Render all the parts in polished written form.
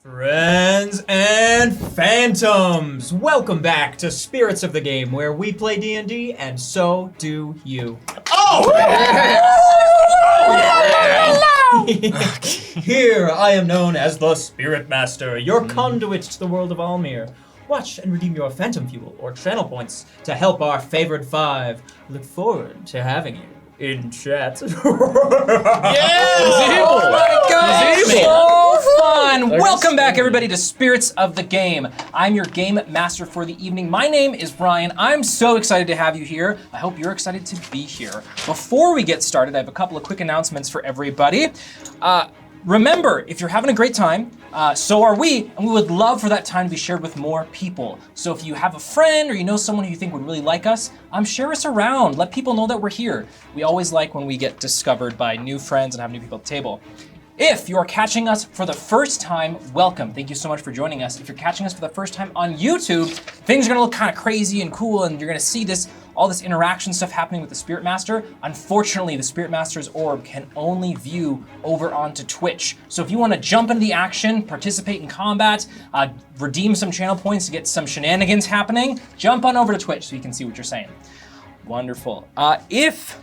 Friends and Phantoms, welcome back to Spirits of the Game, where we play D&D, and so do you. Oh! Here I am known as the Spirit Master, your conduit to the world of Almir. Watch and redeem your Phantom Fuel or channel points to help our favored five. Look forward to having you in chat. Yeah! Oh my God! So fun! Welcome back, everybody, to Spirits of the Game. I'm your game master for the evening. My name is Brian. I'm so excited to have you here. I hope you're excited to be here. Before we get started, I have a couple of quick announcements for everybody. Remember, if you're having a great time, so are we, and we would love for that time to be shared with more people. So if you have a friend or you know someone who you think would really like us, share us around. Let people know that we're here. We always like when we get discovered by new friends and have new people at the table. If you're catching us for the first time, welcome. Thank you so much for joining us. If you're catching us for the first time on YouTube, things are gonna look kind of crazy and cool, and you're gonna see all this interaction stuff happening with the Spirit Master. Unfortunately, the Spirit Master's orb can only view over onto Twitch. So if you wanna jump into the action, participate in combat, redeem some channel points to get some shenanigans happening, jump on over to Twitch so you can see what you're saying. Wonderful. If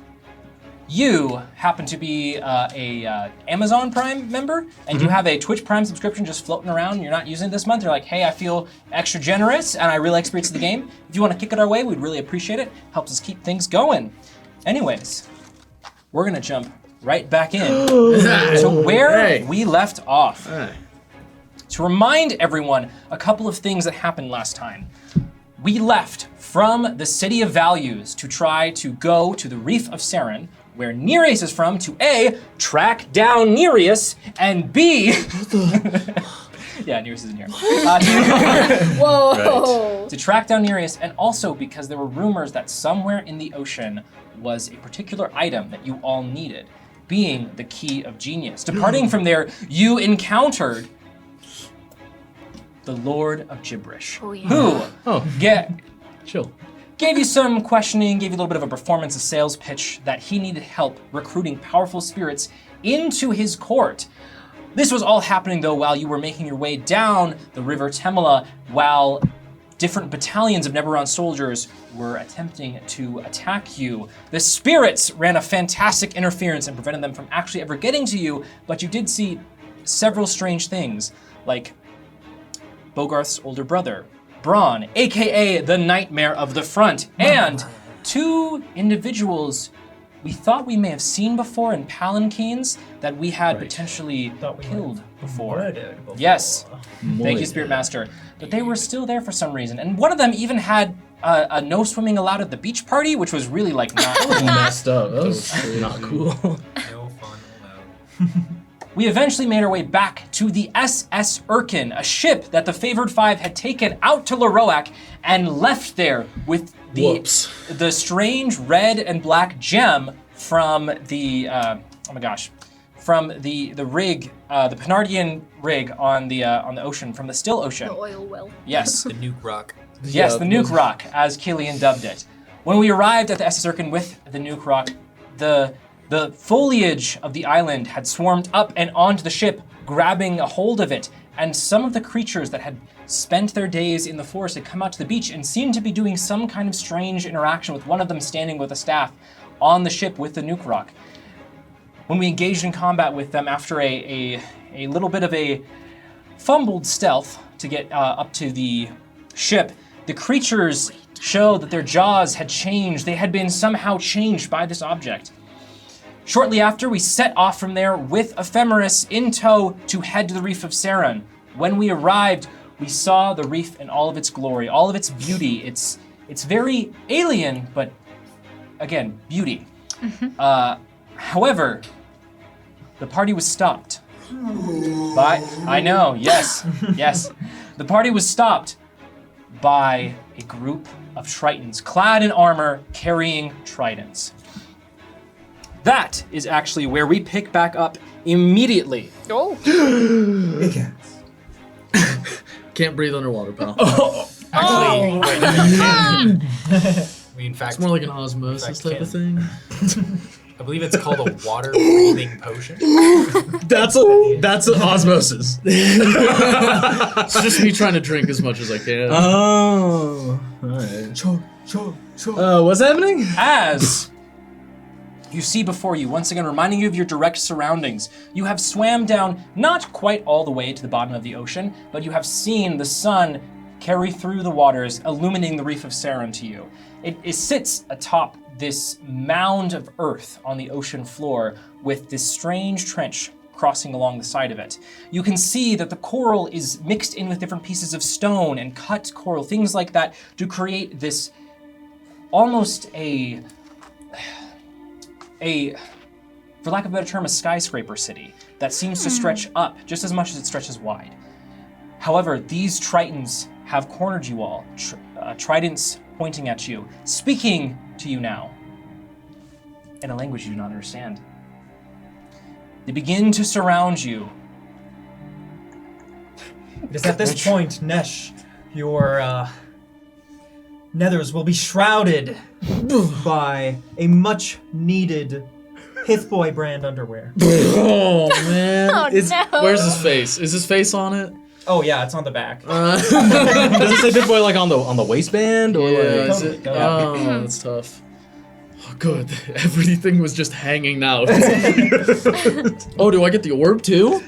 you happen to be a Amazon Prime member and you have a Twitch Prime subscription just floating around and you're not using it this month, you're like, hey, I feel extra generous and I really like Spirits of the Game. If you want to kick it our way, we'd really appreciate it. Helps us keep things going. Anyways, we're gonna jump right back in to where we left off. To remind everyone, a couple of things that happened last time. We left from the City of Values to try to go to the Reef of Saren, where Nereus is from, to A, track down Nereus, and B, yeah, Nereus isn't here. Whoa! Right. To track down Nereus, and also because there were rumors that somewhere in the ocean was a particular item that you all needed, being the Key of Genius. Departing from there, you encountered the Lord of Gibberish, who gave you some questioning, gave you a little bit of a performance, a sales pitch that he needed help recruiting powerful spirits into his court. This was all happening, though, while you were making your way down the River Temela, while different battalions of Neberon soldiers were attempting to attack you. The spirits ran a fantastic interference and prevented them from actually ever getting to you, but you did see several strange things, like Bogarth's older brother, Braun, aka the Nightmare of the Front, and two individuals we thought we may have seen before in palanquins that we had potentially killed before. Yes, thank you, Spirit Master. But they were still there for some reason, and one of them even had a no swimming allowed at the beach party, which was really like not messed up. That was not cool. No fun allowed. We eventually made our way back to the SS Erkin, a ship that the Favored Five had taken out to Laroak and left there with the strange red and black gem from the from the rig, the Penardian rig on the ocean, from the still ocean. The oil well. Yes. The nuke rock. Yes, the nuke rock, as Killian dubbed it. When we arrived at the SS Erkin with the nuke rock, the foliage of the island had swarmed up and onto the ship, grabbing a hold of it, and some of the creatures that had spent their days in the forest had come out to the beach and seemed to be doing some kind of strange interaction, with one of them standing with a staff on the ship with the nuke rock. When we engaged in combat with them after a little bit of a fumbled stealth to get up to the ship, the creatures showed that their jaws had changed. They had been somehow changed by this object. Shortly after, we set off from there with Ephemeris in tow to head to the Reef of Saren. When we arrived, we saw the reef in all of its glory, all of its beauty. It's very alien, but again, beauty. However, the party was stopped by, I know, yes. The party was stopped by a group of Tritons, clad in armor, carrying tridents. That is actually where we pick back up immediately. Oh. Can't breathe underwater, pal. We in fact, It's more like an osmosis type of thing. I believe it's called a water-breathing potion. That's an osmosis. It's just me trying to drink as much as I can. Oh. Alright. Sure. What's happening? As you see before you, once again reminding you of your direct surroundings, you have swam down not quite all the way to the bottom of the ocean, but you have seen the sun carry through the waters, illuminating the reef of Saron to you. It sits atop this mound of earth on the ocean floor with this strange trench crossing along the side of it. You can see that the coral is mixed in with different pieces of stone and cut coral, things like that, to create this almost a, for lack of a better term, a skyscraper city that seems to stretch up just as much as it stretches wide. However, these tritons have cornered you all, tridents pointing at you, speaking to you now in a language you do not understand. They begin to surround you. It is at this point, Nesh, your nethers will be shrouded by a much-needed Pithboy brand underwear. Oh man! Oh, no. Where's his face? Is his face on it? Oh yeah, it's on the back. Does it say Pip-Boy like on the waistband or Yeah, like? is Totally, it? totally. Oh, that's tough. Oh, good. Everything was just hanging out. Oh, do I get the orb too?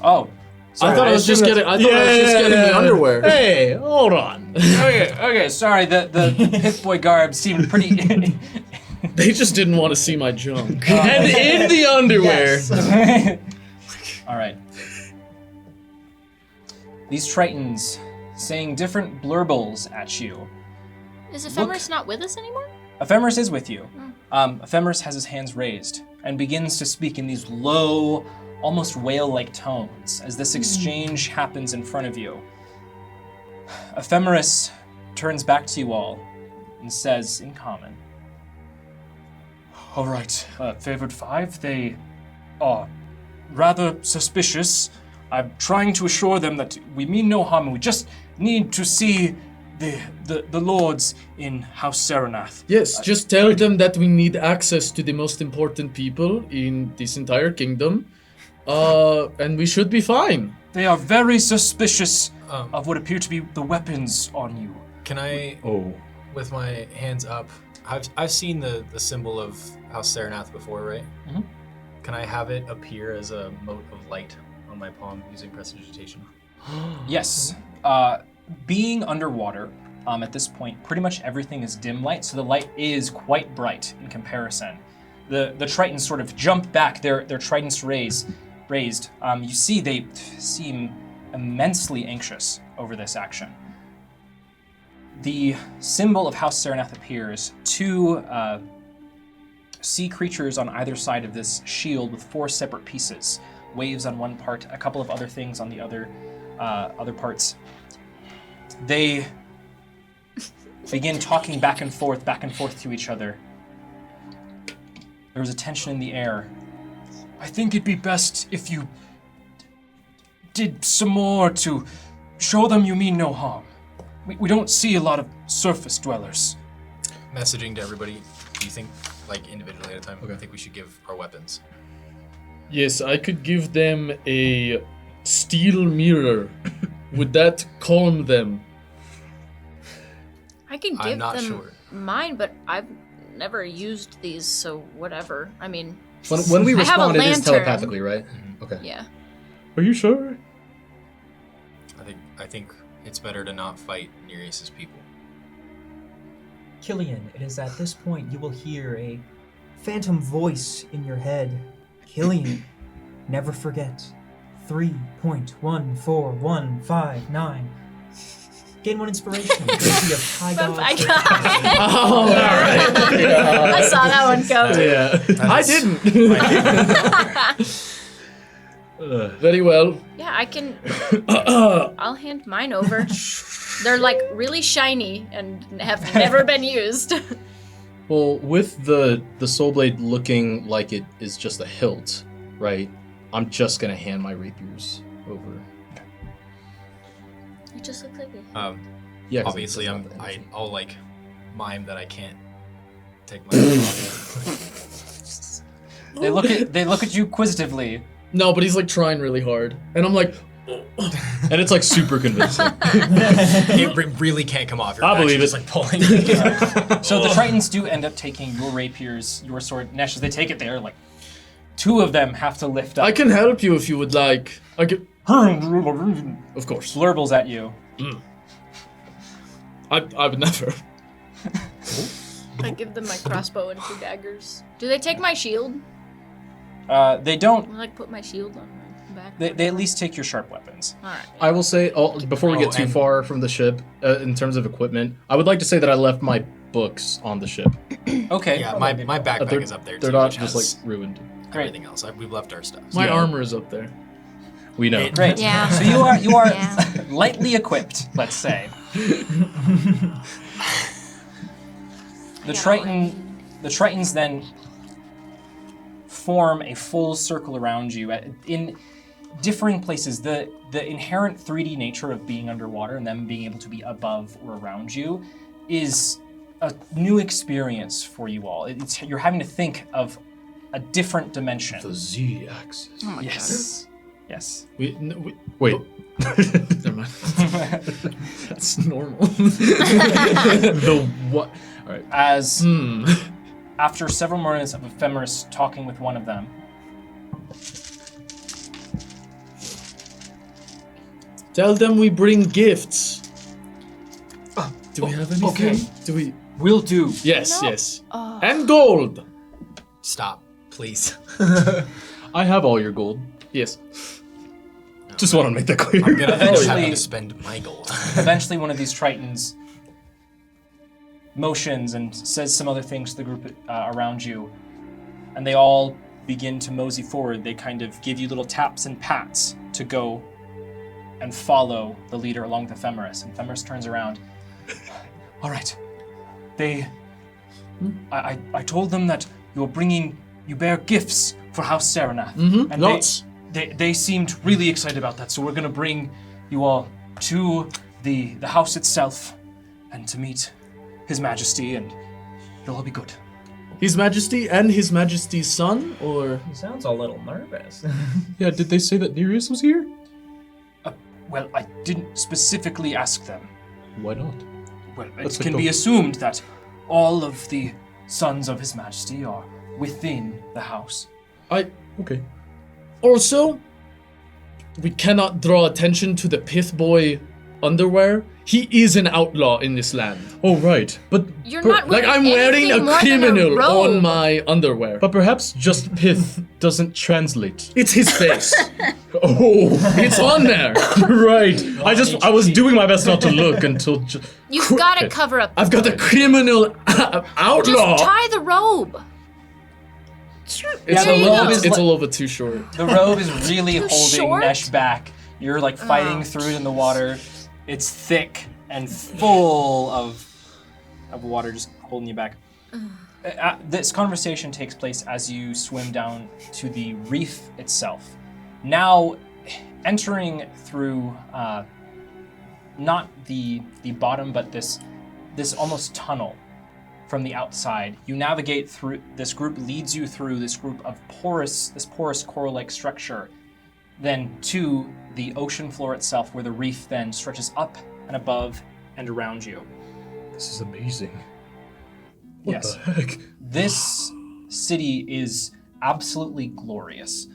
Oh, I thought I was just getting. getting the underwear. Hey, hold on. okay, sorry, the Pithboy garb seemed pretty... They just didn't want to see my junk. And in the underwear. Yes. All right. These tritons saying different blurbles at you. Is Ephemeris not with us anymore? Ephemeris is with you. Ephemeris has his hands raised and begins to speak in these low, almost whale-like tones as this exchange happens in front of you. Ephemeris turns back to you all and says in common, "All right, favored five, they are rather suspicious. I'm trying to assure them that we mean no harm and we just need to see the lords in House Saranath." Yes, just tell them that we need access to the most important people in this entire kingdom. And we should be fine. They are very suspicious of what appear to be the weapons on you. Can I, with my hands up, I've seen the symbol of House Saranath before, right? Mhm. Can I have it appear as a mote of light on my palm using prestidigitation? Yes. Being underwater, at this point, pretty much everything is dim light, so the light is quite bright in comparison. The tritons sort of jump back, their tridents raised. You see they seem immensely anxious over this action. The symbol of House Saranath appears. Two sea creatures on either side of this shield with four separate pieces. Waves on one part, a couple of other things on the other parts. They begin talking back and forth to each other. There is a tension in the air. I think it'd be best if you did some more to show them you mean no harm. We don't see a lot of surface dwellers. Messaging to everybody, do you think, like individually at a time, I think we should give our weapons? Yes, I could give them a steel mirror. Would that calm them? I can I'm give not them sure. mine, but I've never used these, so whatever. I mean, When we I have a respond, it is lantern. telepathically, right? Okay. yeah. Are you sure? I think it's better to not fight Nereus's people. Killian, it is at this point you will hear a phantom voice in your head. Killian, never forget. 3.14159. Gain 1 inspiration. Courtesy of High Oh God. my God. Oh, all right. I saw that one coming. Yeah, I didn't. Very well. Yeah, I can. I'll hand mine over. They're like really shiny and have never been used. Well, with the soul blade looking like it is just a hilt, right? I'm just gonna hand my rapiers over. It just looks like it. Yeah. 'cause Obviously, it's not the energy. I'll like mime that I can't take my. They look at you inquisitively. No, but he's like trying really hard, and I'm like, And it's like super convincing. It really can't come off. You're I believe actually it. just like pulling. So the Tritons do end up taking your rapiers, your sword. Nesh, as they take it there, like 2 of them have to lift up. I can help you if you would like. I can. Of course. Blurbles at you. I would never. I give them my crossbow and 2 daggers. Do they take my shield? They don't. I like put my shield on my back. They at least take your sharp weapons. All right. I will say, before we get too and- far from the ship, in terms of equipment, I would like to say that I left my books on the ship. Okay. Yeah, my backpack They're, is up there too. they're not which just has like ruined. everything else. We've left our stuff. My Yeah. armor is up there. We know. Great. Yeah. So you are Yeah. lightly equipped, let's say. The Tritons then form a full circle around you in differing places. The inherent 3D nature of being underwater and them being able to be above or around you is a new experience for you all. You're having to think of a different dimension. The Z-axis. Oh my Yes. Yes. Wait. Never mind. That's normal. The what? All right. As after several moments of Ephemeris talking with one of them, Tell them we bring gifts. Do we have anything? okay. Do we? will do. Yes, No. yes. And gold. Stop, please. I have all your gold. Yes. Just want to make that clear. I'm gonna end up Eventually- having to spend my gold. Eventually, one of these Tritons motions and says some other things to the group around you, and they all begin to mosey forward. They kind of give you little taps and pats to go and follow the leader along with Ephemeris. And Ephemeris turns around. All right. I told them that you bear gifts for House Saranath. Mm-hmm. And Lots. They seemed really excited about that, so we're gonna bring you all to the house itself and to meet His Majesty, and it'll all be good. His Majesty and His Majesty's son, or He sounds a little nervous. Yeah, did they say that Nereus was here? Well, I didn't specifically ask them. Why not? Well, Let's it can go. be assumed that all of the sons of His Majesty are within the house. Okay. Also, we cannot draw attention to the Pith Boy underwear. He is an outlaw in this land. Oh, right. But You're not Like, I'm wearing wearing anything a more than criminal robe. on my underwear. but perhaps just pith doesn't translate. It's his face. Oh, It's on there. right. I was doing my best not to look until. You've got to cover up. I've got a criminal outlaw. Just tie the robe. It's, Yeah, the robe is it's li- a little bit too short. The robe is really Too holding short? Nesh back. You're like fighting Oh. through it in the water. It's thick and full of water just holding you back. This conversation takes place as you swim down to the reef itself. Now, entering through not the bottom, but this almost tunnel from the outside. You navigate through. This group leads you through this group of porous coral-like structure, then to the ocean floor itself, where the reef then stretches up and above and around you. This is amazing. What Yes. the heck? This city is absolutely glorious.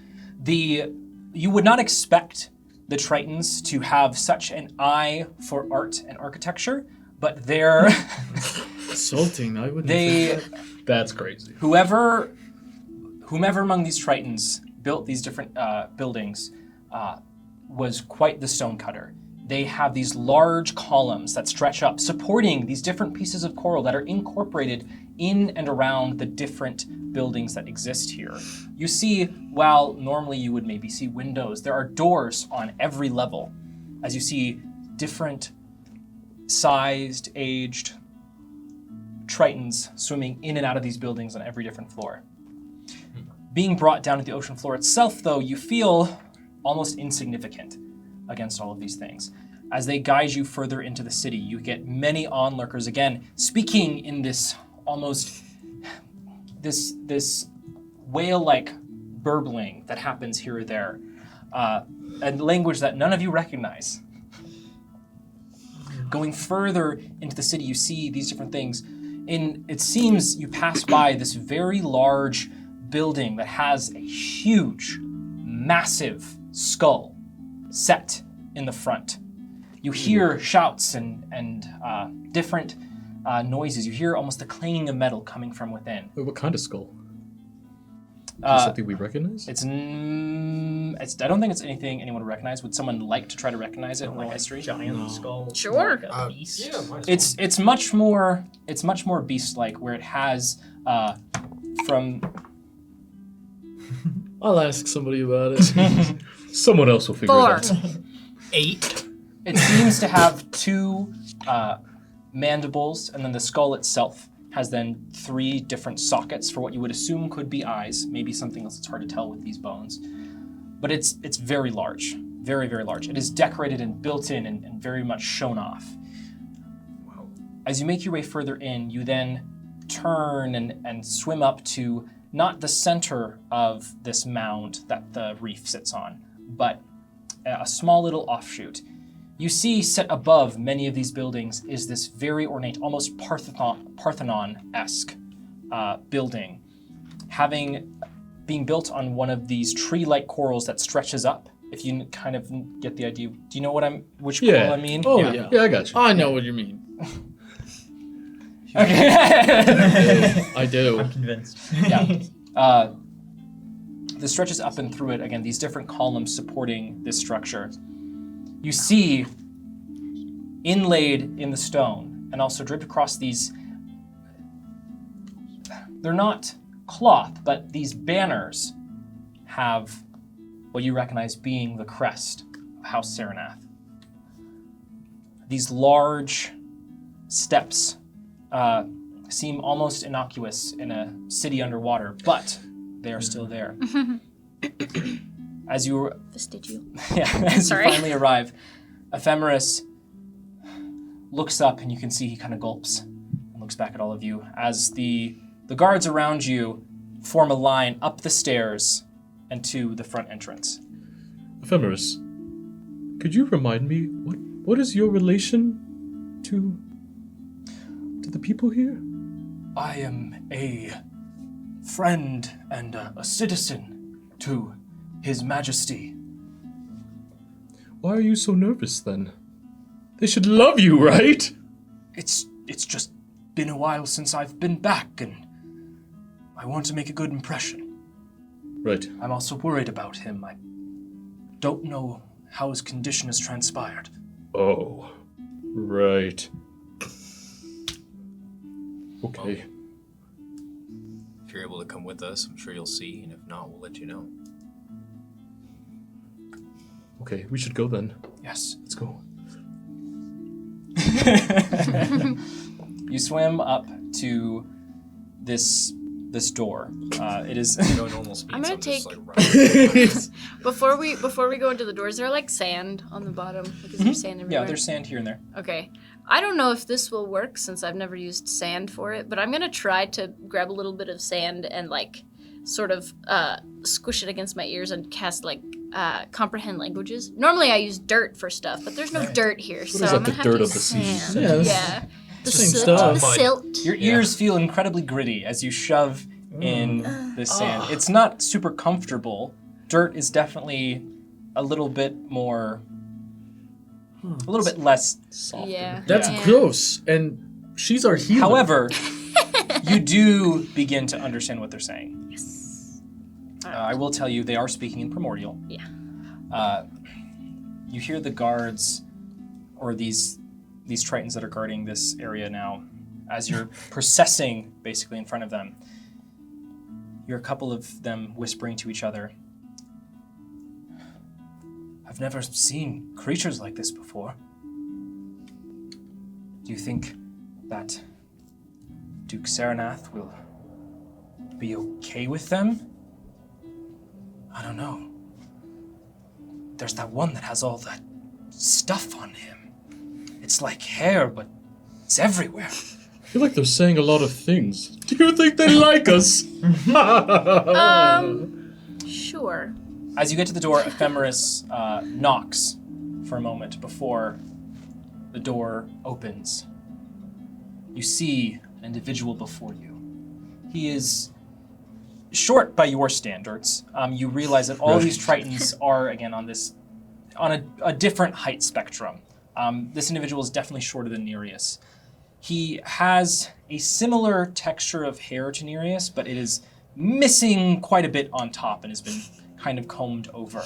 You would not expect the Tritons to have such an eye for art and architecture, but they're Insulting. I wouldn't. they That's crazy. whomever among these Tritons built these different buildings was quite the stonecutter. They have these large columns that stretch up, supporting these different pieces of coral that are incorporated in and around the different buildings that exist here. You see, while normally you would maybe see windows, there are doors on every level, as you see different sized, aged Tritons swimming in and out of these buildings on every different floor. Being brought down to the ocean floor itself, though, you feel almost insignificant against all of these things. As they guide you further into the city, you get many onlookers again, speaking in this almost this whale-like burbling that happens here or there, a language that none of you recognize. Going further into the city, you see these different things. It seems you pass by this very large building that has a huge, massive skull set in the front. You hear shouts and different noises. You hear almost the clanging of metal coming from within. Wait, what kind of skull? Is it something we recognize? I don't think it's anything anyone would recognize. Would someone like to try to recognize it in Like roll a history? giant skull. Sure. Like a beast. Yeah, might as well. It's much more beast-like, where it has from. I'll ask somebody about it. Someone else will figure it 4. out. 8. It seems to have 2 mandibles, and then the skull itself has then 3 different sockets for what you would assume could be eyes. Maybe something else. It's hard to tell with these bones, but it's very large, very, very large. It is decorated and built in and very much shown off. Wow. As you make your way further in, you then turn and swim up to not the center of this mound that the reef sits on, but a small little offshoot. You see set above many of these buildings is this very ornate, almost Parthenon-esque building, being built on one of these tree-like corals that stretches up. If you kind of get the idea, do you know which coral I mean? Oh, yeah. Yeah, I got you. I know what you mean. Okay. I do. I'm convinced. Yeah. This stretches up and through it, again, these different columns supporting this structure. You see, inlaid in the stone, and also draped across these, they're not cloth, but these banners have what you recognize being the crest of House Saranath. These large steps seem almost innocuous in a city underwater, but they are still there. As you Vestigial. as Sorry. you finally arrive, Ephemeris looks up and you can see he kind of gulps and looks back at all of you as the guards around you form a line up the stairs and to the front entrance. Ephemeris, could you remind me what is your relation to the people here? I am a friend and a citizen to His Majesty. Why are you so nervous then? They should love you, right? It's just been a while since I've been back, and I want to make a good impression. Right. I'm also worried about him. I don't know how his condition has transpired. Oh, right. Okay. If you're able to come with us, I'm sure you'll see, and if not, we'll let you know. Okay, we should go then. Yes. Let's go. You swim up to this door. It is. No normal speed. I'm gonna so just, take- running. Before we go into the doors, is there like sand on the bottom? Like, is there sand everywhere? Yeah, there's sand here and there. Okay. I don't know if this will work since I've never used sand for it, but I'm gonna try to grab a little bit of sand and like sort of squish it against my ears and cast like comprehend languages. Normally I use dirt for stuff, but there's no dirt here, so is I'm that, gonna the have dirt to of the use sea? sand. Yeah, Yeah. The Same silt. stuff. The silt. Your ears feel incredibly gritty as you shove in the sand. It's not super comfortable. Dirt is definitely a little bit more, a little bit less. Yeah. That's Yeah. gross. And she's our healer. However, you do begin to understand what they're saying. Yes. I will tell you, they are speaking in primordial. Yeah. You hear the guards, or these tritons that are guarding this area now, as you're processing basically in front of them. You're a couple of them whispering to each other. I've never seen creatures like this before. Do you think that Duke Saranath will be okay with them? I don't know. There's that one that has all that stuff on him. It's like hair, but it's everywhere. feel like they're saying a lot of things. Do you think they like us? Sure. As you get to the door, Ephemeris knocks for a moment before the door opens. You see an individual before you. He is short by your standards. You realize that all these Tritons are, again, on a different height spectrum. This individual is definitely shorter than Nereus. He has a similar texture of hair to Nereus, but it is missing quite a bit on top and has been kind of combed over.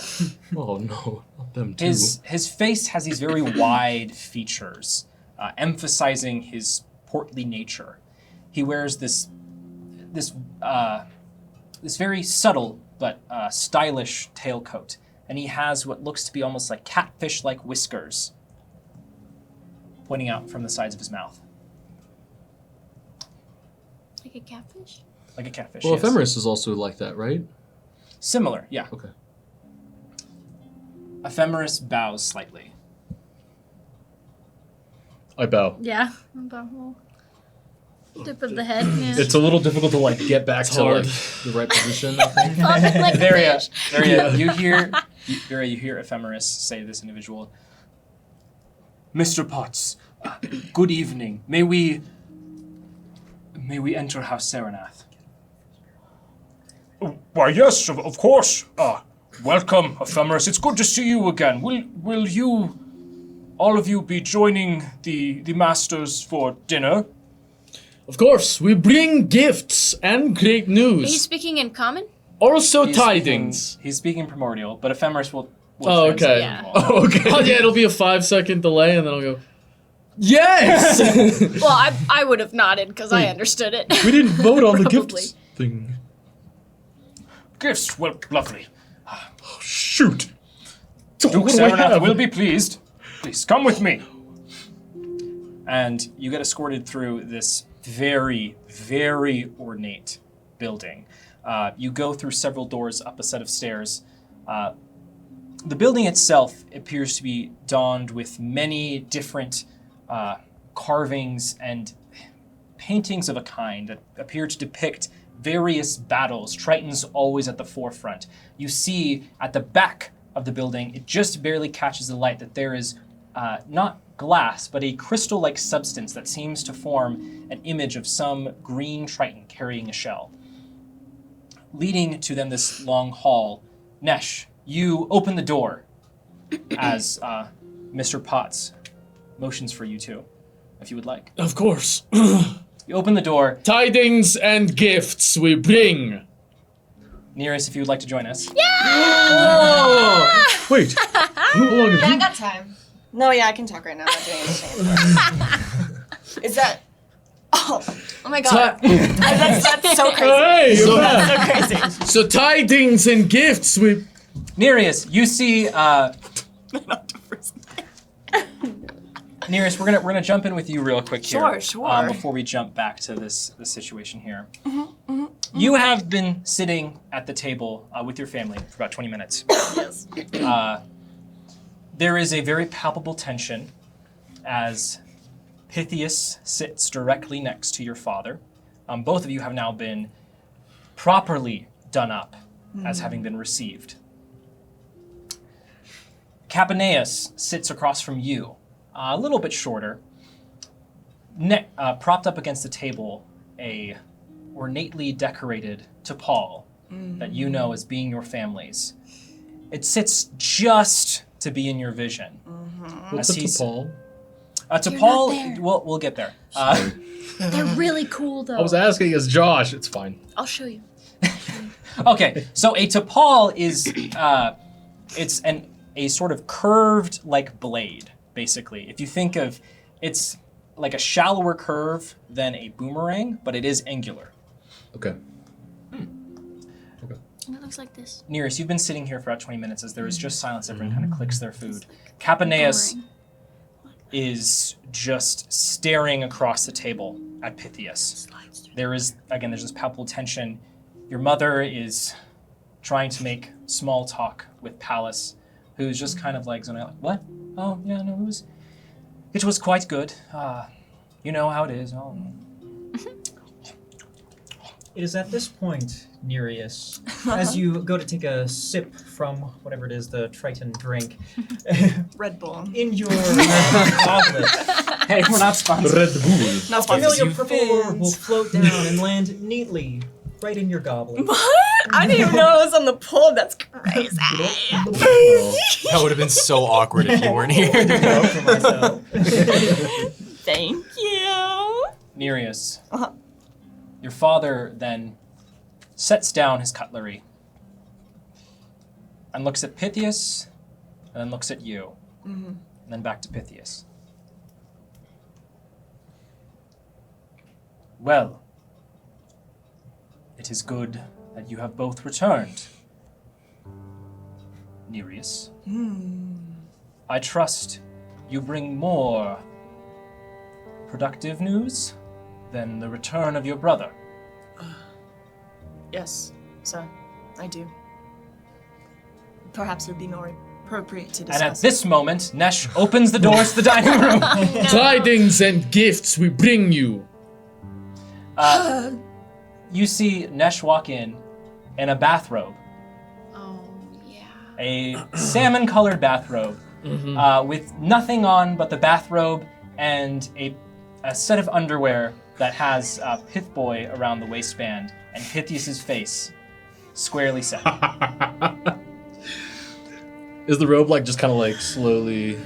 Oh no, not them too. His face has these very wide features, emphasizing his portly nature. He wears this very subtle but stylish tailcoat, and he has what looks to be almost like catfish-like whiskers pointing out from the sides of his mouth. Like a catfish? Like a catfish, Well, yes. Ephemeris is also like that, right? Similar, yeah. Okay. Ephemeris bows slightly. I bow. Yeah. About a little dip of the head. Yeah. It's a little difficult to like get back to hard. like the right position, I think. like a Varia, fish. you hear Ephemeris say to this individual, Mr. Potts, good evening. May we enter House Saranath? Why, yes, of course. Welcome, Ephemeris. It's good to see you again. Will you, all of you, be joining the masters for dinner? Of course, we bring gifts and great Are you news. speaking in common? Also He's tidings. He's speaking primordial, but Ephemeris will Oh, okay. translate Yeah. all. Okay. Oh yeah, it'll be a 5-second delay, and then I'll go. Yes. Well, I would have nodded because I understood it. We didn't vote on the Probably. gifts thing. Gifts, well, lovely. Shoot. Duke What do I Saranath have? will be pleased. Please, come with me. And you get escorted through this very, very ornate building. You go through several doors up a set of stairs. The building itself appears to be donned with many different carvings and paintings of a kind that appear to depict various battles, Tritons always at the forefront. You see at the back of the building, it just barely catches the light, that there is not glass, but a crystal-like substance that seems to form an image of some green Triton carrying a shell. Leading to then this long hall, Nesh, you open the door as Mr. Potts motions for you too, if you would like. Of course. You open the door. Tidings and gifts we bring. Nearest, if you would like to join us. Oh! Wait. How long have Yeah, I you... got time. No, yeah, I can talk right now. I'm not doing anything. Is that? Oh my god. That's so crazy. Hey, you're back. So crazy. So tidings and gifts we... Nearest, you see. Nearest, we're gonna jump in with you real quick here. Sure. Before we jump back to this situation here. You have been sitting at the table with your family for about 20 minutes. Yes. There is a very palpable tension as Pythias sits directly next to your father. Both of you have now been properly done up as having been received. Capaneus sits across from you, a little bit shorter, propped up against the table, a ornately decorated T'Pol that you know as being your family's. It sits just to be in your vision. What's a T'Pol? T'Pol, we'll get there. They're really cool though. I was asking as Josh. It's fine. I'll show you. Okay, so a T'Pol is it's a sort of curved like blade, basically. If you think of, it's like a shallower curve than a boomerang, but it is angular. Okay. And it looks like this. Nearest, you've been sitting here for about 20 minutes as there is just silence. Everyone kind of clicks their food. Capaneus Boring. is just staring across the table at Pythias. There is, again, there's this palpable tension. Your mother is trying to make small talk with Pallas, who's just kind of like, what? Oh, yeah, no, it was quite good. You know how it is. Oh, It is at this point, Nereus, as you go to take a sip from whatever it is, the Triton drink, Red Bull. in your goblet, Hey, we're not sponsored. Red Bull. Not familiar you purple orb will float down and land neatly right in your goblet. What? I didn't even know it was on the pull. That's crazy. That would have been so awkward if you weren't here. For myself. Thank you. Nereus. Uh-huh. Your father then sets down his cutlery and looks at Pythias and then looks at you. And then back to Pythias. Well, it is good that you have both returned, Nereus. I trust you bring more productive news than the return of your brother. Yes, sir. I do. Perhaps it would be more appropriate to discuss. And at this moment, Nesh opens the doors to the dining room. Tidings and gifts we bring you. You see Nesh walk in a bathrobe, Oh, yeah. a salmon-colored bathrobe, with nothing on but the bathrobe and a set of underwear that has Pithboy around the waistband and Pythias' face squarely set. Is the robe like just kind of like slowly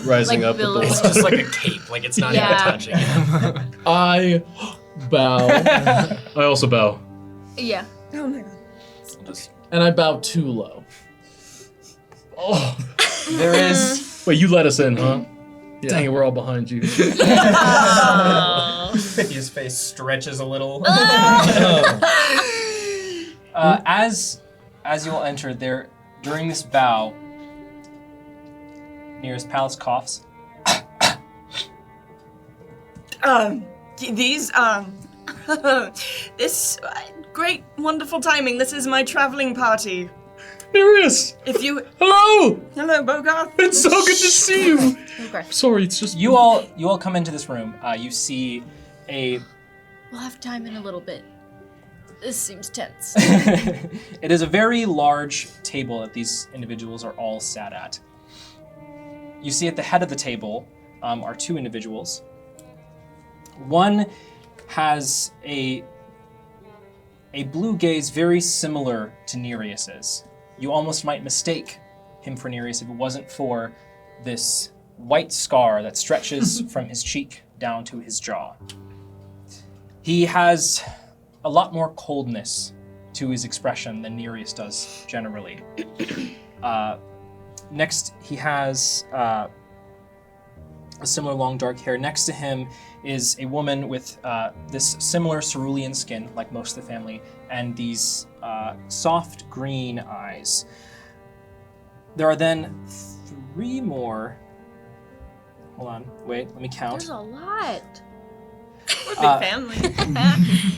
rising Like up? With billowing. It's just like a cape, like it's not even Yeah. touching him. I bow, I also bow. Yeah. Oh my god. and I bow too low. Oh, There is wait, you let us in, huh? Yeah. Dang it, we're all behind you. Pythia's face stretches a little. as you all enter there during this bow, nearest palace coughs. These, this, great, wonderful timing. This is my traveling party. Nereus! If you, Hello! hello, Bogart. It's so good to see you! Okay. Sorry, it's just... You all come into this room. You see a We'll have time in a little bit. This seems tense. it is a very large table that these individuals are all sat at. You see at the head of the table are two individuals. One has a blue gaze very similar to Nereus's. You almost might mistake him for Nereus if it wasn't for this white scar that stretches from his cheek down to his jaw. He has a lot more coldness to his expression than Nereus does generally. Next, he has a similar long dark hair. Next to him is a woman with this similar cerulean skin, like most of the family, and these soft green eyes. There are then three more. Hold on, wait, let me count. There's a lot. We're a big family.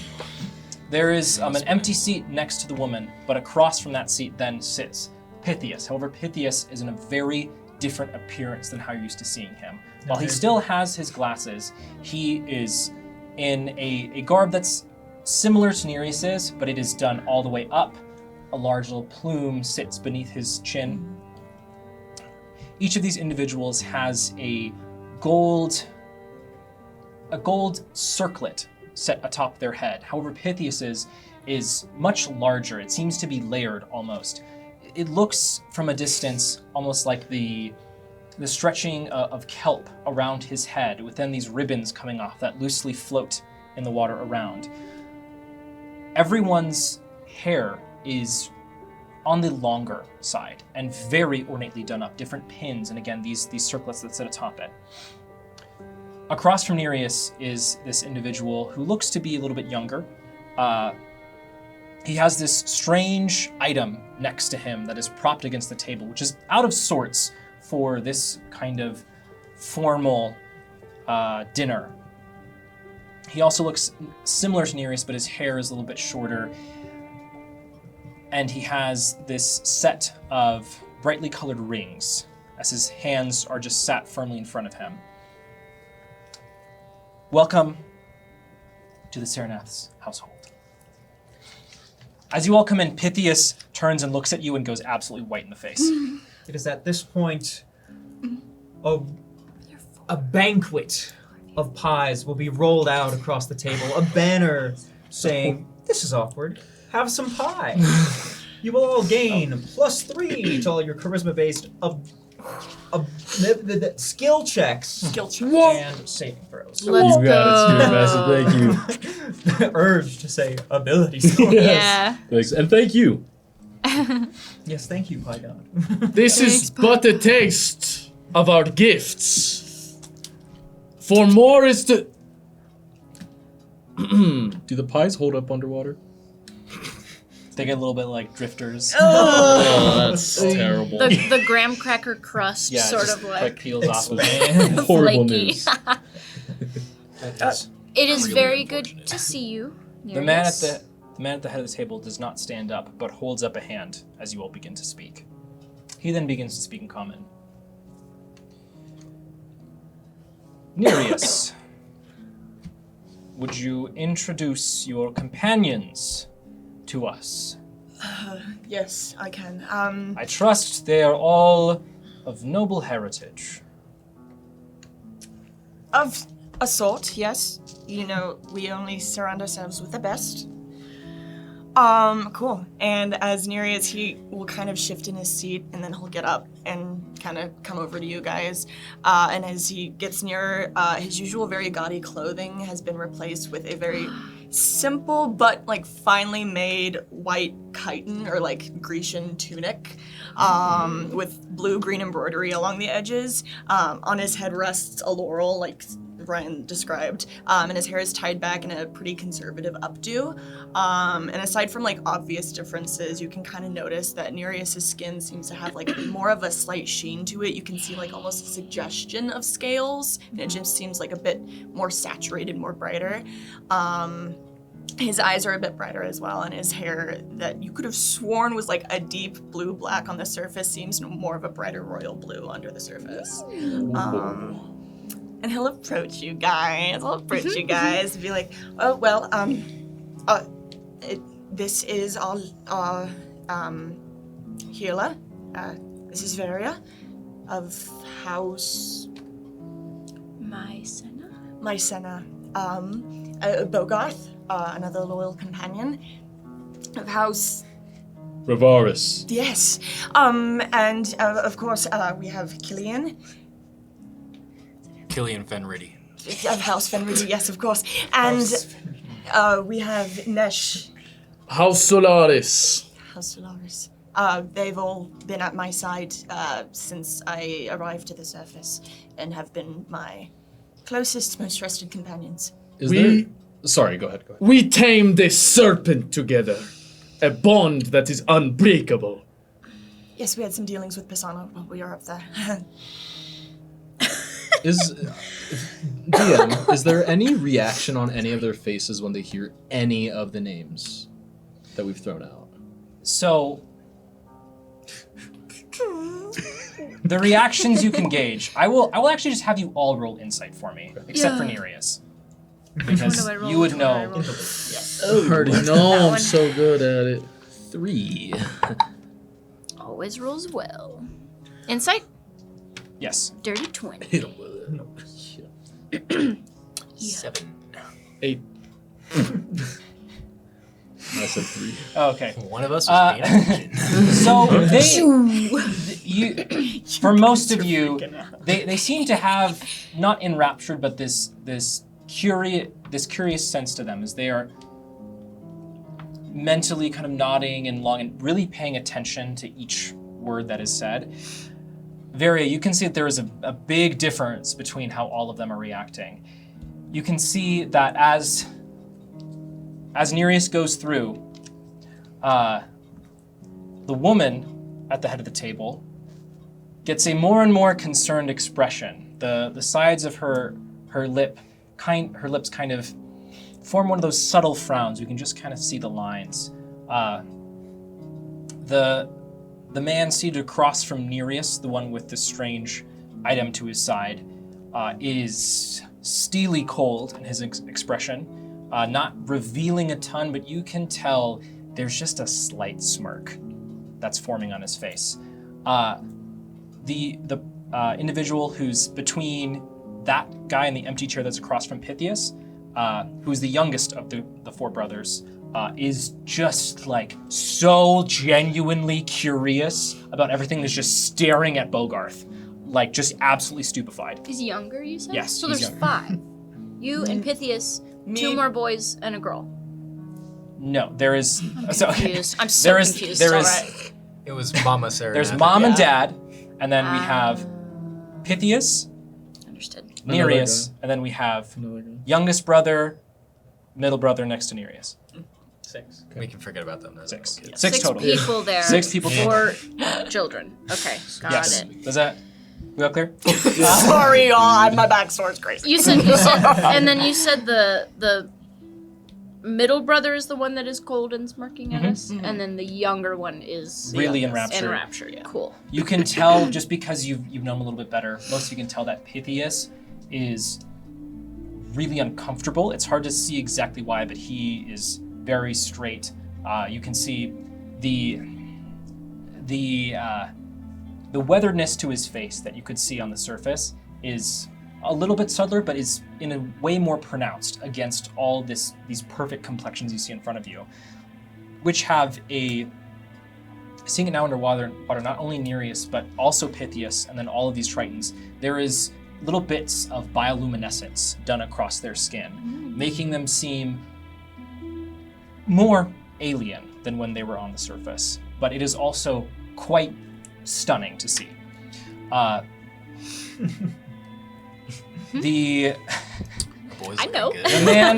There is an empty seat next to the woman, but across from that seat then sits Pythias. However, Pythias is in a very different appearance than how you're used to seeing him. While he still has his glasses, he is in a garb that's similar to Nereus's, but it is done all the way up. A large little plume sits beneath his chin. Each of these individuals has a gold circlet set atop their head. However, Pythias's is much larger. It seems to be layered almost. It looks from a distance almost like the stretching of kelp around his head, with then these ribbons coming off that loosely float in the water around. Everyone's hair is on the longer side and very ornately done up, different pins, and again, these circlets that sit atop it. Across from Nereus is this individual who looks to be a little bit younger. He has this strange item next to him that is propped against the table, which is out of sorts for this kind of formal dinner. He also looks similar to Nereus, but his hair is a little bit shorter. And he has this set of brightly colored rings, as his hands are just sat firmly in front of him. Welcome to the Serenath's household. As you all come in, Pythias turns and looks at you and goes absolutely white in the face. It is at this point a banquet of pies will be rolled out across the table. A banner saying, "This is awkward. Have some pie." You will all gain +3 to all your charisma-based skill checks and saving throws. Let's You got it, Spirit go. Master. Thank you. Urge to say ability score. Yeah. Thanks. And thank you. Yes, thank you, Pie God. This is but a taste of our gifts. For more is to. Do the pies hold up underwater? They get a little bit like drifters. Oh, that's terrible. The graham cracker crust Yeah, sort just of like peels off of it. Expand. Horrible flaky. news. It is Really very unfortunate. good to see you. The man at the head of the table does not stand up, but holds up a hand as you all begin to speak. He then begins to speak in common. Nereus, would you introduce your companions to us? Yes, I can. I trust they are all of noble heritage. Of a sort, yes. You know, we only surround ourselves with the best. Cool. And as Nereus, he will kind of shift in his seat, and then he'll get up and kind of come over to you guys. And as he gets nearer, his usual very gaudy clothing has been replaced with a very simple but like finely made white chiton or like Grecian tunic, with blue-green embroidery along the edges. On his head rests a laurel, like Ryan described, and his hair is tied back in a pretty conservative updo. And aside from like obvious differences, you can kind of notice that Nereus's skin seems to have like more of a slight sheen to it. You can see like almost a suggestion of scales, and it just seems like a bit more saturated, more brighter. His eyes are a bit brighter as well, and his hair that you could have sworn was like a deep blue-black on the surface seems more of a brighter royal blue under the surface. And he'll approach you guys. And be like, "Oh well, this is our healer. This is Varia of House Mycena. Bogarth, another loyal companion of House Ravaris. Yes. And of course, we have Killian Fenridy. of House Fenridy. Yes, of course. And we have Nesh, House Solaris. House Solaris. They've all been at my side since I arrived to the surface and have been my closest, most trusted companions. Sorry, go ahead. We tamed a serpent together. A bond that is unbreakable. Yes, we had some dealings with Pisano while we were up there. DM, is there any reaction on any of their faces when they hear any of the names that we've thrown out? So, the reactions you can gauge, I will actually just have you all roll insight for me, except for Nereus. Because do I roll? you would Which one do I know. roll? I already know, I'm one. so good at it. 3. Always rolls well. Insight, Yes. dirty 20. 7. 8. I said 3. Okay. One of us was paying attention. So for most of you, they seem to have not enraptured, but this curious sense to them as they are mentally kind of nodding and long and really paying attention to each word that is said. Varia, you can see that there is a big difference between how all of them are reacting. You can see that as Nereus goes through, the woman at the head of the table gets a more and more concerned expression. The sides of her lips kind of form one of those subtle frowns. You can just kind of see the lines. The man seated across from Nereus, the one with the strange item to his side, is steely cold in his expression, not revealing a ton, but you can tell there's just a slight smirk that's forming on his face. The individual who's between that guy in the empty chair that's across from Pythias, who's the youngest of the four brothers, is just like so genuinely curious about everything. Is just staring at Bogarth, like just absolutely stupified. He's younger, you said? Yes, So he's there's younger. 5. You and Pythias, 2 more boys and a girl. No, there is. Confused. I'm so there is confused. there All is right. It was Mama Sarah. there's mom and dad, and then we have Ah. Pythias, Understood. Nereus, and then we have Another guy. youngest brother, middle brother next to Nereus. 6. We can forget about them. They're Six. little kids. 6 total. people there. 6 people total. 4 children. Okay, got Yes. it. Does that? We all clear? Sorry, y'all. My backstory's crazy. You said, and then you said the middle brother is the one that is cold and smirking at us, and then the younger one is Really enraptured. enraptured. Yeah. Cool. You can tell just because you've known him a little bit better. Most of you can tell that Pythias is really uncomfortable. It's hard to see exactly why, but he is very straight. You can see the weatheredness to his face that you could see on the surface is a little bit subtler, but is in a way more pronounced against all these perfect complexions you see in front of you, which have seeing it now underwater, not only Nereus, but also Pythias, and then all of these Tritons, there is little bits of bioluminescence done across their skin, making them seem more alien than when they were on the surface. But it is also quite stunning to see. The Boys I looking know. good. man,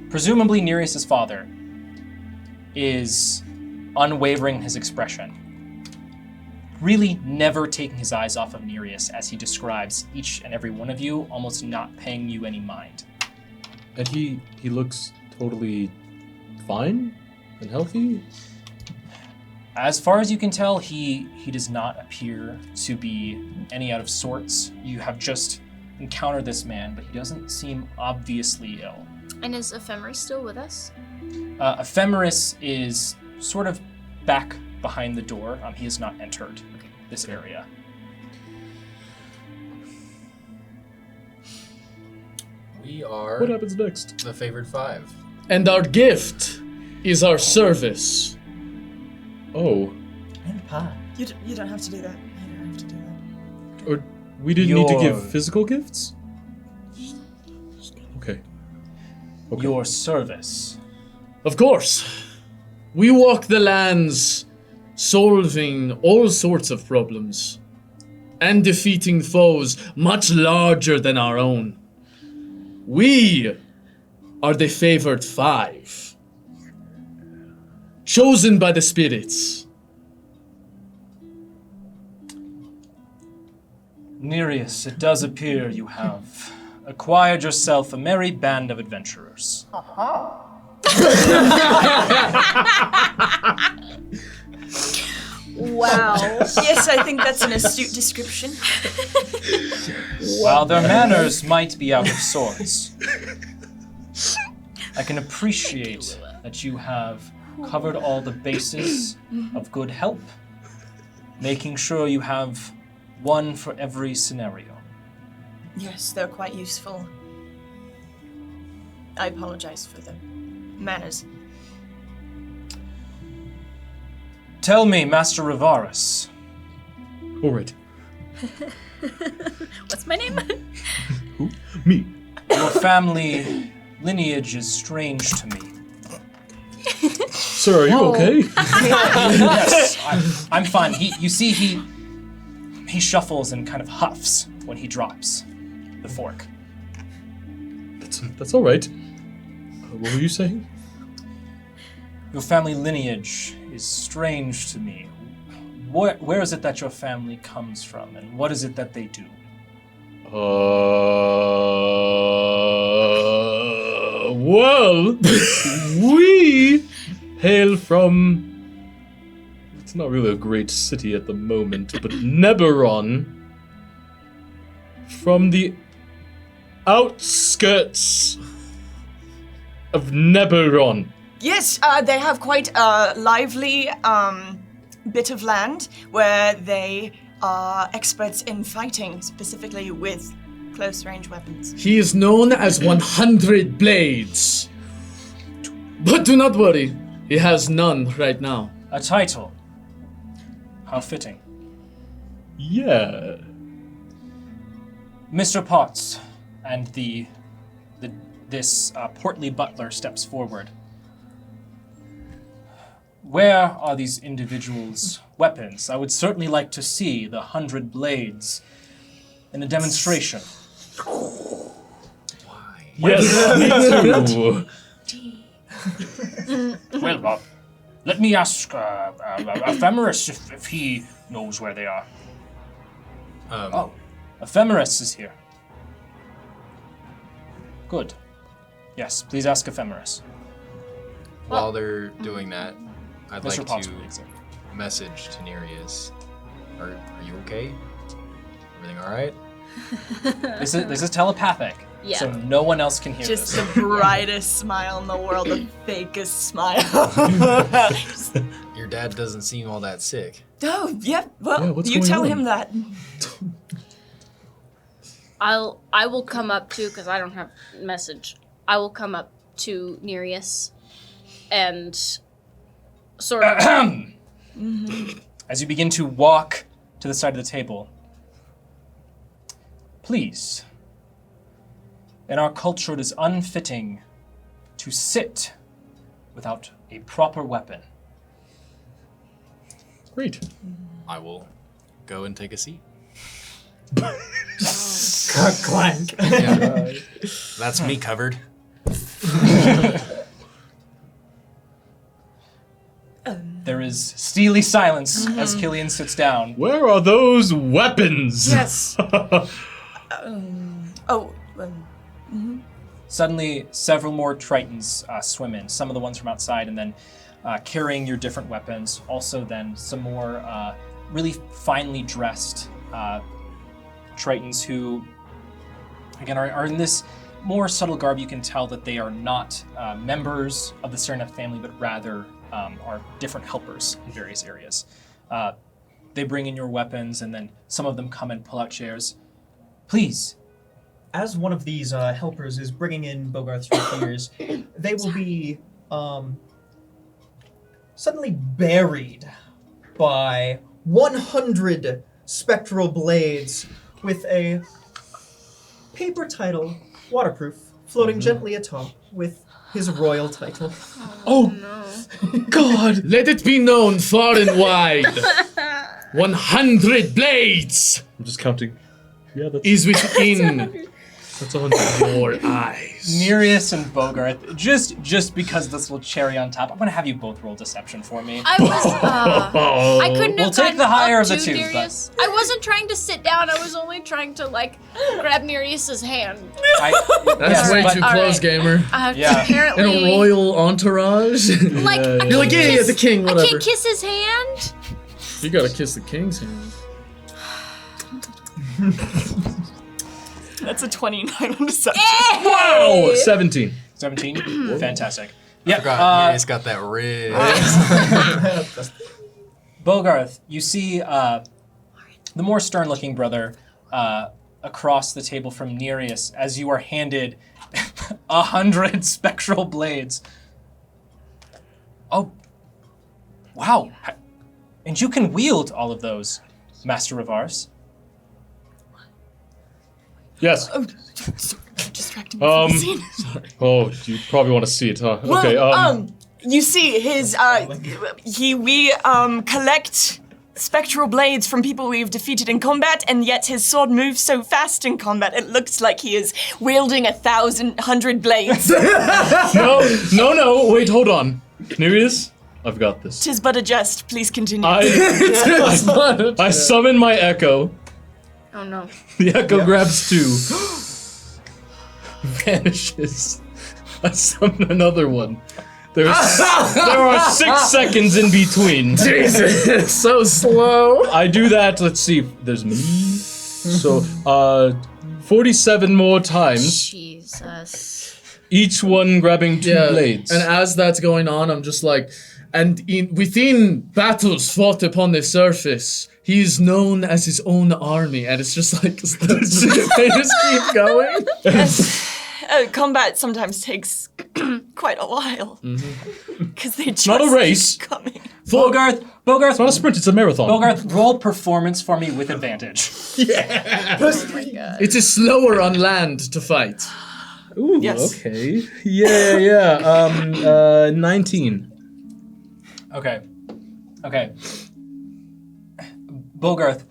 presumably Nereus' father, is unwavering in his expression, really never taking his eyes off of Nereus as he describes each and every one of you, almost not paying you any mind. And he looks totally fine and healthy. As far as you can tell, he does not appear to be any out of sorts. You have just encountered this man, but he doesn't seem obviously ill. And is Ephemeris still with us? Ephemeris is sort of back behind the door. He has not entered this area. We are What happens next? the favored 5. And our gift is our service. Oh, And pie. You don't have to do that. You don't have to do that. or we didn't need to Your- give physical gifts? Okay. Your service. Of course. We walk the lands, solving all sorts of problems and defeating foes much larger than our own. We are the favored 5, chosen by the spirits. Nereus, it does appear you have acquired yourself a merry band of adventurers. Wow. Yes, I think that's an astute description. While their manners might be out of sorts, I can appreciate that you have covered all the bases of good help, making sure you have one for every scenario. Yes, they're quite useful. I apologize for the manners. Tell me, Master Rivaris, All right. What's my name? Who? Me. your family lineage is strange to me. Sir, are you okay? Yes, I'm fine. He shuffles and kind of huffs when he drops the fork. That's all right. What were you saying? Your family lineage is strange to me. Where is it that your family comes from, and what is it that they do? Well, we hail from. It's not really a great city at the moment, but Neberon. From the outskirts of Neberon. Yes, they have quite a lively bit of land where they are experts in fighting, specifically with close-range weapons. He is known as 100 Blades. But do not worry, he has none right now. A title. How fitting. Yeah. Mr. Potts and this portly butler steps forward. Where are these individuals' weapons? I would certainly like to see the 100 blades in a demonstration. Yes, me too. Well, let me ask Ephemeris if he knows where they are. Ephemeris is here. Good. Yes, please ask Ephemeris. While they're doing that, I'd Mr. like Potts, to please. message to Nereus. Are you okay? Everything all right? This is telepathic, Yeah. so no one else can hear Just this. the brightest smile in the world, the fakest smile. Your dad doesn't seem all that sick. Oh, yeah, well, Yeah, what's you going tell on? him that. I will come up to, because I don't have message. I will come up to Nereus and sort of As you begin to walk to the side of the table, please, in our culture it is unfitting to sit without a proper weapon. Great. I will go and take a seat. Clank. Yeah. That's me covered. There is steely silence as Killian sits down. Where are those weapons? Yes. Suddenly, several more Tritons swim in. Some of the ones from outside, and then carrying your different weapons. Also, then some more really finely dressed Tritons who, again, are in this more subtle garb. You can tell that they are not members of the Sereneth family, but rather are different helpers in various areas. They bring in your weapons, and then some of them come and pull out chairs. Please. As one of these helpers is bringing in Bogarth's rapiers, they will be suddenly buried by 100 spectral blades with a paper title, waterproof, floating gently atop with his royal title. Oh, God! Let it be known far and wide. 100 Blades I'm just counting. Yeah, that's is within that's 100. your eyes. Nereus and Bogarth, just because this will cherry on top, I'm gonna have you both roll deception for me. I was I couldn't We'll have take gotten the higher up of the to two, Nereus. I wasn't trying to sit down. I was only trying to grab Nereus's hand. That's Yes, way but- too all close, right. gamer. Yeah. Apparently, In a royal entourage. like I You're like, can't yeah, kiss- the king, I whatever. can't kiss his hand. You gotta kiss the king's hand. That's a 29 on deception. Oh, 17. 17? Fantastic. Yeah, Forgot Nereus got that rig. Bogarth, you see the more stern-looking brother across the table from Nereus as you are handed 100 spectral blades. Oh, wow. And you can wield all of those, Master of Ars. Yes. Distracting me from the scene. Oh, you probably want to see it, huh? Well, Okay. you see, we collect spectral blades from people we've defeated in combat, and yet his sword moves so fast in combat, it looks like he is wielding 1,100 blades. No. Wait, hold on. Nereus, I've got this. Tis but a jest. Please continue. I summon my echo. Oh no. The echo grabs 2. Vanishes. I summon another one. There are 6 seconds in between. Jesus, so slow. I do that. Let's see. There's me. So, 47 more times. Jesus. Each one grabbing two blades. And as that's going on, I'm just like, within battles fought upon the surface, he is known as his own army, and it's just like they just keep going. Combat sometimes takes quite a while because they just not a race. keep coming. Bogart, It's not a sprint, it's a marathon. Bogart, roll performance for me with advantage. It is slower on land to fight. Ooh, Yes. okay. Yeah. 19. Okay. Bogarth,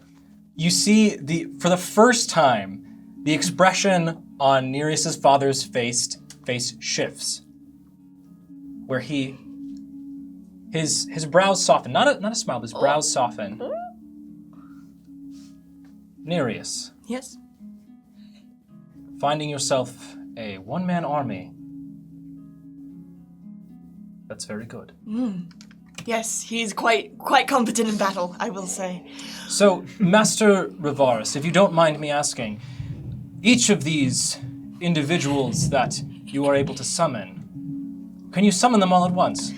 you see for the first time, the expression on Nereus's father's face shifts, where his brows soften. Not a smile, but his brows soften. Nereus, Yes. finding yourself a one-man army. That's very good. Yes, he's quite competent in battle, I will say. So, Master Rivaris, if you don't mind me asking, each of these individuals that you are able to summon, can you summon them all at once?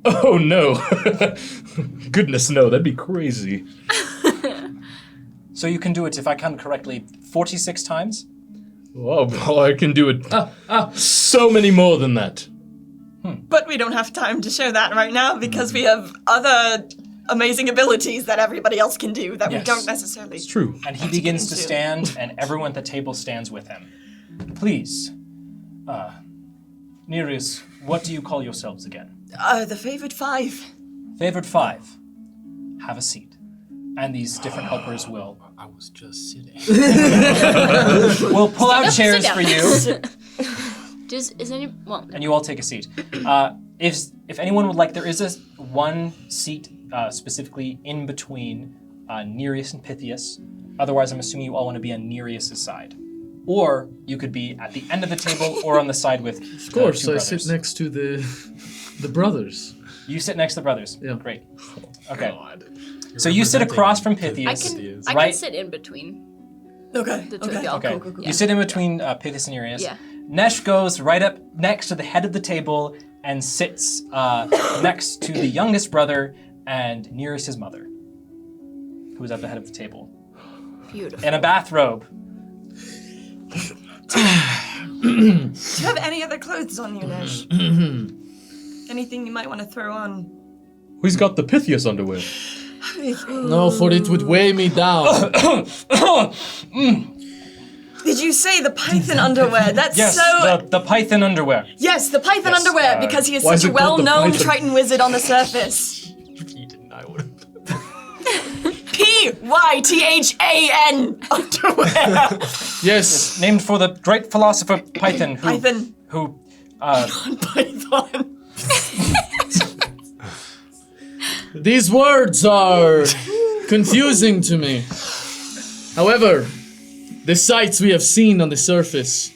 Oh no. Goodness no, that'd be crazy. So you can do it, if I count correctly, 46 times? Oh, I can do it so many more than that. But we don't have time to show that right now because we have other amazing abilities that everybody else can do that we Yes. don't necessarily. It's true. And he begins to into. stand, and everyone at the table stands with him. Please, Nereus, what do you call yourselves again? The favored five. Favored five, have a seat. And these different helpers will I was just sitting. pull out chairs sit for down. you, Is any well? and you all take a seat. If anyone would like, there is one seat specifically in between Nereus and Pythias. Otherwise, I'm assuming you all want to be on Nereus' side. Or you could be at the end of the table or on the side with Of course, I sit next to the brothers. You sit next to the brothers. Yeah. Great. Okay. So you sit across from Pythias. I right? can sit in between Okay. the two of y'all. Okay. Cool. You sit in between Pythias and Nereus. Yeah. Nesh goes right up next to the head of the table and sits next to the youngest brother and Nereus' mother, who is at the head of the table. Beautiful. In a bathrobe. Do you have any other clothes on you, Nesh? Anything you might want to throw on? He's got the Pythias underwear. No, for it would weigh me down. Did you say the python underwear? That's Yes, so. the python underwear. Yes, the python Yes, underwear, because he is why such is a it called the well-known python? Triton wizard on the surface. You didn't, I would have. Pythan underwear. Yes, Named for the great philosopher Python, Python. who Python. these words are confusing to me. However, the sights we have seen on the surface,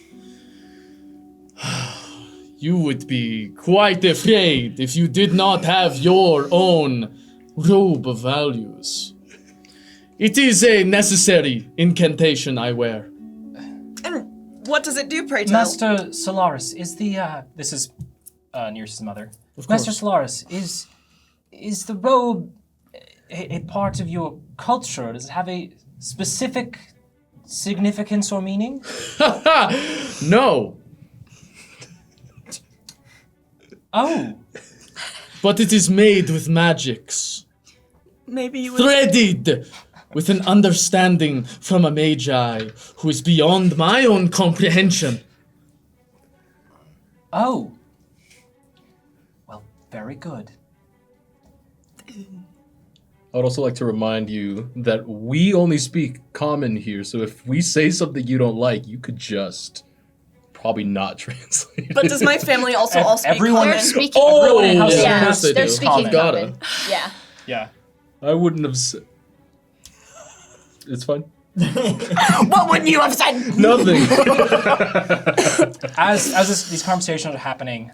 you would be quite afraid if you did not have your own robe of values. It is a necessary incantation I wear. And what does it do, pray tell? Master Solaris, is this is Nereus' mother. Of Master course. Solaris, is the robe a part of your culture? Does it have a specific significance or meaning? No, Oh, but it is made with magics. Maybe you would. Threaded with an understanding from a magi who is beyond my own comprehension. oh. Well, very good. I would also like to remind you that we only speak common here, so if we say something you don't like, you could just probably not translate But it. does my family also all speak Everyone- common? They're speaking. Oh, Everyone in House yeah, yeah, of course they they're do. speaking Gotta. common. Yeah. Yeah. I wouldn't have said... It's fine. What wouldn't you have said? Nothing. As these conversations are happening,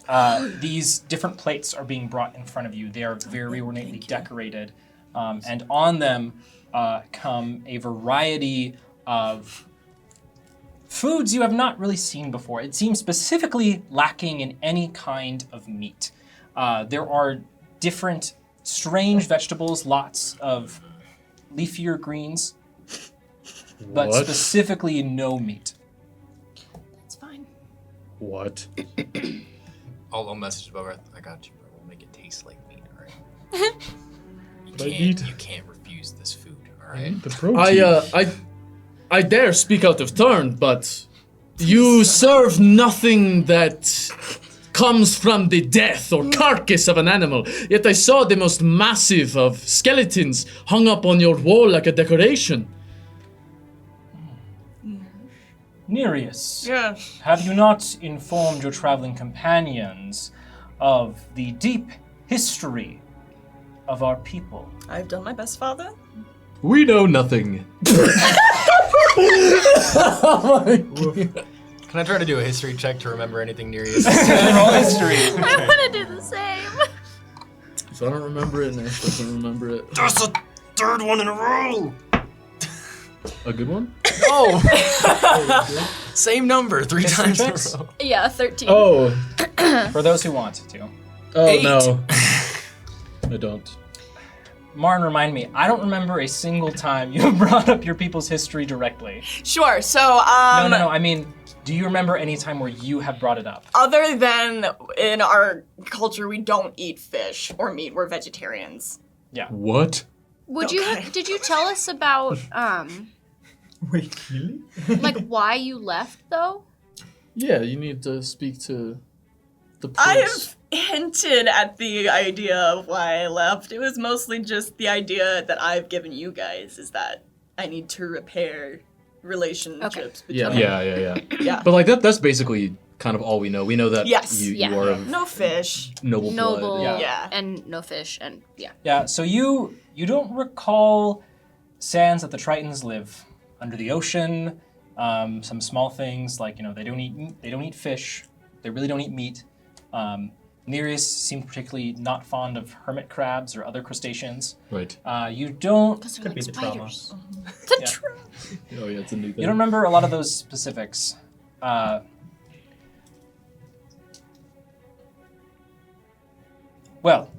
these different plates are being brought in front of you. They are very ornately decorated, and on them come a variety of foods you have not really seen before. It seems specifically lacking in any kind of meat. There are different strange vegetables, lots of leafier greens, but What? specifically no meat. It's fine. What? I'll message Bubba. I got you, bro. We'll make it taste like meat, all right? But I need- You can't refuse this food, all right? The protein. I dare speak out of turn, but you serve nothing that comes from the death or carcass of an animal. Yet I saw the most massive of skeletons hung up on your wall like a decoration. Nereus, Yeah. have you not informed your traveling companions of the deep history of our people? I've done my best, Father. We know nothing. Can I try to do a history check to remember anything Nereus? General history. I want to do the same. If I don't remember it, Nash doesn't remember it. That's a third one in a row! A good one? No! Same number, 3 History times checks? in a row. Yeah, 13. Oh. For those who want to. Oh 8. no. I don't. Marn, remind me, I don't remember a single time you brought up your people's history directly. Sure. So, No, I mean, do you remember any time where you have brought it up? other than in our culture, we don't eat fish or meat. We're vegetarians. What? Did you tell us about Wait, really? like why you left though? Yeah, you need to speak to the I prince. have hinted at the idea of why I left. It was mostly just the idea that I've given you guys is that I need to repair relationships Yeah. between. Yeah. Yeah. But like that's basically kind of all we know. We know that Yes. you Yeah. are of No fish. noble blood. Noble Yeah. and no fish and yeah. Yeah, so you don't recall sands that the Tritons live under the ocean. Some small things like they don't eat fish. They really don't eat meat. Nereus seemed particularly not fond of hermit crabs or other crustaceans. Right. You don't Those are Could like be the trauma. spiders. Oh yeah, it's a new thing. you don't remember a lot of those specifics. Well,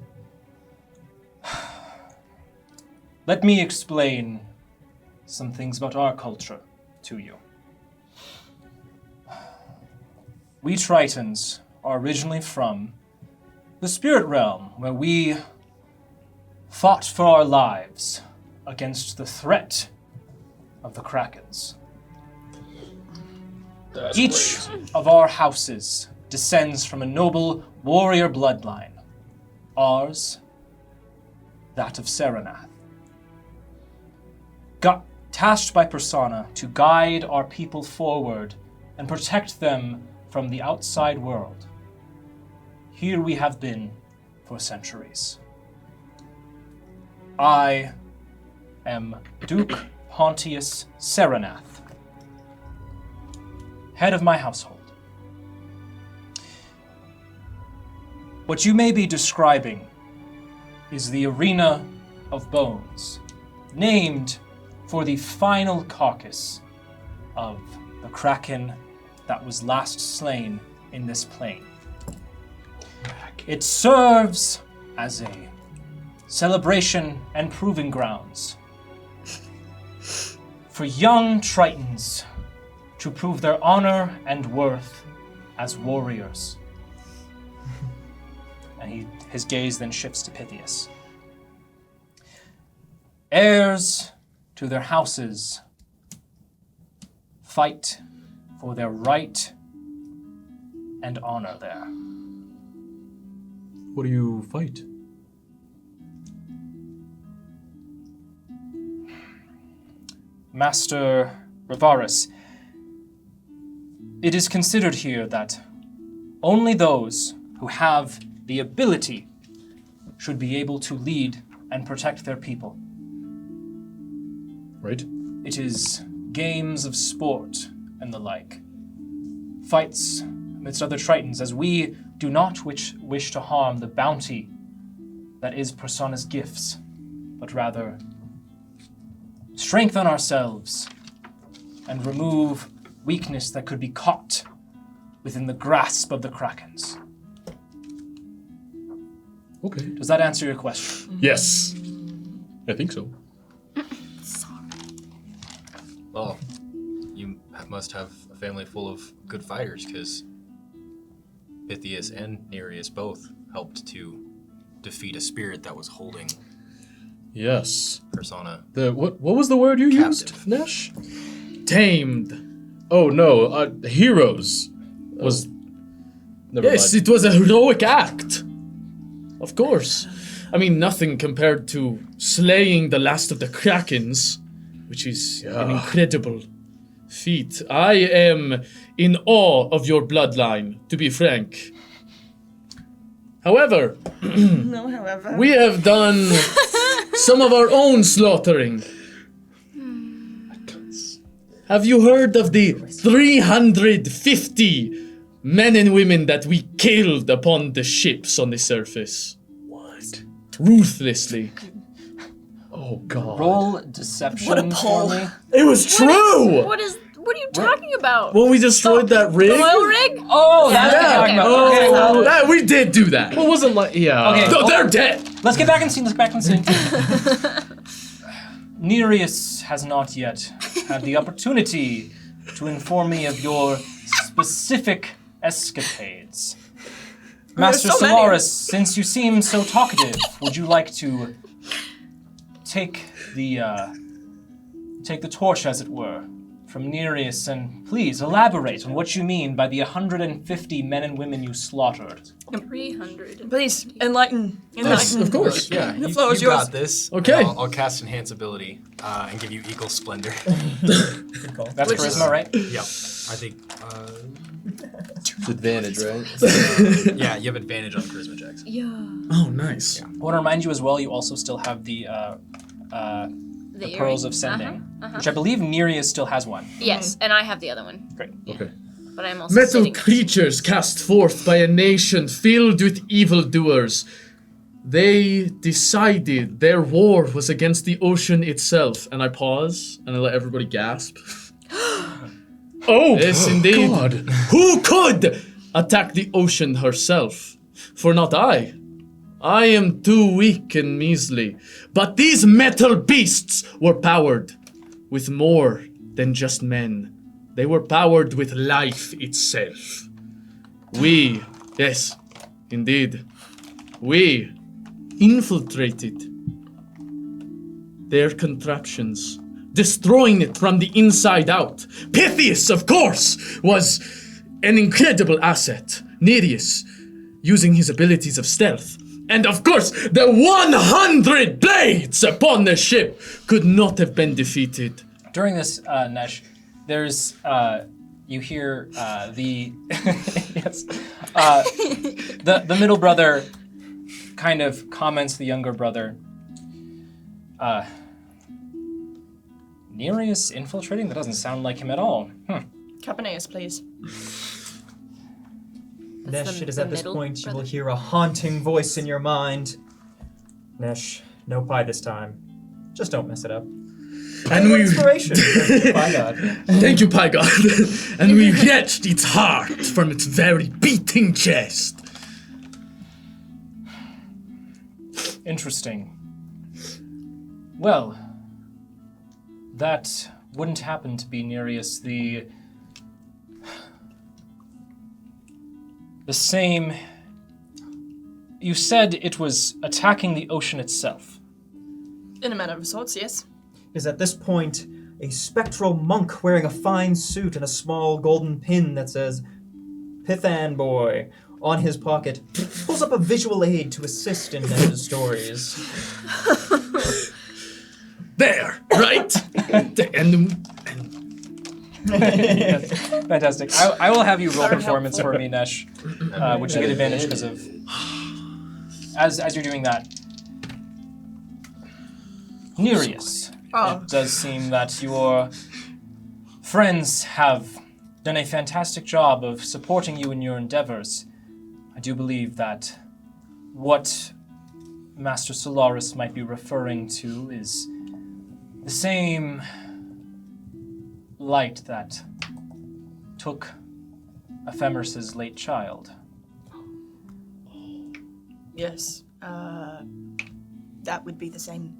let me explain some things about our culture to you. We Tritons are originally from the spirit realm, where we fought for our lives against the threat of the Krakens. Each of our houses descends from a noble warrior bloodline. Ours, that of Saranath. Tasked by Persona to guide our people forward and protect them from the outside world. Here we have been for centuries. I am Duke Pontius Saranath, head of my household. What you may be describing is the Arena of Bones, named for the final carcass of the Kraken that was last slain in this plain. It serves as a celebration and proving grounds for young Tritons to prove their honor and worth as warriors. And his gaze then shifts to Pythias. Heirs to their houses fight for their right and honor there. What do you fight? Master Rivarus, it is considered here that only those who have the ability should be able to lead and protect their people. Right? It is games of sport and the like. Fights amidst other Tritons, as we do not wish to harm the bounty that is Persona's gifts, but rather strengthen ourselves and remove weakness that could be caught within the grasp of the Krakens. Okay. Does that answer your question? Yes. I think so. Well, you must have a family full of good fighters, because Pythias and Nereus both helped to defeat a spirit that was holding Yes. Persona. What was the word you used, Captive. Nesh? Tamed. Oh no, heroes was. Never Yes, mind. it was a heroic act. Of course. I mean, nothing compared to slaying the last of the Krakens, which is an incredible feat. I am in awe of your bloodline, to be frank. However, No, however. we have done some of our own slaughtering. Have you heard of the 350 men and women that we killed upon the ships on the surface? What? Ruthlessly. Oh god. Roll deception What a for pull. me. It was true! What are you talking about? When we destroyed that rig? The oil rig? Oh, that's what Yeah, you're talking okay. about. Okay, well, that, we did do that. It wasn't like Okay. No, they're dead! let's get back in scene. Nereus has not yet had the opportunity to inform me of your specific escapades. Master so many. Solaris, since you seem so talkative, would you like to take the torch, as it were, from Nereus, and please elaborate on what you mean by the 150 men and women you slaughtered? 300. Please, enlighten. Yes, of course. Yeah, The you, floor is you yours. got this. Okay. I'll cast Enhance Ability and give you Eagle Splendor. Good call. That's charisma, right? Yep. I think, It's advantage, right? yeah, you have advantage on Charisma checks. Yeah. Oh, nice. I want to remind you as well, you also still have the The Pearls earring. of Sending, Uh-huh. which I believe Nereus still has one. Yes, and I have the other one. Great. Okay. But I'm also Metal sitting- creatures cast forth by a nation filled with evildoers. They decided their war was against the ocean itself. And I pause and I let everybody gasp. Oh, Yes, indeed. God. Who could attack the ocean herself? For not I. I am too weak and measly. But these metal beasts were powered with more than just men. They were powered with life itself. We, yes, indeed, we infiltrated their contraptions, destroying it from the inside out. Pythias, of course, was an incredible asset. Nereus, using his abilities of stealth. And of course, the 100 blades upon the ship could not have been defeated. During this, Nesh, there's you hear the yes, the middle brother kind of comments to the younger brother. Nereus infiltrating? That doesn't sound like him at all. Capaneus, please. Nesh, the- it is the at this middle point you will brother. hear a haunting voice in your mind. Nesh, no pie this time. Just don't mess it up. And we Inspiration. By God. thank you, Pygod. And we wrenched its heart from its very beating chest. Interesting. Well, that wouldn't happen to be Nereus. The same. You said it was attacking the ocean itself. In a matter of sorts, yes. Is at this point a spectral monk wearing a fine suit and a small golden pin that says Pythan Boy on his pocket pulls up a visual aid to assist in Nesh's stories. There, right? and Yes, fantastic. I will have you roll Very performance for me, Nesh, which you get advantage because of. As you're doing that, Nereus. Oh. It does seem that your friends have done a fantastic job of supporting you in your endeavors. I do believe that what Master Solaris might be referring to is the same light that took Ephemeris's late child. Yes. That would be the same.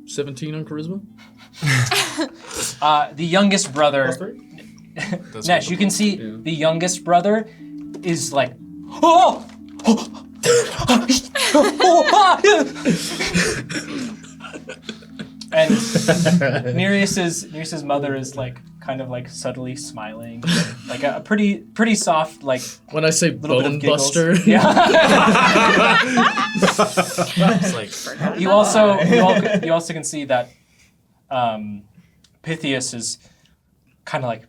17 on charisma? The youngest brother, That's Nesh, what you can see the youngest brother is like, oh! And Nereus's mother is like kind of like subtly smiling, like a pretty soft like When I say little bit of bone giggles. buster. Yeah. It's like, you also can see that Pythias is kind of like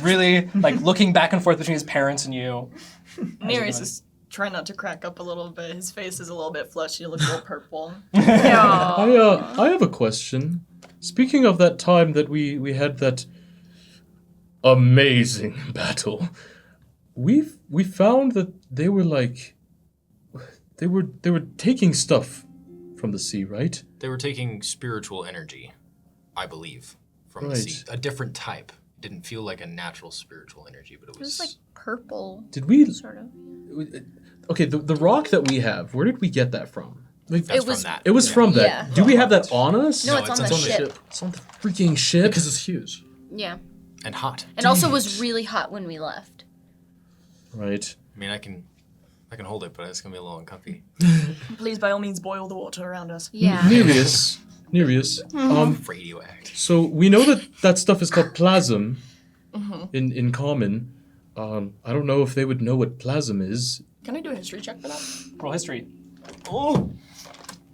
really like looking back and forth between his parents and you. Nereus is trying not to crack up a little bit. His face is a little bit flushed. He looks a little purple. I have a question. Speaking of that time that we had that amazing battle, we found that they were like they were taking stuff from the sea, right? they were taking spiritual energy, I believe, from the sea. Right. A different type. It didn't feel like a natural spiritual energy, but it It was was like purple, Did we? sort of. Okay, the rock that we have. Where did we get that from? that's it from was- that. It was from that. Yeah. Do we have that on us? No, it's on the ship. It's on the freaking ship. Because it's huge. Yeah. And hot. And also was really hot when we left. Right. I mean, I can hold it, but it's gonna be a little uncomfy. Please, by all means, boil the water around us. Yeah. Nereus. Radioactive. So we know that stuff is called plasm in common. I don't know if they would know what plasm is. Can I do a history check for that? Roll history. Oh.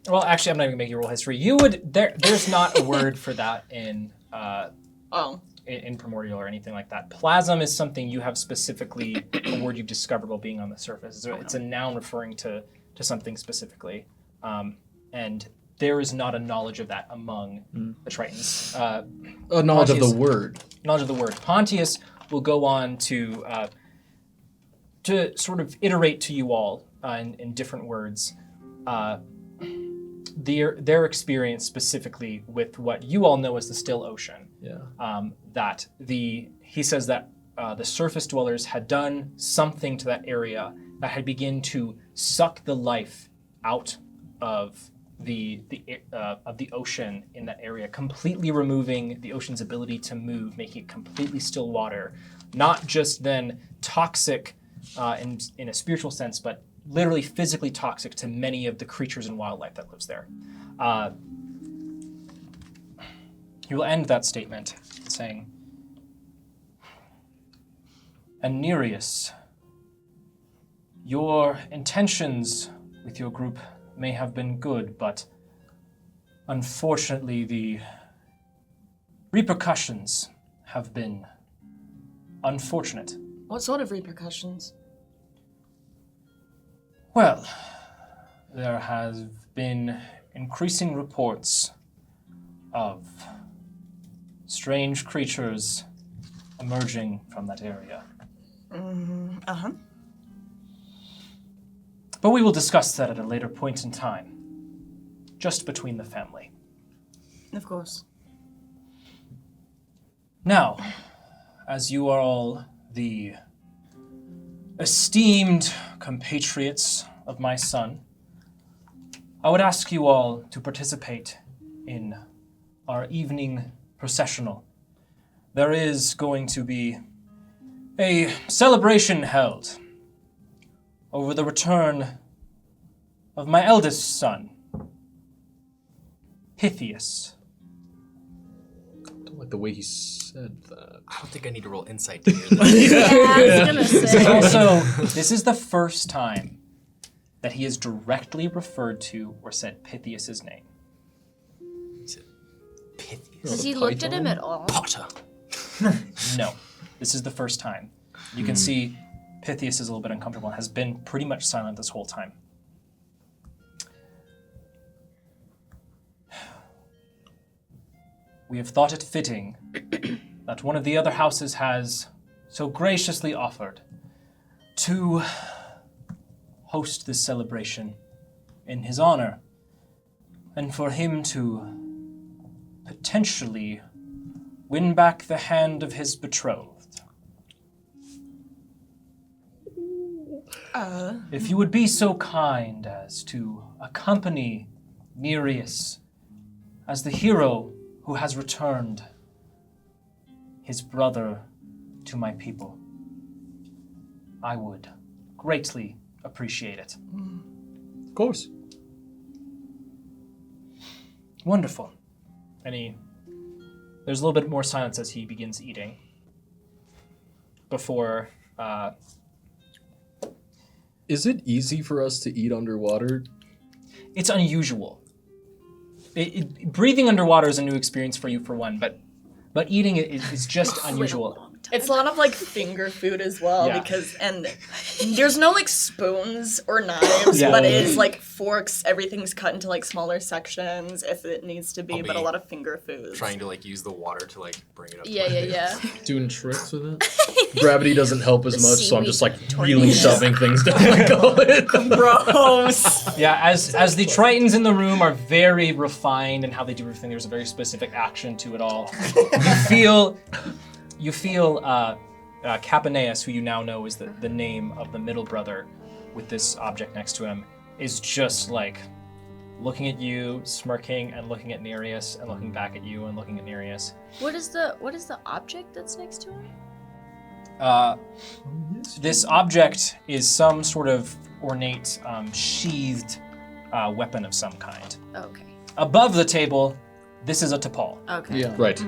Well, actually, I'm not even gonna make you roll history. You would there's not a word for that in Oh. in Primordial or anything like that. Plasm is something you have specifically a word you've discovered while being on the surface. It's a noun referring to something specifically, and there is not a knowledge of that among the Tritons. A knowledge of the Pontius- word. Knowledge of the word. Pontius will go on to sort of iterate to you all in different words their experience specifically with what you all know as the Still Ocean. Yeah. He says that the surface dwellers had done something to that area that had begun to suck the life out of the ocean in that area, completely removing the ocean's ability to move, making it completely still water. Not just then toxic in a spiritual sense, but literally physically toxic to many of the creatures and wildlife that lives there. He will end that statement saying, "And Nereus, your intentions with your group may have been good, but unfortunately the repercussions have been unfortunate." What sort of repercussions? Well, there has been increasing reports of strange creatures emerging from that area. Uh-huh. But we will discuss that at a later point in time, just between the family. Of course. Now, as you are all the esteemed compatriots of my son, I would ask you all to participate in our evening processional. There is going to be a celebration held over the return of my eldest son, Pythias. I don't like the way he said that. I don't think I need to roll insight to hear this. I was gonna say. Also, this is the first time that he has directly referred to or said Pythias' name. Pythias. Has he looked at him at all? Potter. No, this is the first time. You can see Pythias is a little bit uncomfortable and has been pretty much silent this whole time. We have thought it fitting that one of the other houses has so graciously offered to host this celebration in his honor, and for him to potentially win back the hand of his betrothed. If you would be so kind as to accompany Nereus as the hero who has returned his brother to my people, I would greatly appreciate it. Of course. Wonderful. And there's a little bit more silence as he begins eating before... Is it easy for us to eat underwater? It's unusual. Breathing underwater is a new experience for you, for one, but eating it is just unusual. It's a lot of like finger food as well and there's no like spoons or knives, but it is like forks. Everything's cut into like smaller sections if it needs to be, but a lot of finger foods. Trying to like use the water to like bring it up. Yeah. Doing tricks with it. Gravity doesn't help as much, so I'm just like really tortillas. shoving things down my gullet. Gross. Yeah, as the Tritons in the room are very refined in how they do everything, there's a very specific action to it all. You feel Capaneus, who you now know is the name of the middle brother with this object next to him, is just like looking at you, smirking, and looking at Nereus, and looking back at you, and looking at Nereus. What is the object that's next to him? This object is some sort of ornate, sheathed weapon of some kind. Okay. Above the table, this is a tapal. Okay. Yeah. Right.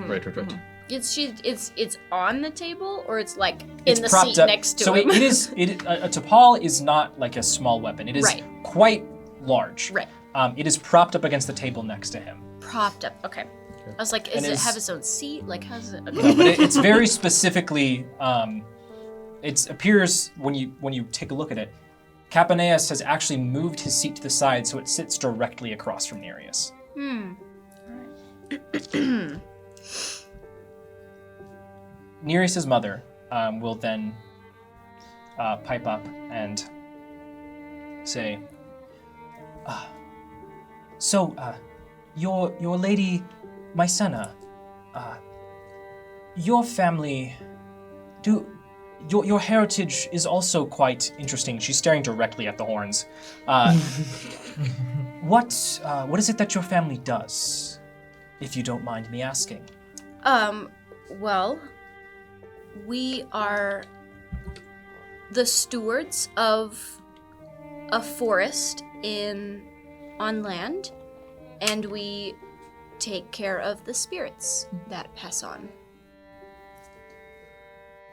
It's on the table, or it's like It's in the propped seat up. next to so him. a tapal is not like a small weapon. It is Right. quite large. Right. It is propped up against the table next to him. Propped up. Okay. I was like, And does it is- have its own seat? Like, how's it? No, but it's very specifically. It appears when you take a look at it, Capaneus has actually moved his seat to the side so it sits directly across from Nereus. Nereus's mother will then pipe up and say, your lady Mycena, your family, your heritage is also quite interesting. She's staring directly at the horns. What is it that your family does, if you don't mind me asking? Well, we are the stewards of a forest on land, and we take care of the spirits that pass on.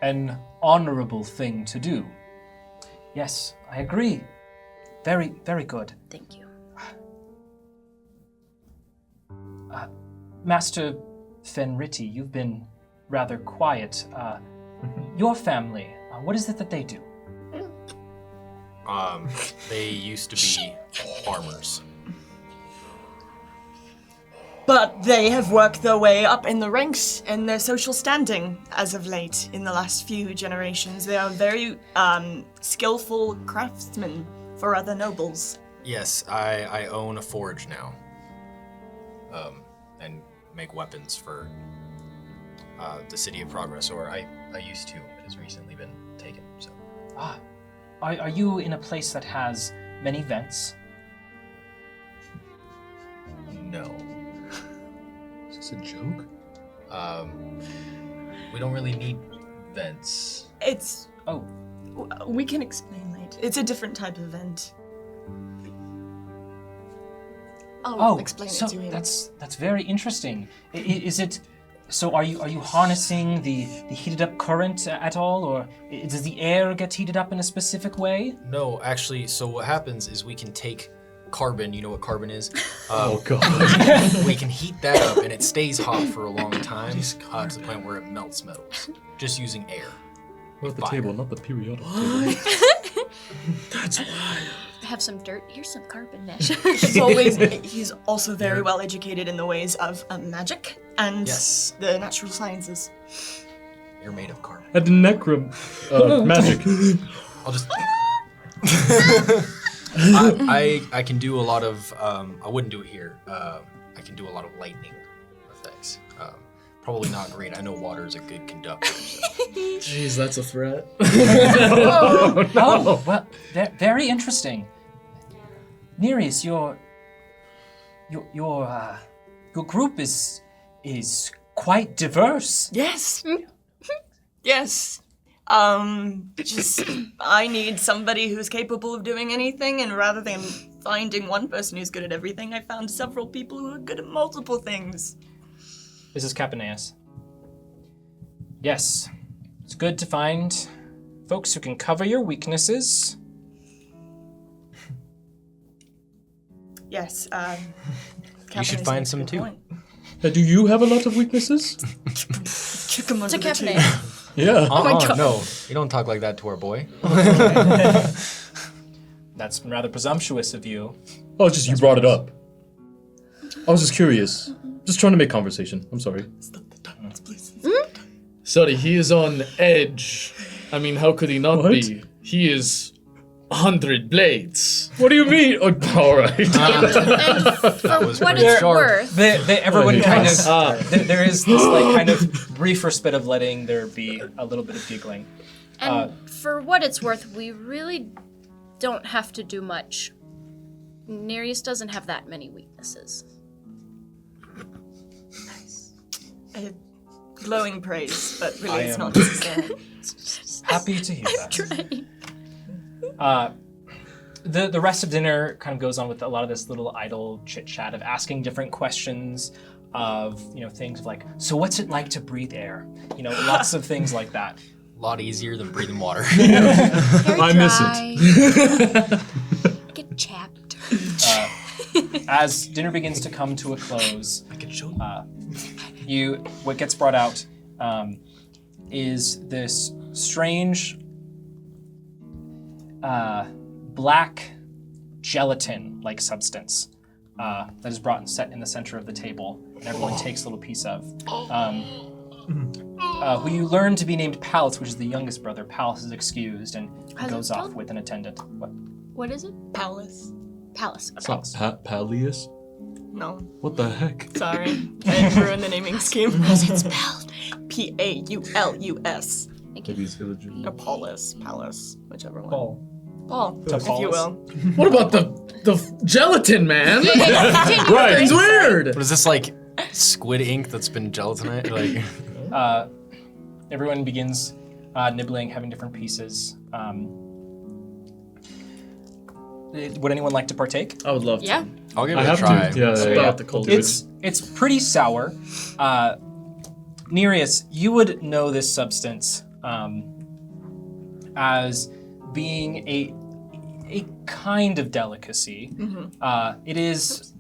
An honorable thing to do. Yes, I agree. Very, very good. Thank you. Master Fenriti, you've been rather quiet. Your family, what is it that they do? They used to be farmers. But they have worked their way up in the ranks and their social standing as of late in the last few generations. They are very skillful craftsmen for other nobles. Yes, I own a forge now. And make weapons for the City of Progress, or I used to. It has recently been taken, so. Are you in a place that has many vents? No. Is this a joke? We don't really need vents. It's... Oh, We can explain later. It's a different type of vent. I'll explain so it to him. that's very interesting. Is it? So are you harnessing the heated up current at all, or does the air get heated up in a specific way? No, actually, so what happens is we can take carbon, you know what carbon is? Oh god. We can heat that up and it stays hot for a long time to the point where it melts metals, just using air. Not the Fire. table, not the periodic table. That's why. Have some dirt. Here's some carbon mesh. He's also very well educated in the ways of magic and Yes. the natural sciences. You're made of carbon. At the necrom magic. I'll just. I can do a lot of. I wouldn't do it here. I can do a lot of lightning effects. Probably not green. I know water is a good conductor. So. Jeez, that's a threat. Oh, well, very interesting. Nereus, your group is quite diverse. Yes. Yes. Just I need somebody who's capable of doing anything, and rather than finding one person who's good at everything, I found several people who are good at multiple things. This is Capaneus. Yes, it's good to find folks who can cover your weaknesses. Yes, You should find some too. Do you have a lot of weaknesses? Kick him under To the table. Capaneus. Yeah. No, you don't talk like that to our boy. That's rather presumptuous of you. Oh, it's just you brought it up. I was just curious. Just trying to make conversation. I'm sorry. Sorry, he is on edge. I mean, how could he not What? be? He is 100 blades. What do you mean? Oh, all right. That was What pretty it's sharp. worth. Everyone kind of Ah. there is this like kind of brief respite of letting there be a little bit of giggling. And for what it's worth, we really don't have to do much. Nereus doesn't have that many weaknesses. Glowing praise, but really I it's am- not necessary. Happy to hear that. Trying. The rest of dinner kind of goes on with a lot of this little idle chit chat of asking different questions of things like, so what's it like to breathe air? Lots of things like that. A lot easier than breathing water. I miss it. Get chapped. As dinner begins to come to a close, I can show what gets brought out is this strange black gelatin-like substance that is brought and set in the center of the table, and everyone takes a little piece of. Who you learn to be named Pallas, which is the youngest brother. Pallas is excused and How's it goes off spelled? with an attendant. What? What is it? Palace. Palace. It's not Pallius? No, What the heck? sorry. I ruined the naming scheme. How's it spelled? Paulus. Thank you. Maybe it's illegitimate. Or Paulus, whichever one. Paul. Paul, To if you Paulus. will. What about the gelatin, man? Right. It's weird. What is this, like squid ink that's been gelatinized? Like, Everyone begins nibbling, having different pieces. Would anyone like to partake? I would love to. Yeah. I'll give I it a have try. to. Yeah, It's yeah, about yeah. the cold. It's pretty sour. Nereus, you would know this substance as being a kind of delicacy. It is.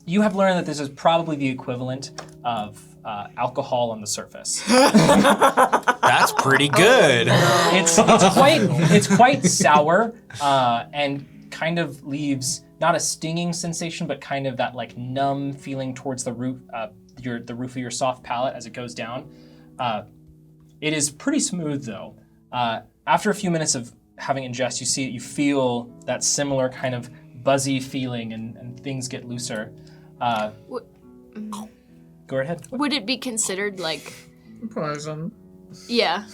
You have learned that this is probably the equivalent of alcohol on the surface. That's pretty good. It's quite sour and kind of leaves not a stinging sensation, but kind of that like numb feeling towards the roof, the roof of your soft palate as it goes down. It is pretty smooth though. After a few minutes of having ingest, you feel that similar kind of buzzy feeling, and things get looser. Go ahead. Would it be considered like, Poison. yeah,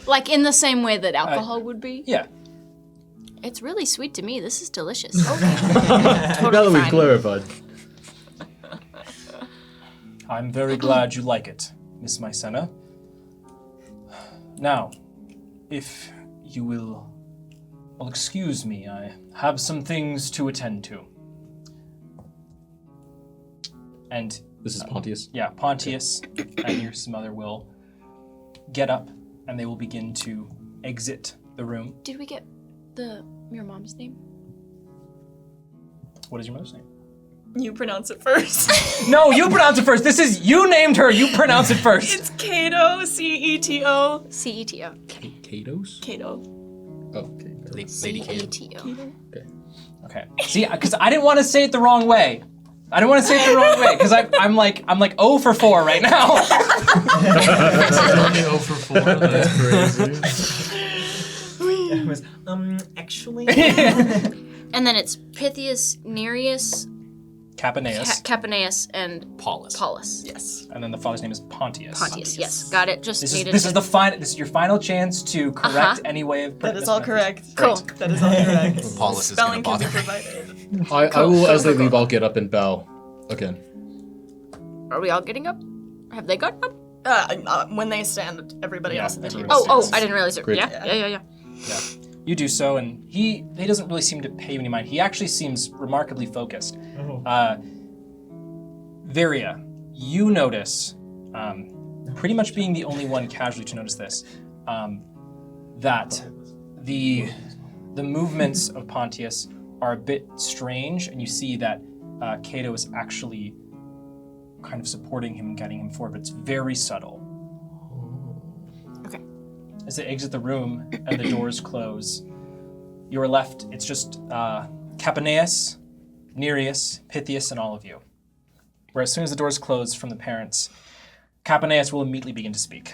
like in the same way that alcohol would be? Yeah. It's really sweet to me. This is delicious. Now that we've clarified. I'm very glad you like it, Miss Mycena. Now, if you will excuse me, I have some things to attend to. And This is Pontius. yeah, Pontius and your mother will get up and they will begin to exit the room. Did we get your mom's name? What is your mother's name? You pronounce it first. No, you pronounce it first. You named her. You pronounce it first. It's Cato, Ceto. C-E-T-O. Katos? Cato. Oh, okay. Lady Kate. C-E-T-O. Okay. See, because I didn't want to say it the wrong way. I didn't want to say it the wrong way because I'm like 0 for 4 right now. Only 0 for 4. That's crazy. It was, actually. And then it's Pythias, Nereus, Capaneus. Capaneus and Paulus. Paulus. Yes. And then the father's name is Pontius. Pontius. Yes, got it. Just This needed is to. This is your final chance to correct any way of. That is all correct. Cool. That is all correct. Paulus is gonna Spelling can be bother me. provided. I will, as they leave, I'll get up and bow again. Are we all getting up? Have they gotten up? When they stand, everybody else at the table. everybody Oh, stands. I didn't realize it. Great. Yeah. Yeah. You do so, and he doesn't really seem to pay you any mind. He actually seems remarkably focused. Varia, you notice, pretty much being the only one casually to notice this, that the movements of Pontius are a bit strange, and you see that Cato is actually kind of supporting him and guiding him forward, but it's very subtle. Okay. As they exit the room and the doors close, you are left, it's just Capaneus, Nereus, Pythius, and all of you. Where as soon as the doors close from the parents, Capaneus will immediately begin to speak.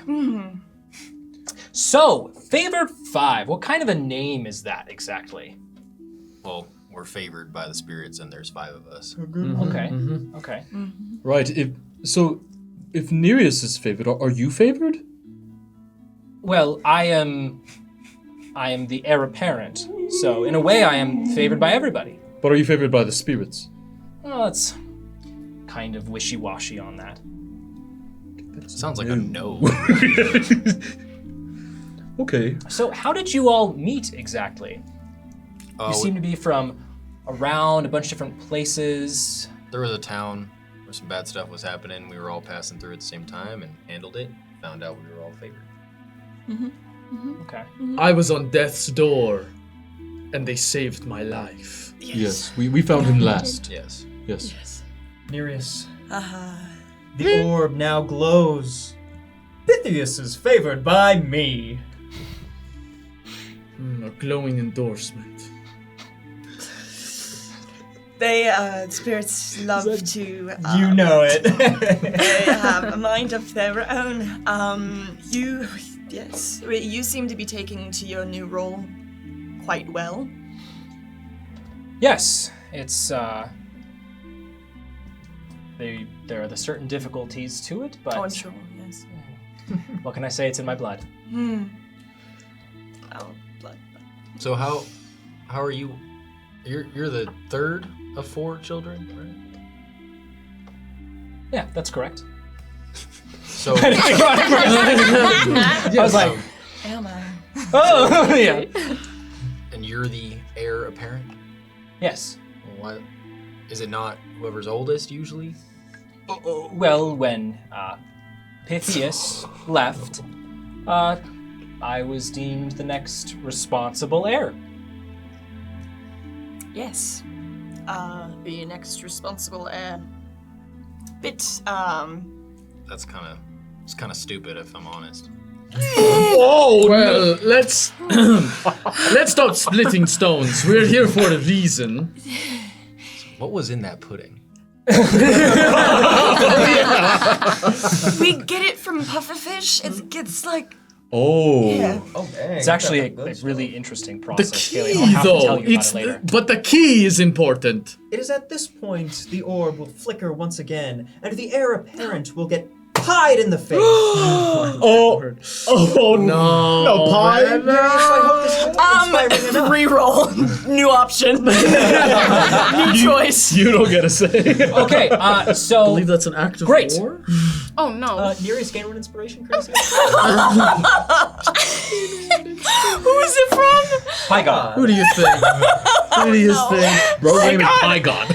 So, favored 5, what kind of a name is that exactly? Well, we're favored by the spirits, and there's 5 of us. Okay. Right. If Nereus is favored, are you favored? Well, I am the heir apparent, so in a way I am favored by everybody. But are you favored by the spirits? Well, it's kind of wishy-washy on that. Sounds like a no. Okay. So how did you all meet exactly? You seem to be from around a bunch of different places. There was a town where some bad stuff was happening. We were all passing through at the same time and handled it. Found out we were all favored. Okay. I was on death's door, and they saved my life. Yes. We found him last. Yes. Yes. Nereus, the orb now glows. Pythius is favored by me. A glowing endorsement. They, spirits love to... You know it. They have a mind of their own. You seem to be taking to your new role quite well. Yes, it's there are the certain difficulties to it, but Oh, I'm sure, yes. what can I say? It's in my blood. Oh, blood. So how are you? You're the 3rd of 4 children, right? Yeah, that's correct. So I was like, Am I? oh, yeah. and you're the heir apparent? Yes. What? Is it not whoever's oldest usually? Well, when Pythius left, I was deemed the next responsible heir. Yes. The next responsible heir. It's It's kind of stupid if I'm honest. Oh well, let's stop splitting stones. We're here for a reason. What was in that pudding? we get it from pufferfish. It's like Oh. yeah. Oh, dang. It's actually a really interesting process. Kaylee. I'll have to tell you about it later. but the key is important. It is at this point the orb will flicker once again, and the heir apparent will get pied in the face. Oh no! No pie. I hope this is inspiring enough. Reroll. New option. New choice. You don't get a say. Okay, I so believe that's an act of Great. war. Oh no. Nereus gain one inspiration, crazy. Who is it from? hi God. Who do you think? Who do you think? Bro, name is my god.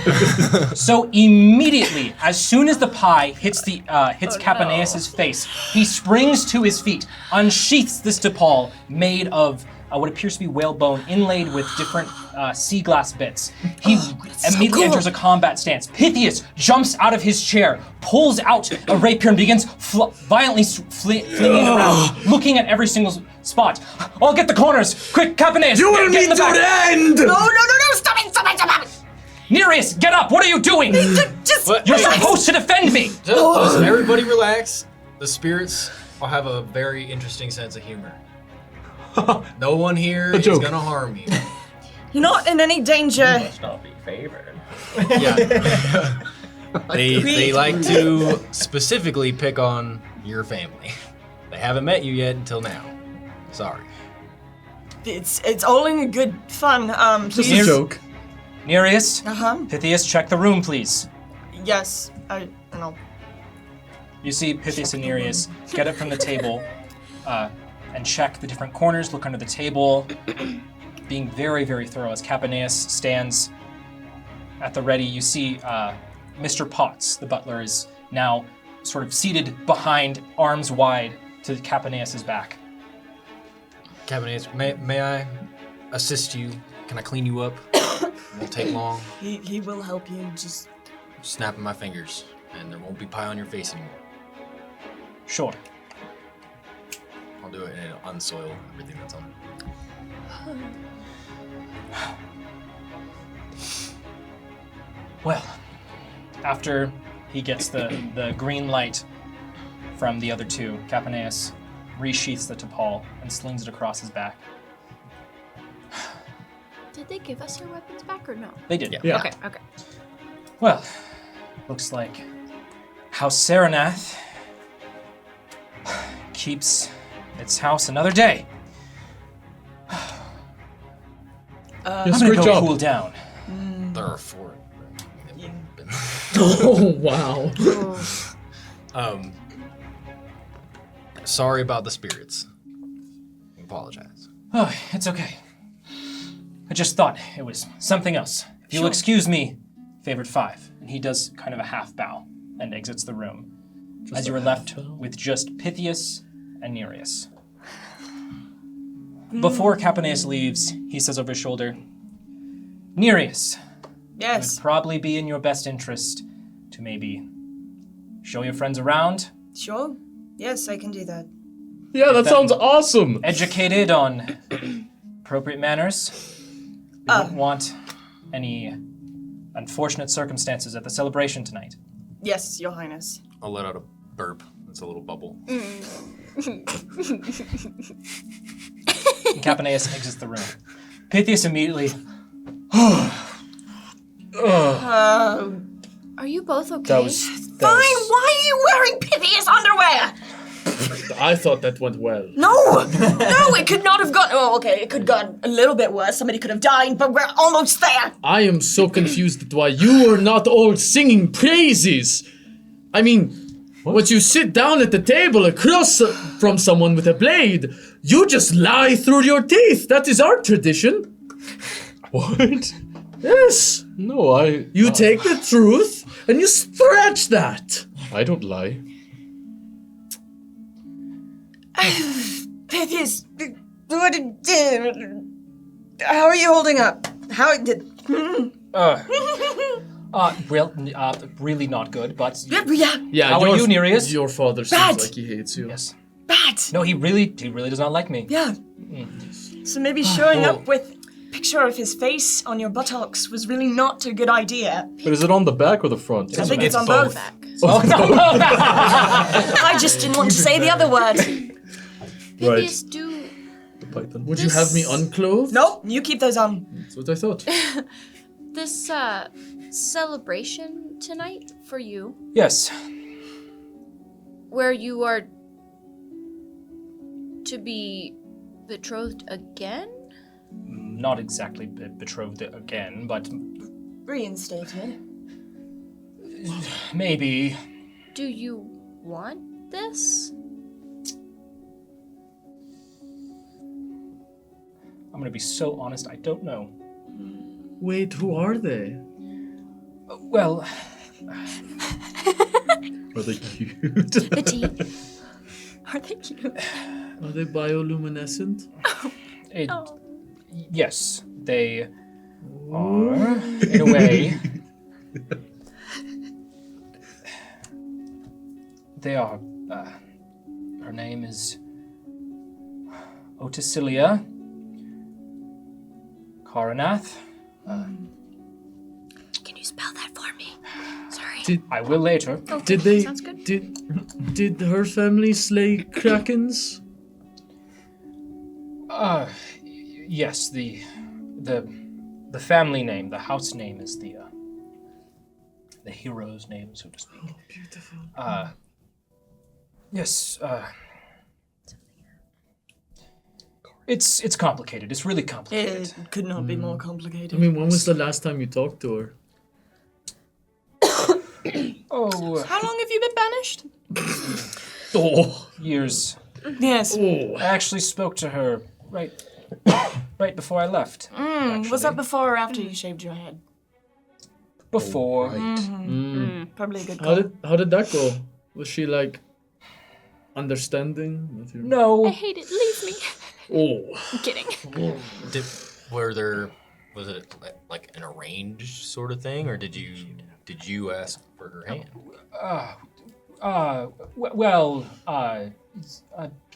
So immediately, as soon as the pie hits Capaneus' face, he springs to his feet, unsheaths this DePaul made of what appears to be whalebone inlaid with different sea glass bits. He immediately enters a combat stance. Pythius jumps out of his chair, pulls out a rapier, and begins violently flinging it around, looking at every single spot. I'll get the corners! Quick, Capaneus! You will get in meet the to back. the end. No! Stop it! Nereus, get up! What are you doing? Just You're supposed to defend me! Just everybody relax. The spirits will have a very interesting sense of humor. No one here is joke. gonna harm you. You're not in any danger. Must not be favored. Yeah. They like to specifically pick on your family. They haven't met you yet until now. Sorry. It's all in good fun. Just a Please. joke. Nereus, Uh-huh. Pythias, check the room, please. Yes. And I'll... You see Pythias and Nereus get it from the table and check the different corners, look under the table, being very, very thorough. As Capaneus stands at the ready, you see Mr. Potts, the butler, is now sort of seated behind, arms wide, to Capaneus' back. Cabernet, may I assist you? Can I clean you up? Won't take long. He will help you. Just Snapping my fingers, and there won't be pie on your face anymore. Sure. I'll do it and it'll unsoil everything that's on it. Well, after he gets the green light from the other two, Capaneus resheaths the tapal and slings it across his back. Did they give us our weapons back or no? They did. Yeah. Okay. Well, looks like House Saranath keeps its house another day. Yes, I'm gonna great go job. cool down. There are 4. Oh, wow. Sorry about the spirits. Apologize. Oh, it's okay. I just thought it was something else. If you'll Sure. excuse me, favored 5. And he does kind of a half bow and exits the room. As you are left with just Pythias and Nereus. Before Capaneus leaves, he says over his shoulder, Nereus, it yes. would probably be in your best interest to maybe show your friends around, Sure. Yes, I can do that. Yeah, that that- sounds awesome. educated on appropriate manners. We don't want any unfortunate circumstances at the celebration tonight. Yes, Your Highness. I'll let out a burp. It's a little bubble. And Capaneus exits the room. Pythias immediately, Are you both okay? That was Fine, why are you wearing Pythias underwear? I thought that went well. No! No, it could not have gone. Oh, okay, it could have gone a little bit worse. Somebody could have died, but we're almost there. I am so confused at why you are not all singing praises. I mean, when you sit down at the table across from someone with a blade, you just lie through your teeth. That is our tradition. What? Yes. No, I. You take the truth and you stretch that. I don't lie. Pythias, how are you holding up? How did? really not good, but Yeah, Yeah. How are you, Nereus? Your father seems Bad. like he hates you. yes. bad. No, he really does not like me. Yeah. So maybe showing up with picture of his face on your buttocks was really not a good idea. But is it on the back or the front? I think it's on both. both. I just didn't want to say the other word. Pythias, do The python. Would you have me unclothed? Nope, you keep those on. That's what I thought. this celebration tonight for you, Yes. where you are to be betrothed again? Not exactly betrothed again, but Reinstated. maybe. Do you want this? I'm gonna be so honest, I don't know. Wait, who are they? Well, Are they cute? The tea. Are they cute? Are they bioluminescent? it, Oh. yes, they are, in a way. They are. Her name is Oticilia Karanath. Can you spell that for me? Sorry. I will later. Okay, Did they? Sounds good. Did her family slay krakens? Yes, the family name, the house name is the the hero's name, so to speak. Oh, beautiful. Yes. It's complicated. It's really complicated. It could not be more complicated. I mean, when was the last time you talked to her? Oh, How long have you been banished? Oh. years. Yes. Oh. I actually spoke to her right before I left. Was that before or after you shaved your head? Before. Probably a good call. How did that go? Was she like understanding? Of your... No. I hate it. Leave me. Oh. I'm kidding. Was it like an arranged sort of thing, or did you ask for her hand?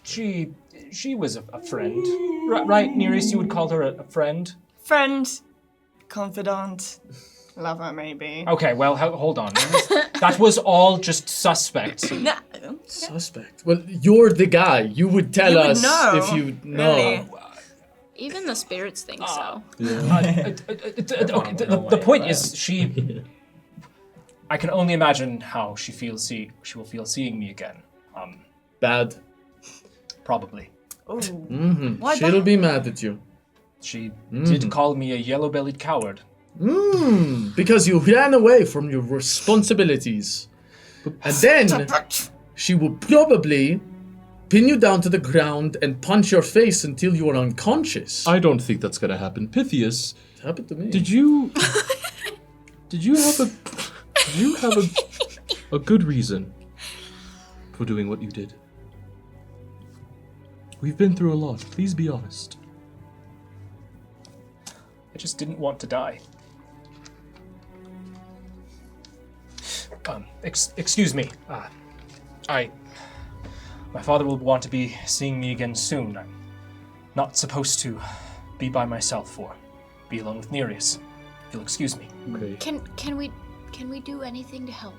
She was a friend. Right, Nereus, you would call her a friend? Friend, confidant, lover, maybe. Okay, well, hold on. That was all just suspect. No. Suspect. Well, you're the guy. You would tell You would us know, if you know. really. Even the spirits think so. The point is, she... I can only imagine how she will feel seeing me again. Bad. Probably. Oh. Mm-hmm. She'll be mad at you. She did call me a yellow-bellied coward. Because you ran away from your responsibilities. And then she will probably pin you down to the ground and punch your face until you are unconscious. I don't think that's gonna happen. Pythias, It happened to me. did you have a good reason for doing what you did? We've been through a lot. Please be honest. I just didn't want to die. Excuse me. My father will want to be seeing me again soon. I'm not supposed to be by myself or be alone with Nereus. If you'll excuse me. Okay. Can we do anything to help?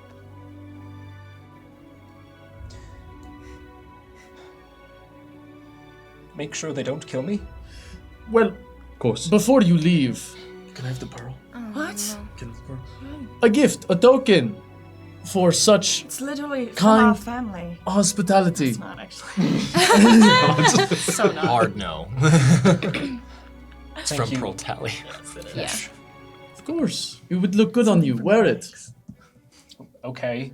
Make sure they don't kill me. Well, Of course. before you leave, can I have the pearl? What? Can I have the pearl? A gift, a token for such It's literally from Kind- our family. hospitality. It's not actually. So not. Hard no. It's Thank from you. Pearl Tally. Yeah. Of course. It would look good on you. Wear it. Okay.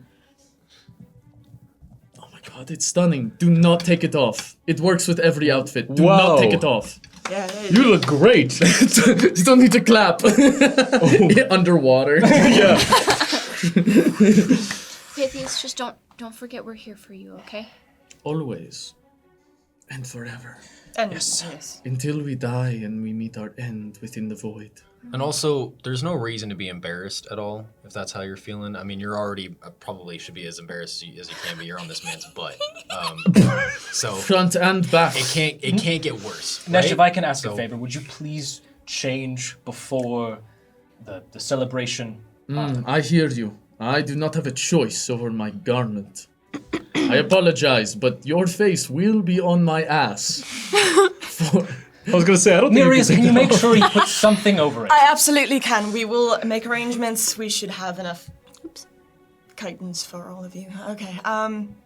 Oh my god, it's stunning. Do not take it off. It works with every outfit. Do Wow. not take it off. Yeah, it You look great. You don't need to clap. Underwater. Yeah. Pythias, just don't forget we're here for you, okay? Always. And forever. And Yes. Until we die and we meet our end within the void. And also, there's no reason to be embarrassed at all if that's how you're feeling. I mean, you're already probably should be as embarrassed as you can be. You're on this man's butt, so Front and back. it can't get worse. Nesh, right? if I can ask So- a favor, would you please change before the celebration? I hear you. I do not have a choice over my garment. I apologize, but your face will be on my ass. I was gonna say I don't think Nereus, you can can you take make sure you put something over it? I absolutely can. We will make arrangements. We should have enough curtains for all of you. Okay.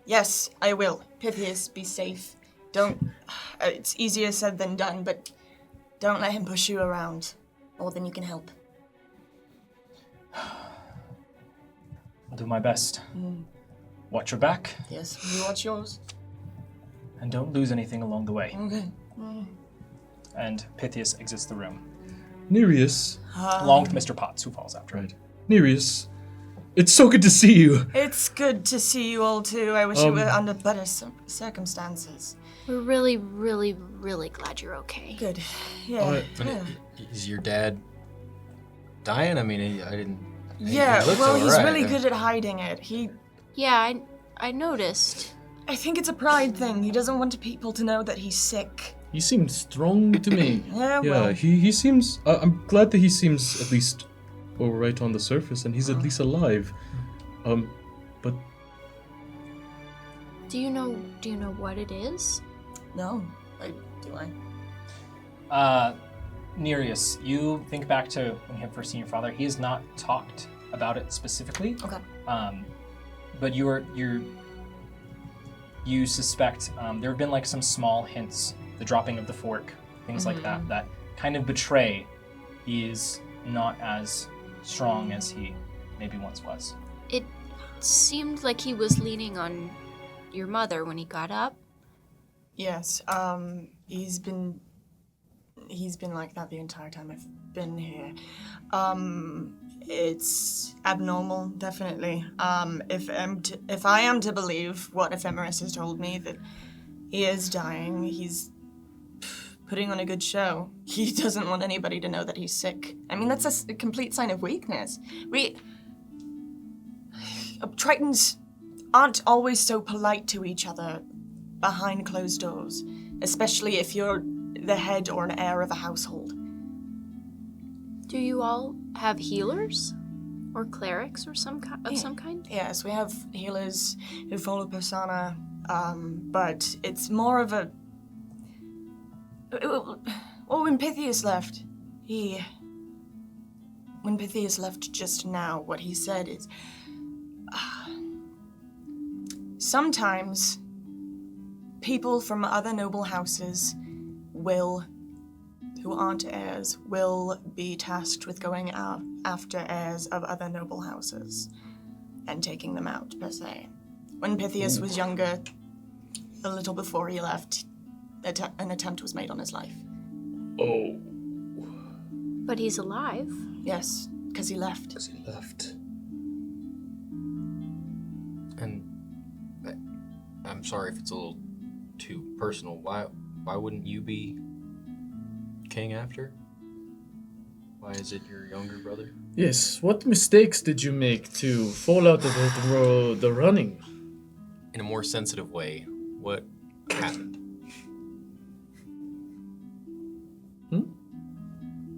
Yes, I will. Pythias, be safe. Don't. It's easier said than done, but don't let him push you around more than you can help. I'll do my best. Watch your back, Yes, you watch yours. and don't lose anything along the way. Okay. And Pythias exits the room, Nereus. along with Mr. Potts, who falls after. Right. Nereus. It's so good to see you. It's good to see you all too. I wish it were under better circumstances. We're really, really, really glad you're okay. Good. Yeah. Yeah. Is your dad dying? I mean, I didn't. Yeah, he looked well, he's alright. really good at hiding it. Yeah, I noticed. I think it's a pride thing. He doesn't want people to know that he's sick. He seems strong to me. Yeah, Yeah, well, he seems. I'm glad that he seems at least all right on the surface, and he's at least alive. But Do you know what it is? no. Do I? Nereus, you think back to when you had first seen your father. He has not talked about it specifically. Okay. But you suspect there have been like some small hints, the dropping of the fork, things like that kind of betray he is not as strong as he maybe once was. It seemed like he was leaning on your mother when he got up. Yes. He's been like that the entire time I've been here. It's abnormal, definitely. If I am to believe what Ephemeris has told me, that he is dying, he's putting on a good show. He doesn't want anybody to know that he's sick. I mean, that's a complete sign of weakness. Tritons aren't always so polite to each other behind closed doors, especially if you're the head or an heir of a household. Do you all have healers? Or clerics or some kind? Yes, we have healers who follow persona, but it's more of a... Oh, when Pythias left, when Pythias left just now, what he said is... sometimes people from other noble houses who aren't heirs, will be tasked with going after heirs of other noble houses and taking them out, per se. When Pythias was younger, a little before he left, an attempt was made on his life. Oh. But he's alive. Yes, because he left. And I'm sorry if it's a little too personal. Why wouldn't you be king after? Why is it your younger brother? Yes, what mistakes did you make to fall out of the running? In a more sensitive way, what happened?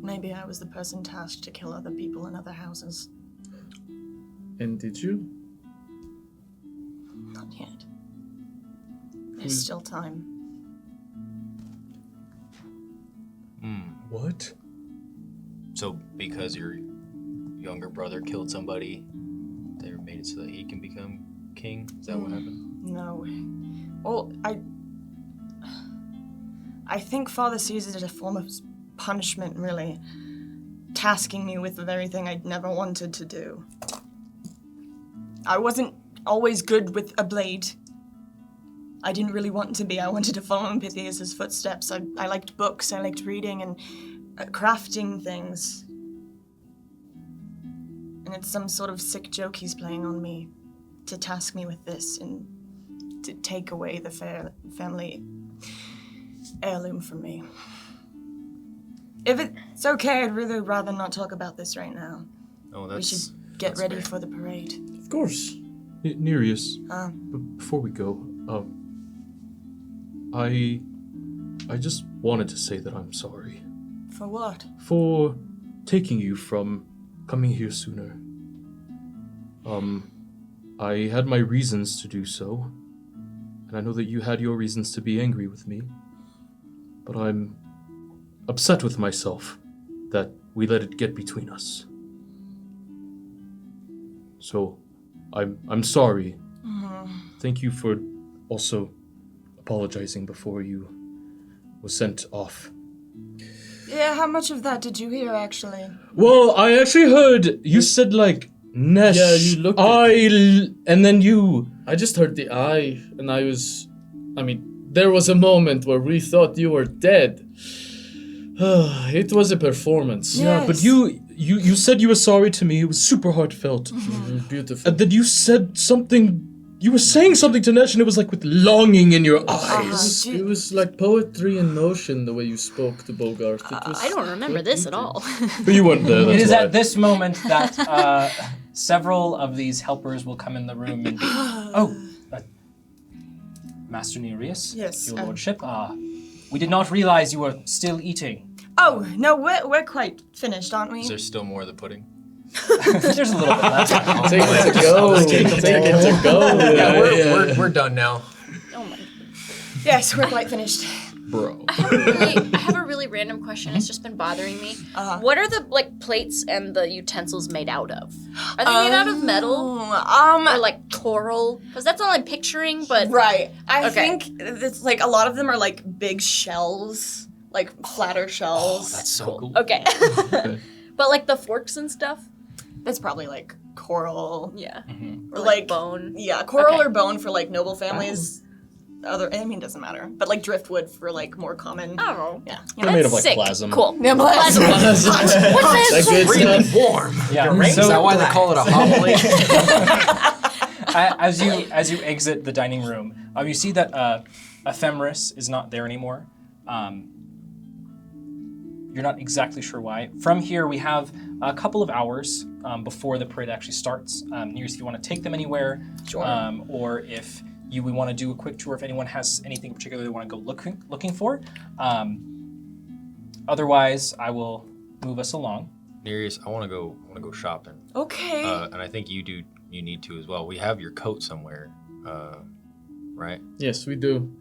Maybe I was the person tasked to kill other people in other houses. And did you? Not yet. There's still time. What? So because your younger brother killed somebody, they made it so that he can become king? Is that what happened? No. Well, I think Father sees it as a form of punishment, really. Tasking me with the very thing I'd never wanted to do. I wasn't always good with a blade. I didn't really want to be. I wanted to follow in Pythias' footsteps. I liked books, I liked reading and crafting things. And it's some sort of sick joke he's playing on me to task me with this and to take away the family heirloom from me. If it's okay, I'd really rather not talk about this right now. Oh, We should get ready for the parade. Of course. Nereus, before we go, I just wanted to say that I'm sorry. For what? For taking you from coming here sooner. I had my reasons to do so, and I know that you had your reasons to be angry with me, but I'm upset with myself that we let it get between us. So, I'm sorry. Thank you for also apologizing before you were sent off. Yeah, how much of that did you hear, actually? Well, I actually heard you said like Nesh. Yeah, you looked at and then you. I just heard the I, and there was a moment where we thought you were dead. It was a performance. Yeah. Yeah, but you said you were sorry to me. It was super heartfelt. Beautiful. And then you said something. You were saying something to Nesh, and it was like with longing in your eyes. It was like poetry in motion the way you spoke to Bogart. It was I don't remember this at all. But you weren't there. It That's is why. at this moment that several of these helpers will come in the room and Master Nereus, Yes, your lordship, we did not realize you were still eating. Oh, no, we're quite finished, aren't we? Is there still more of the pudding? There's a little bit left. Take it to go. Take it to go. We're done now. Oh my. Yes, we're quite finished. Bro. I have a really random question. It's just been bothering me. What are the plates and the utensils made out of? Are they made out of metal or like coral? Because that's all I'm picturing. But Right. I Okay. think it's like a lot of them are like big shells, like flatter shells. That's so cool. okay. But like the forks and stuff. That's probably like coral. Yeah. Or Or like bone. Yeah, coral Okay. or bone for like noble families. It doesn't matter. But like driftwood for like more common. Oh. Yeah. They're made of like Sick. plasm. Cool. Yeah, plasma. What's That this? good Really stuff. warm. Yeah. Is that why they call it a homily? As you exit the dining room, you see that Ephemeris is not there anymore. You're not exactly sure why. From here, we have a couple of hours before the parade actually starts. Nearest, if you want to take them anywhere, Sure. or if we want to do a quick tour, if anyone has anything particular they want to go looking for. Otherwise, I will move us along. Nereus, I want to go shopping. Okay. And I think you need to as well. We have your coat somewhere, right? Yes, we do.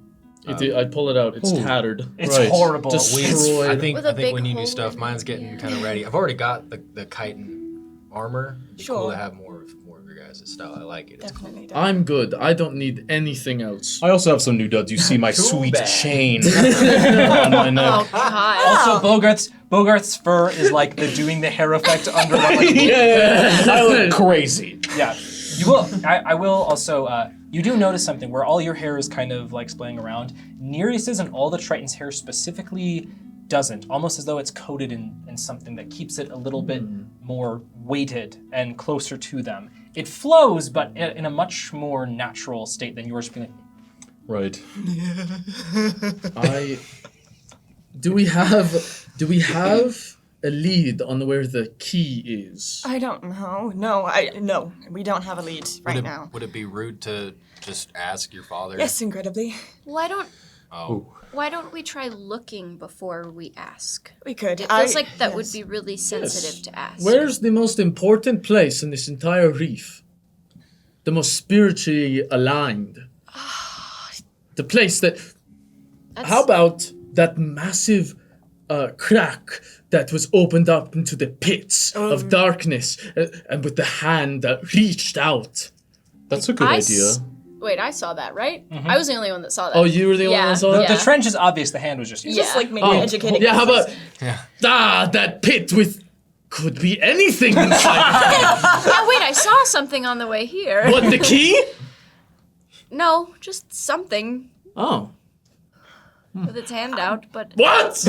I pull it out. It's Oh. tattered. It's Right. horrible. Destroyed. I think With a big when you do hole stuff, in mine's it, getting yeah. kind of ready. I've already got the chitin armor. It'd be cool Sure. to have more of your guys' style. I like it. It's cool. Definitely. I'm good. I don't need anything else. I also have some new duds. You see my Too sweet bad. chain on my neck. Oh God. Also, Bogart's fur is like the doing the hair effect under one. Like, I look crazy. yeah, you will. I will also. You do notice something where all your hair is kind of like splaying around. Nereus's and all the Triton's hair specifically doesn't, almost as though it's coated in something that keeps it a little bit more weighted and closer to them. It flows, but in a much more natural state than yours. Being like, Right. Do we have a lead on where the key is? I don't know. No, we don't have a lead right now. Would it be rude to just ask your father? Yes, incredibly. Why don't we try looking before we ask? We could. It feels like that would be really sensitive to ask. Where's the most important place in this entire reef? The most spiritually aligned. The place that. How about that massive crack that was opened up into the pits of darkness, and with the hand that reached out? That's a good idea. Wait, I saw that, right? I was the only one that saw that. Oh, you were the only one Yeah. that saw that? Yeah. the trench is obvious. The hand was just. He's used. just like maybe Oh, educating. yeah, how us. about that pit with could be anything inside. Oh, wait, I saw something on the way here. What, the key? No, just something Oh. with its hand out, but What?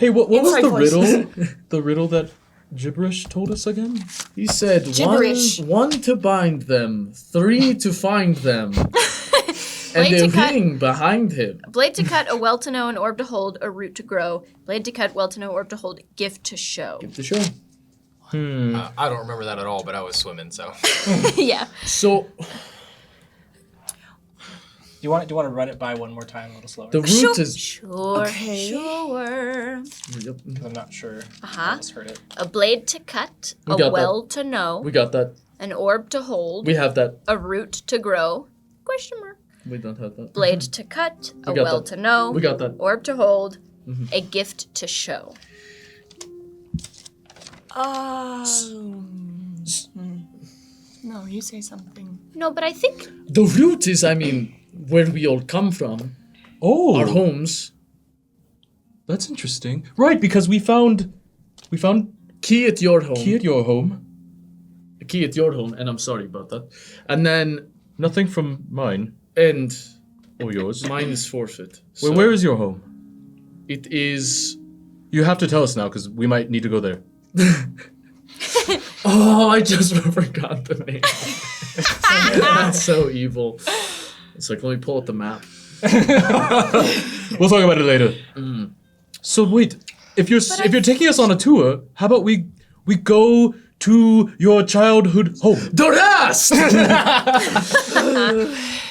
Hey, what was Inside the voice. riddle? The riddle that Gibberish told us again? He said Gibberish. one to bind them, 3 to find them, and Blade a to cut. ring behind him. blade to cut, a well to know, an orb to hold, a root to grow. Blade to cut, well to know, orb to hold, gift to show. The show. I don't remember that at all, but I was swimming, so. Yeah. So Do you want to run it by one more time, a little slower? the root is. Sure. Okay. Sure. Yep, 'Cause I'm not sure. Uh-huh. I almost heard it. A blade to cut, We a got that. well to know, we got that. an orb to hold, We have that. a root to grow. Question mark. We don't have that. Blade to cut, a We got well that. to know, We got that. orb to hold, a gift to show. No, you say something. No, but I think The root is, I mean, where we all come from, Oh, our homes. that's interesting. Right, because we found Key at your home. key at your home. A key at your home, and I'm sorry about that. And then, Nothing from mine and or yours. mine is forfeit. Wait, So where is your home? it is? You have to tell us now, because we might need to go there. Oh, I just forgot the name. That's so evil. It's like, let me pull up the map. We'll talk about it later. So wait, if you're taking us on a tour, how about we go to your childhood home? Dorast!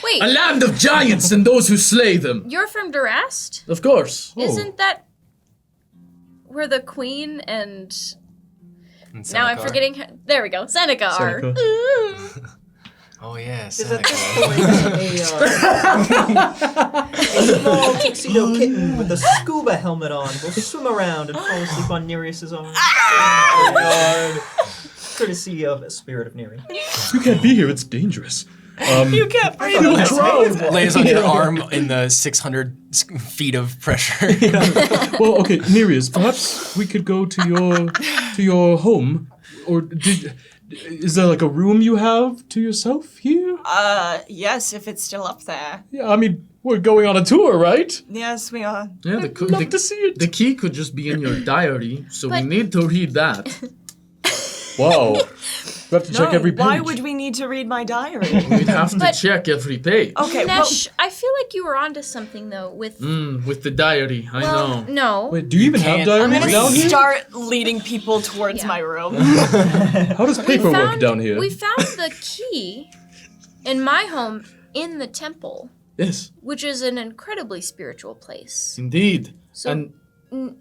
wait, A land of giants and those who slay them. you're from Durast? Of course. Isn't that where the queen and now I'm forgetting her. There we go. Seneca are. Seneca. Ooh. Oh yeah, Is at Santa this Claus. point a small tuxedo kitten with a scuba helmet on will swim around and fall asleep on Nereus's arm. Oh God! Courtesy of a spirit of Neri. You can't be here. It's dangerous. You can't breathe. You'll drown. Lays on your arm in the 600 feet of pressure. Well, okay, Nereus, perhaps we could go to your home, or is there like a room you have to yourself here? Yes, if it's still up there. Yeah, I mean, we're going on a tour, right? Yes, we are. Yeah, Love to see it. the key could just be in your diary, so we But- need to read that. Wow. We have to check every page. Why would we need to read my diary? We'd have to But- check every page. Okay, well, Nesh, I feel like you were onto something though with. With the diary, I Well, know. no. Wait, do you even have can't- diaries I'm down gonna here? start leading people towards Yeah. my room. How does paperwork down here? We found the key in my home in the temple, Yes, which is an incredibly spiritual place. indeed. So- And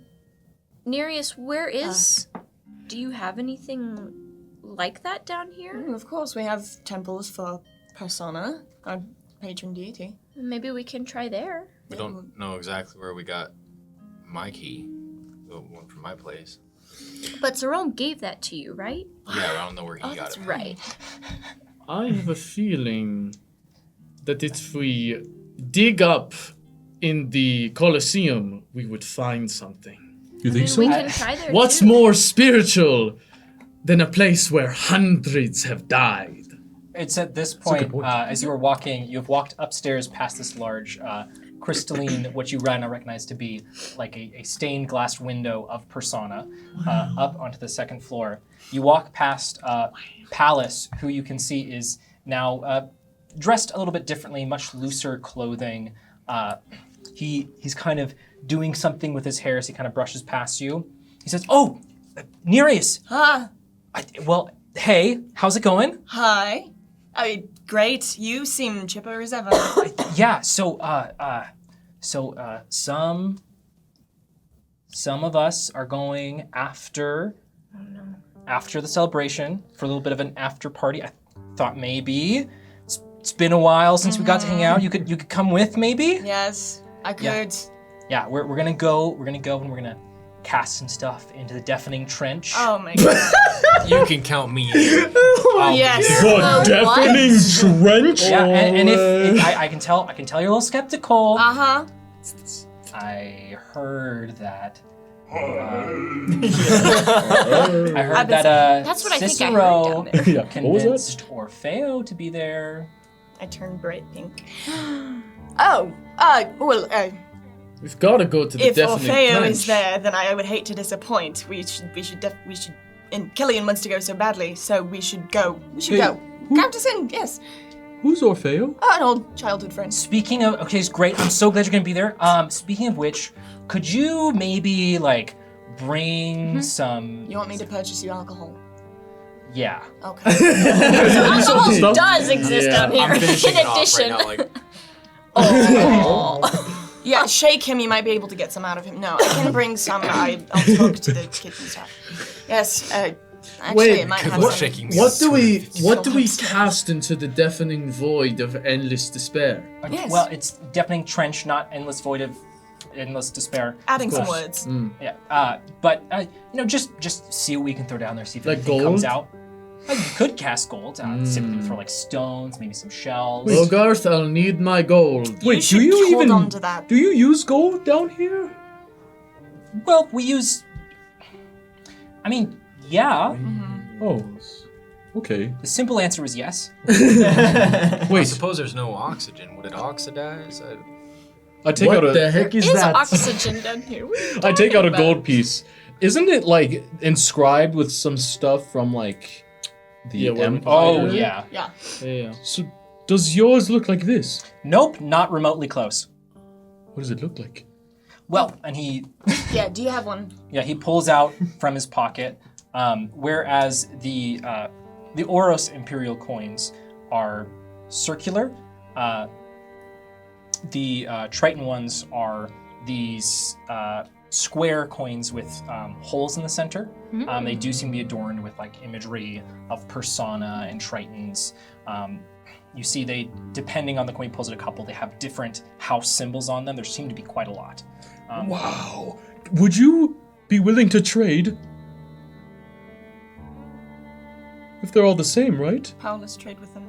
Nereus, where is? Do you have anything like that down here? Of course, we have temples for Persona, our patron deity. Maybe we can try there. We don't know exactly where we got my key, the one from my place. But Zerome gave that to you, right? Yeah, I don't know where he got That's it. right. I have a feeling that if we dig up in the Colosseum, we would find something. You think so? We can try there. What's too. more spiritual than a place where hundreds have died? It's at this a good point, point. as you were walking, you've walked upstairs past this large crystalline, what you right now recognize to be like a stained glass window of Persona, up onto the second floor. You walk past Palace, who you can see is now dressed a little bit differently, much looser clothing. He's kind of doing something with his hair as he kind of brushes past you. He says, "Oh, Nereus. Well, hey, how's it going?" Hi. Great. You seem chipper as ever. Yeah, so some of us are going after the celebration for a little bit of an after party. I thought maybe it's been a while since we got to hang out. You could come with maybe? Yes, I could. Yeah, we're gonna go and we're gonna cast some stuff into the deafening trench. Oh my god. You can count me in. Yes. Well, deafening trench? Yeah, and if I can tell you're a little skeptical. Uh-huh. I heard that. I I've heard been that That's what I think I Cicero heard down there. Yeah, what was that? convinced Orfeo to be there. I turned bright pink. We've got to go to the If deafening Orfeo trench. is there, then I would hate to disappoint. We should. And Killian wants to go so badly, so we should go. We should Hey, go. Count us in, yes. Who's Orfeo? An old childhood friend. Speaking of, okay, it's great. I'm so glad you're gonna be there. Speaking of which, could you maybe like bring some? You want me to purchase you alcohol? Yeah. Okay. Alcohol does exist Yeah. down here. I'm finishing In it off addition. right now. Like, Yeah, shake him. You might be able to get some out of him. No, I can bring some. I'll talk to the kitchen staff. Yes. Actually, Wait, it might have what's some. shaking? What do we Phillips. cast into the deafening void of endless despair? Yes. Well, it's deafening trench, not endless void of endless despair. Adding some course. words. Yeah. But just see what we can throw down there. See if Like anything comes gold? out. You could cast gold. Typically for like stones, maybe some shells. Bogarth, I'll need my gold. Wait, should do you hold even on to that. do you use gold down here? Well, we use. I mean, yeah. Oh, okay. The simple answer is yes. I Wait, suppose there's no oxygen. Would it oxidize? I take What out the a heck is Is that? oxygen down here? What are you I take out a talking gold piece. Isn't it like inscribed with some stuff from like the Yeah, where we Empire? Oh yeah. Yeah. Yeah. So does yours look like this? Nope, not remotely close. What does it look like? Well, and he Yeah. Do you have one? he pulls out from his pocket, whereas the Oros Imperial coins are circular. The Triton ones are these square coins with holes in the center. They do seem to be adorned with like imagery of Persona and Tritons. You see they, depending on the coin he pulls at a couple, they have different house symbols on them. There seem to be quite a lot. Wow. Would you be willing to trade? If they're all the same, right? Powerless trade with them.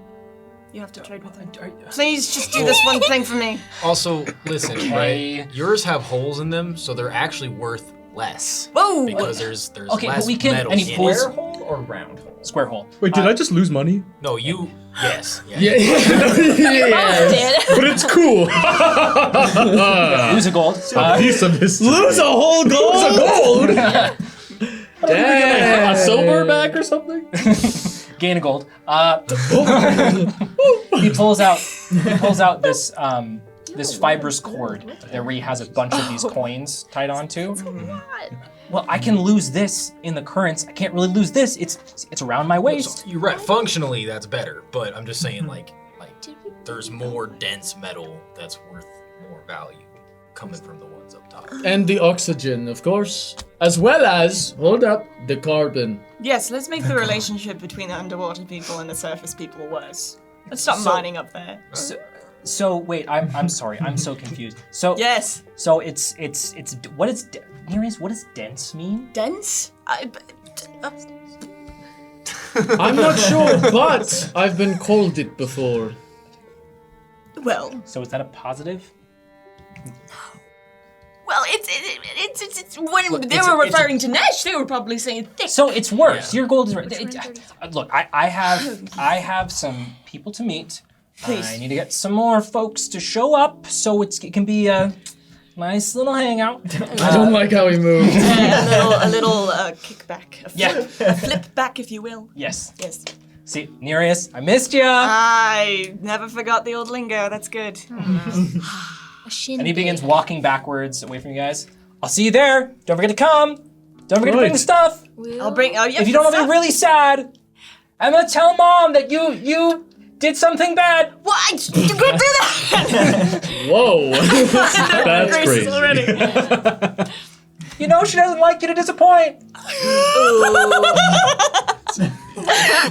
You have to trade with them. Please just do this one thing for me. Also, listen, Okay. right? Yours have holes in them, so they're actually worth less. Whoa! Because there's Okay, but less we can- metal and he in pulls- it. Square hole or round hole? Square hole. Wait, did I just lose money? No, you. Yes. Yeah. Yeah. But it's cool. Lose a gold. Piece of history. Lose a whole gold. Damn. A silver back or something? Gain a gold. He pulls out this this fibrous cord there where he has a bunch of these coins tied onto. Well, I can lose this in the currents. I can't really lose this. It's around my waist. You're right. Functionally, that's better. But I'm just saying, like there's more dense metal that's worth more value coming from the ones up top. And the oxygen, of course. As well as, hold up, the carbon. Yes, let's make the relationship between the underwater people and the surface people worse. Let's stop mining up there. So wait, I'm sorry. I'm so confused. So Yes. So it's what is Nereus? What does dense mean? Dense? I'm not sure, but I've been called it before. Well, So is that a positive? it's when Look, they were referring to Nesh, they were probably saying thick. So it's worse. Yeah. Your gold is look. I have some people to meet. Please. I need to get some more folks to show up, so it can be a nice little hangout. I don't like how he moves. a little kickback. Yeah. A flip back, if you will. Yes. Yes. See, Nereus, I missed ya. I never forgot the old lingo. That's good. And he begins walking backwards away from you guys. I'll see you there. Don't forget to come. Don't forget to bring the stuff. I'll bring. Oh, yeah. If you don't want to be really sad, I'm gonna tell Mom that you did something bad. What? You can't do that. Whoa. That's Grace crazy. already. You know she doesn't like you to disappoint.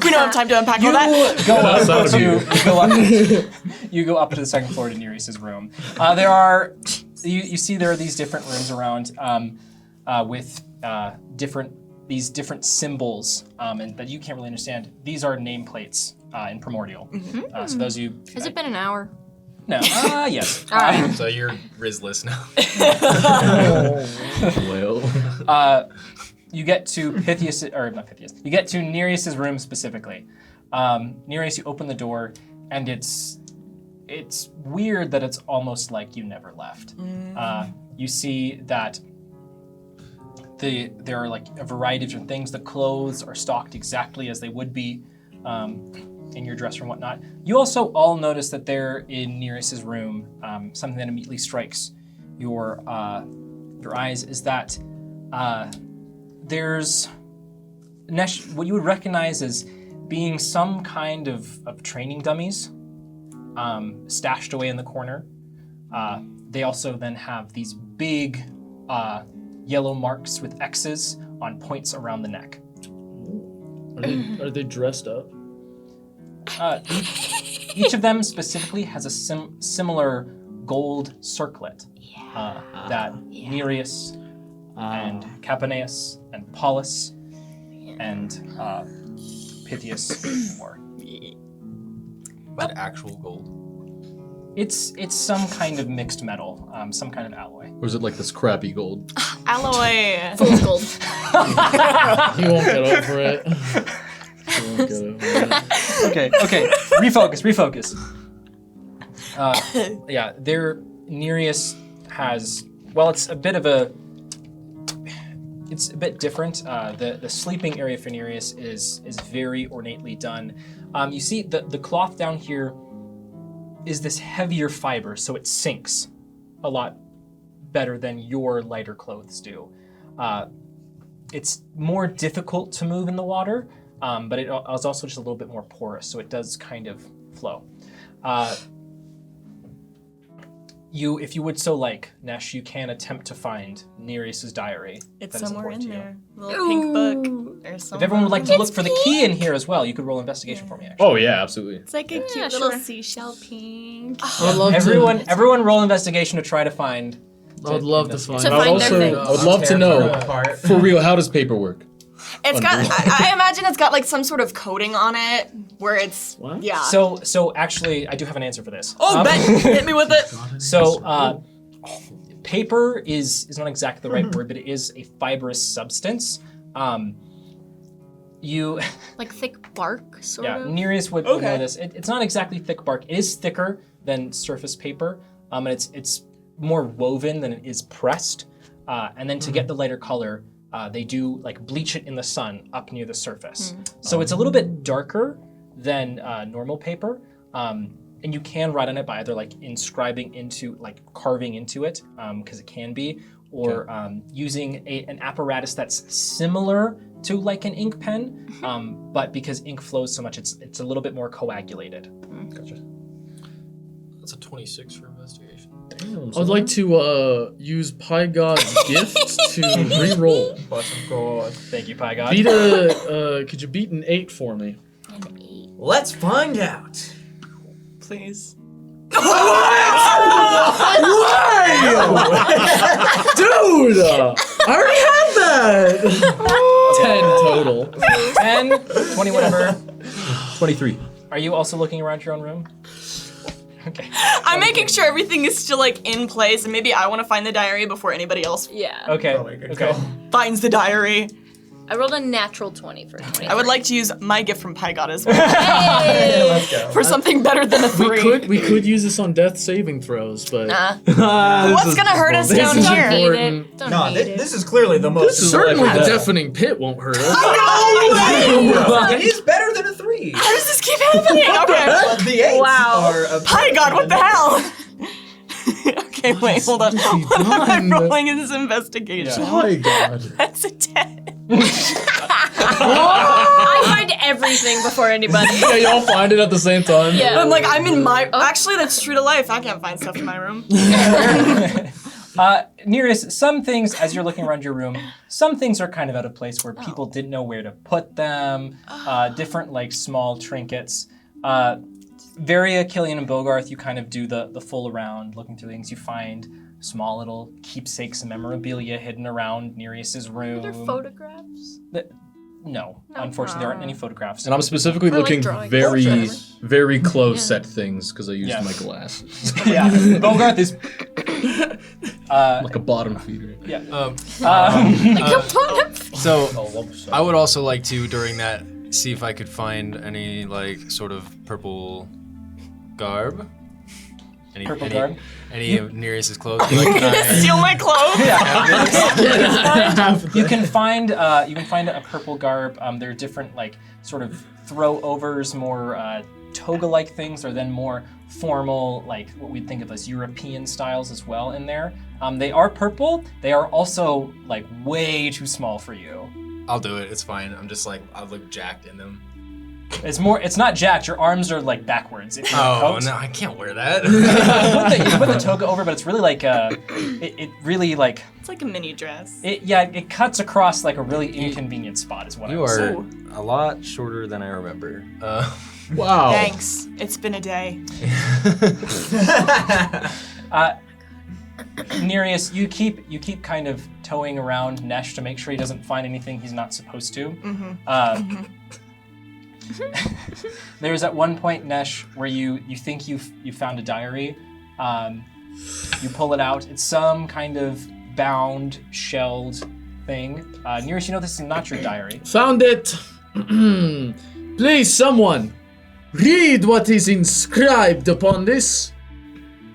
We don't have time to unpack all that. Go That's up out of to you. you go up to the second floor to Nereus's room. There are you see there are these different rooms around with these different symbols and that you can't really understand. These are nameplates in Primordial. So those of you Has it been an hour? no yes. So you're Rizless now. Well. You get to Pythias, or not Pythias, you get to Nereus's room specifically. Nereus, you open the door, and it's weird that it's almost like you never left. You see that there are like a variety of different things. The clothes are stocked exactly as they would be in your dresser and whatnot. You also all notice that there in Nereus's room, something that immediately strikes your eyes is that there's Nesh, what you would recognize as being some kind of training dummies stashed away in the corner. They also then have these big yellow marks with X's on points around the neck. Are they dressed up? Each of them specifically has a similar gold circlet that Nereus and Capaneus and Paulus and Pythias wore. But actual gold. It's some kind of mixed metal, some kind of alloy. Or is it like this crappy gold? Alloy. Fool's gold. He won't get over it. He won't get over it. Okay. Refocus. Yeah, Nereus has, well, it's a bit different. The sleeping area for Nereus is very ornately done. You see the cloth down here is this heavier fiber, so it sinks a lot better than your lighter clothes do. It's more difficult to move in the water, but it is also just a little bit more porous, so it does kind of flow. if you would so like, Nesh, you can attempt to find Nereus's diary. It's that is somewhere important in to you. there. Little pink book. Or somewhere. If everyone would like to look for the key in here as well, you could roll investigation for me, actually. Oh yeah, absolutely. It's like a cute little seashell pink. I'd love Everyone roll investigation to try to find. I'd love to find. To I'd find their things. I would love to know. For real, how does paper work? It's got. I imagine it's got like some sort of coating on it where it's. What? Yeah. So actually, I do have an answer for this. Hit me with it. So, paper is not exactly the right word, but it is a fibrous substance. You Like thick bark, sort yeah, of. Nereus would know this. It's not exactly thick bark. It is thicker than surface paper, and it's more woven than it is pressed. And then to get the lighter color, they do like bleach it in the sun up near the surface. So it's a little bit darker than normal paper. And you can write on it by either like inscribing into, like carving into it, because it can be, or using an apparatus that's similar to like an ink pen, but because ink flows so much, it's a little bit more coagulated. Gotcha. That's a 26 for investigation. I would like to use Pie God's gift to re-roll. But of course. Thank you, Pie God. Could you beat an 8 for me? Let's find out. Please. Dude! I already had that! 10 total. 10, 20, whatever. 23. Are you also looking around your own room? Okay. I'm making sure everything is still like in place, and maybe I want to find the diary before anybody else Yeah. Okay. Probably good Okay. call. finds the diary. I rolled a natural 20 for 20. I would like to use my gift from Pie God as well Hey! Let's go. for something better than a 3. We could use this on death saving throws, but What's gonna hurt us down is here? Need important. it. Don't No, need it. this is clearly the most. certainly like the that. deafening pit won't hurt us. It is better than a 3. How does this keep happening? Okay. But the 8s Wow. are a Pie God, what the hell? Okay, wait, hold on. What am I rolling in this investigation? My God. That's a 10. I find everything before anybody. Yeah, y'all find it at the same time. Yeah. I'm like, I'm in my. Actually, that's true to life. I can't find stuff in my room. Nereus, some things, as you're looking around your room, some things are kind of out of place where people didn't know where to put them. Different, like, small trinkets. Varia, Killian, and Bogarth, you kind of do the full around, looking through things. You find small little keepsakes and memorabilia hidden around Nereus's room. Are there photographs? No, unfortunately, there aren't any photographs. And I'm specifically Or, like, looking drawing. very, Portraits. very close at things because I used Yeah. my glasses. Yeah, Bogarth is. Like a bottom feeder. Yeah. So I would also like to, during that, see if I could find any like sort of purple garb. Purple garb? Any of Nereus's clothes? Like, can I Steal my clothes? You can find a purple garb. There are different like sort of throw overs, more toga-like things, or then more formal, like what we'd think of as European styles as well in there. They are purple. They are also like way too small for you. I'll do it. It's fine. I'm just like I'll look jacked in them. It's not jacked. Your arms are like backwards. If you're Oh coat. no, I can't wear that. You can put the toga over, but it's really like it really like It's like a mini dress. it cuts across like a really inconvenient spot is what I You would say. are a lot shorter than I remember. Wow. Thanks. It's been a day. Nereus, you keep kind of towing around Nesh to make sure he doesn't find anything he's not supposed to. There's at one point, Nesh, where you think you found a diary. You pull it out. It's some kind of bound, shelled thing. Nereus, you know this is not your diary. Found it. Please, someone, read what is inscribed upon this.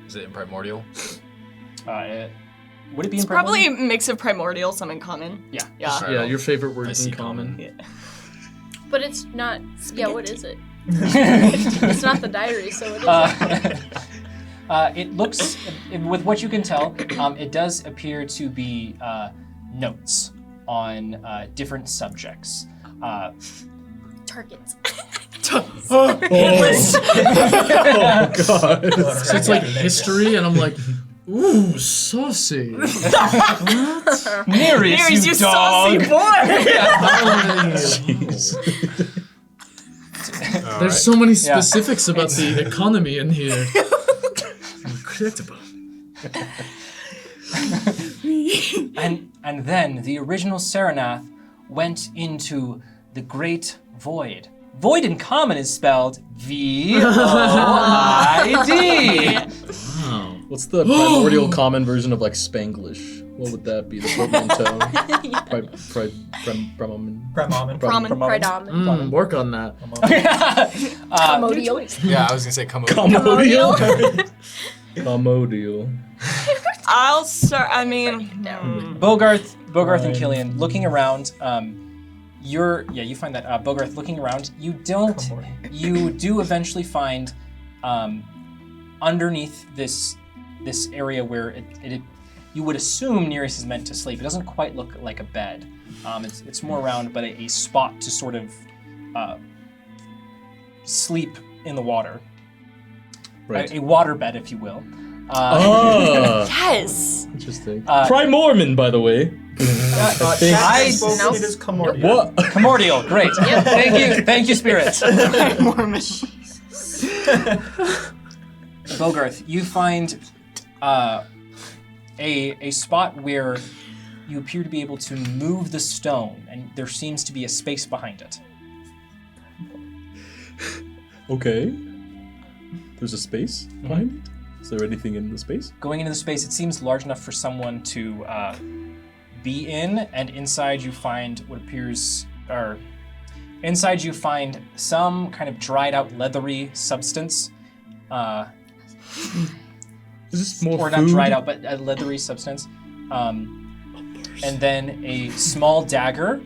Is it in primordial? Would it be It's in probably primordial? a mix of primordial, some in common. Yeah. Yeah. Sure. Yeah, your favorite word I is see in common. Yeah. But it's not. Yeah, what is it? It's not the diary, so it is. It looks, with what you can tell, it does appear to be notes on different subjects. Targets. Oh God! So it's like history, and I'm like, Ooh, saucy. Nereus, you dog. saucy boy! There's so many specifics about the economy in here. Incredible. And then the original Saranath went into the Great Void. Void in common is spelled V-O-I-D. What's the primordial common version of like Spanglish? What would that be? The portmanteau? Predominant. Work on that. Primordial. Yeah, I was gonna say come over. Commodial. I'll start. I mean, Bogarth and Killian looking around. You find that Bogarth looking around. You do eventually find underneath this area where it you would assume Nereus is meant to sleep. It doesn't quite look like a bed. It's more around, but a spot to sort of sleep in the water. Right. A water bed, if you will. yes. Interesting. Primorman, by the way. It is Comordia. What? Primordial, great. Thank you, spirits. Bogarth, you find a spot where you appear to be able to move the stone, and there seems to be a space behind it. Okay. There's a space behind it? Is there anything in the space? Going into the space, it seems large enough for someone to be in, and inside you find some kind of dried out leathery substance. Is this more or food? not dried out, but a leathery substance. And then a small dagger,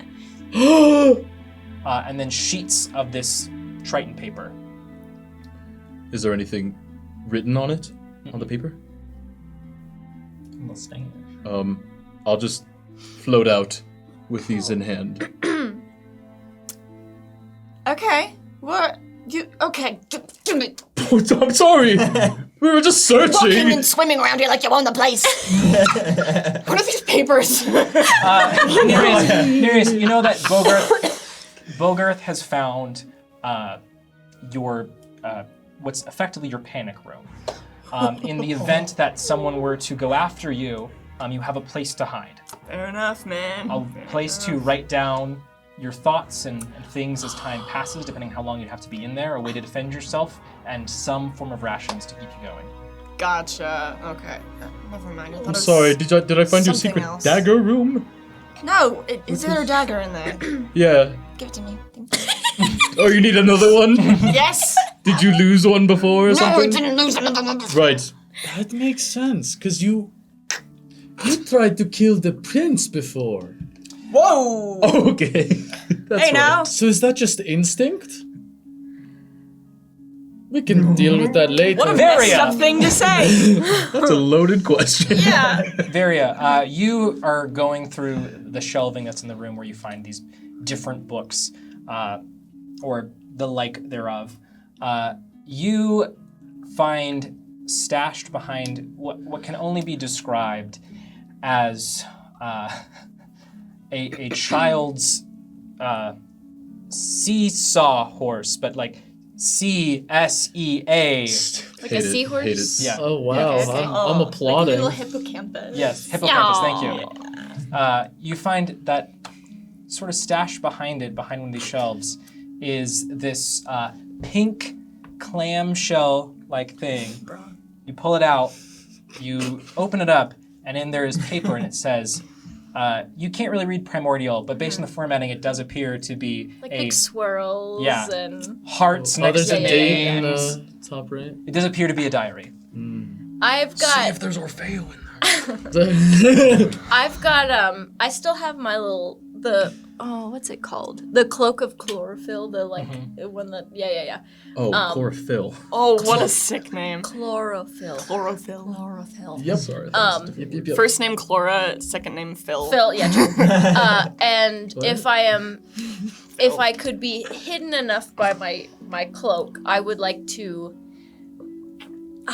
and then sheets of this Triton paper. Is there anything written on it? On the paper? I'll just float out with these in hand. Okay. What? Okay. Give me. I'm sorry. We were just searching. Walking and swimming around here like you own the place. What are these papers? Nereus, you know that Bogarth has found your what's effectively your panic room. In the event that someone were to go after you, you have a place to hide. Fair enough, man. A place to write down your thoughts and things as time passes, depending how long you have to be in there, a way to defend yourself, and some form of rations to keep you going. Gotcha. Okay. Never mind. I thought I'm it was sorry. Did I find your something secret else. dagger room? No. Is there a dagger in there? Yeah. Give it to me. Thank you. Oh, you need another one? Yes. Did you lose one before or No, something? I didn't lose another one. Right. That makes sense, because you tried to kill the prince before. Whoa. Okay. That's Hey, now. right. So is that just instinct? We can deal with that later. What a Varia. messed up thing to say. That's a loaded question. Yeah. Varia, you are going through the shelving that's in the room where you find these different books, or the like thereof. You find stashed behind what can only be described as a child's seesaw horse, but like C-S-E-A. Like a seahorse? Hate it. Yeah. Oh wow, Okay, okay. I'm applauding. Like a little hippocampus. Yes, hippocampus, thank Aw. you. You find that sort of stashed behind one of these shelves is this pink clamshell-like thing. You pull it out, you open it up, and in there is paper, and it says, you can't really read primordial, but based on the formatting, it does appear to be Like a big swirls hearts and Oh, next there's to a date in names. the top right. It does appear to be a diary. I've got there's Orfeo in I've got I still have my little what's it called? The cloak of chlorophyll, the like one that yeah. Oh, chlorophyll. Oh, what a sick name. Chlorophyll. Chlorophyll. Yep. Sorry. Yep. First name Chlora, second name Phil. Phil, yeah, true. And if I could be hidden enough by my cloak, I would like to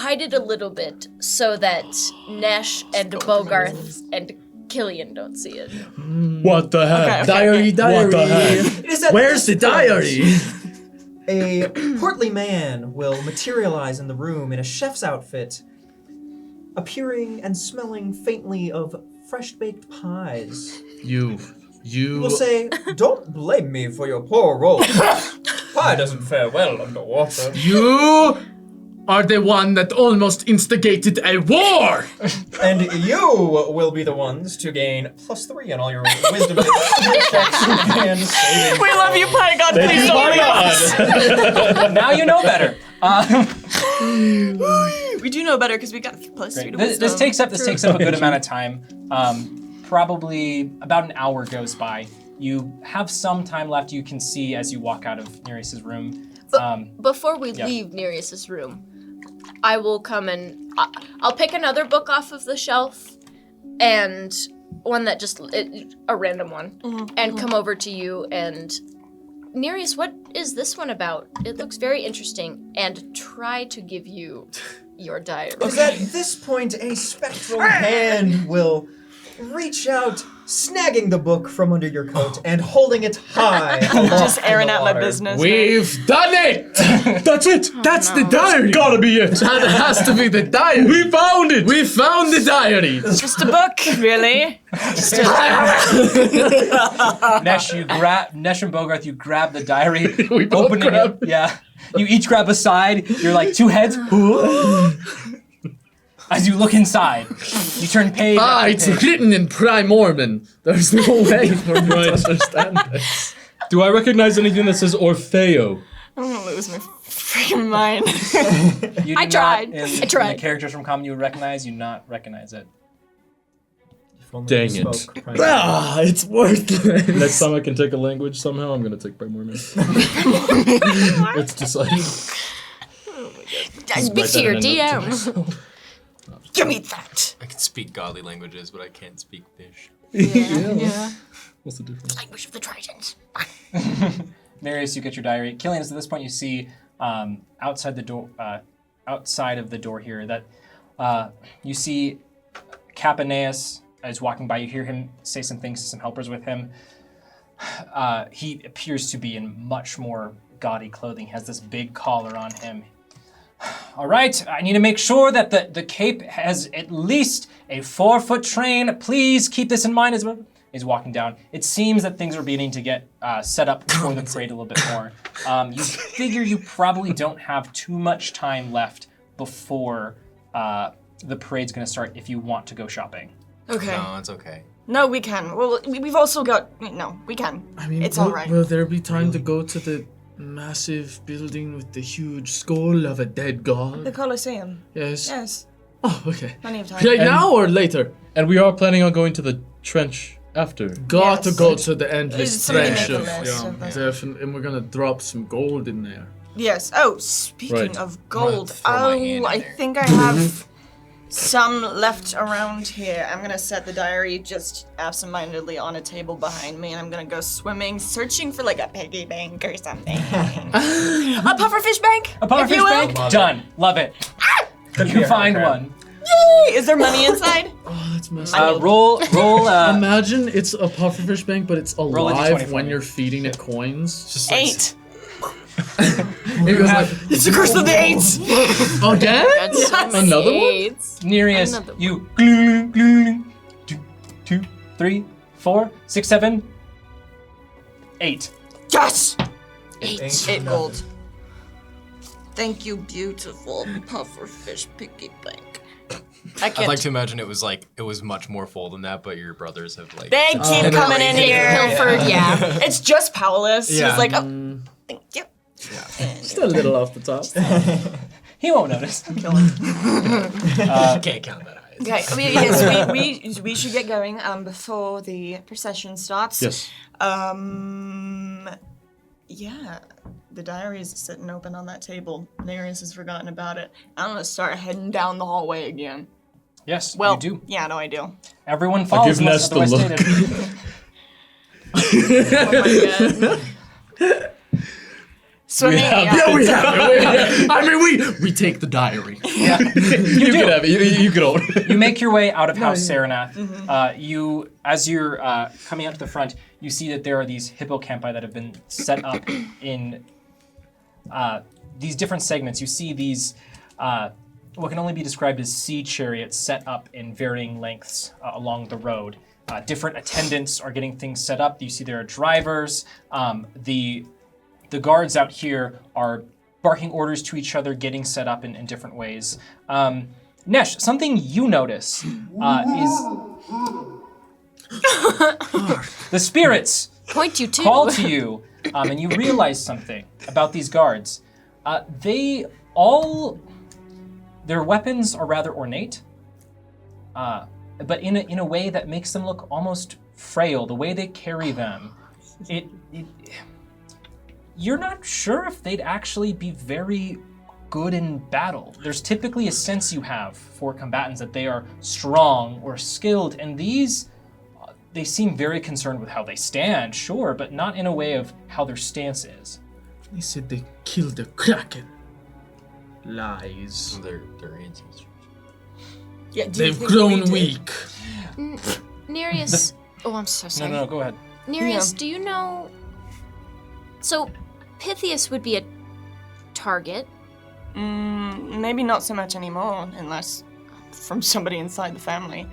hide it a little bit so that Nesh and Bogarth and Killian don't see it. What the heck? Okay. Diary. What the heck? It is at Where's the this point diary? A portly man will materialize in the room in a chef's outfit, appearing and smelling faintly of fresh-baked pies. You He will say, "Don't blame me for your poor roll. Pie doesn't fare well underwater." You are the one that almost instigated a war! And you will be the ones to gain +3 on all your wisdom checks and saving. We love you, Pie God. Please don't leave us. Now you know better. We do know better because we got +3 to This wisdom. takes up a good amount of time. Probably about an hour goes by. You have some time left. You can see as you walk out of Nereus's room. Before we Yeah. leave Nereus's room, I will come and I'll pick another book off of the shelf and one that a random one, and come over to you and Nereus, what is this one about? It looks very interesting, and try to give you your diary. Because at this point, a spectral hand will reach out, snagging the book from under your coat and holding it high. Just airing out my water. business. We've done it! That's it! That's the diary! Gotta be it! That has to be the diary! We found it! We found the diary! Just a book, really? Nesh and Bogarth, you grab the diary, We both opening grab it. Yeah. You each grab a side. You're like two heads. As you look inside, you turn page. after It's page. written in Primorman. There's no way for me to understand this. Do I recognize anything that says Orfeo? I'm gonna lose my freaking mind. You do I not, tried. in I tried. the characters from Common you would recognize, you not recognize it. If only Dang you it. spoke, right? It's worthless. Next time I can take a language somehow, I'm gonna take Primordial. It's decided. Speak to your DM. Give me that. I can speak godly languages, but I can't speak fish. Yeah. What's the difference? Language of the Tritons. Nereus, you get your diary. Killian, at this point, you see outside of the door here that you see Capaneus is walking by. You hear him say some things to some helpers with him. He appears to be in much more gaudy clothing. He has this big collar on him. All right, I need to make sure that the cape has at least a 4-foot train. Please keep this in mind as well. He's walking down. It seems that things are beginning to get set up for the parade a little bit more. You figure you probably don't have too much time left before the parade's going to start if you want to go shopping. Okay. No, it's okay. No, we can. Well, we've also got. No, we can. I mean, It's will, all right. will there be time to go to the massive building with the huge skull of a dead The god? Colosseum. Yes. Yes. Oh, okay. Plenty of time. Right now or later? And we are planning on going to the trench after. Got to Yes. go to the endless Somebody make trench a of, list of that. definitely, and we're gonna drop some gold in there. Yes. Oh, speaking Right. of gold, throw my hand in I there. think I have some left around here. I'm gonna set the diary just absentmindedly on a table behind me, and I'm gonna go swimming, searching for like a piggy bank or something. A pufferfish bank. A pufferfish if you will. bank? Done. Love it. You find one. Yay! Is there money inside? Oh, that's messed up. Roll. Imagine it's a pufferfish bank, but it's a D20 alive for when me. you're feeding it coins. Just like 8. It was like, It's the curse of the 8s. again? That's so many Another one? eights. Nereus, Another one. you gloom, gloom, 2, 3, 4, 6, 7, 8. Yes. Ain't 8 nothing. gold. Thank you, beautiful pufferfish piggy bank. I can't. I'd like to imagine it was much more full than that, but your brothers have like. They keep coming in here. Pilfered, yeah. It's just Paulus. Yeah. He's like, oh, thank you. Just a little off the top. He won't notice. Can't count that high. Okay, yes, we should get going before the procession starts. Yes. Yeah, the diary is sitting open on that table. Nereus has forgotten about it. I'm gonna start heading down the hallway again. Yes, Well, you do. yeah, no, I do. Everyone follows give unless Ness the otherwise look. stated. Oh my god. Swimming. Yeah, we have it. I mean, we take the diary. Yeah. You can have it. You can own it. You make your way out of House Saranath. As you're coming out to the front, you see that there are these hippocampi that have been set up in these different segments. You see these, what can only be described as sea chariots set up in varying lengths along the road. Different attendants are getting things set up. You see there are drivers. The guards out here are barking orders to each other, getting set up in different ways. Nesh, something you notice is the spirits Point you to. call to you, and you realize something about these guards. Their weapons are rather ornate, but in a way that makes them look almost frail. The way they carry them, you're not sure if they'd actually be very good in battle. There's typically a sense you have for combatants that they are strong or skilled, and these, they seem very concerned with how they stand, sure, but not in a way of how their stance is. They said they killed the Kraken. Lies. They're ancestors. Yeah, do you They've think grown we did? weak. Nereus. Oh, I'm so sorry. No, go ahead. Nereus, Yeah. do you know? So, Pythias would be a target. Maybe not so much anymore, unless from somebody inside the family.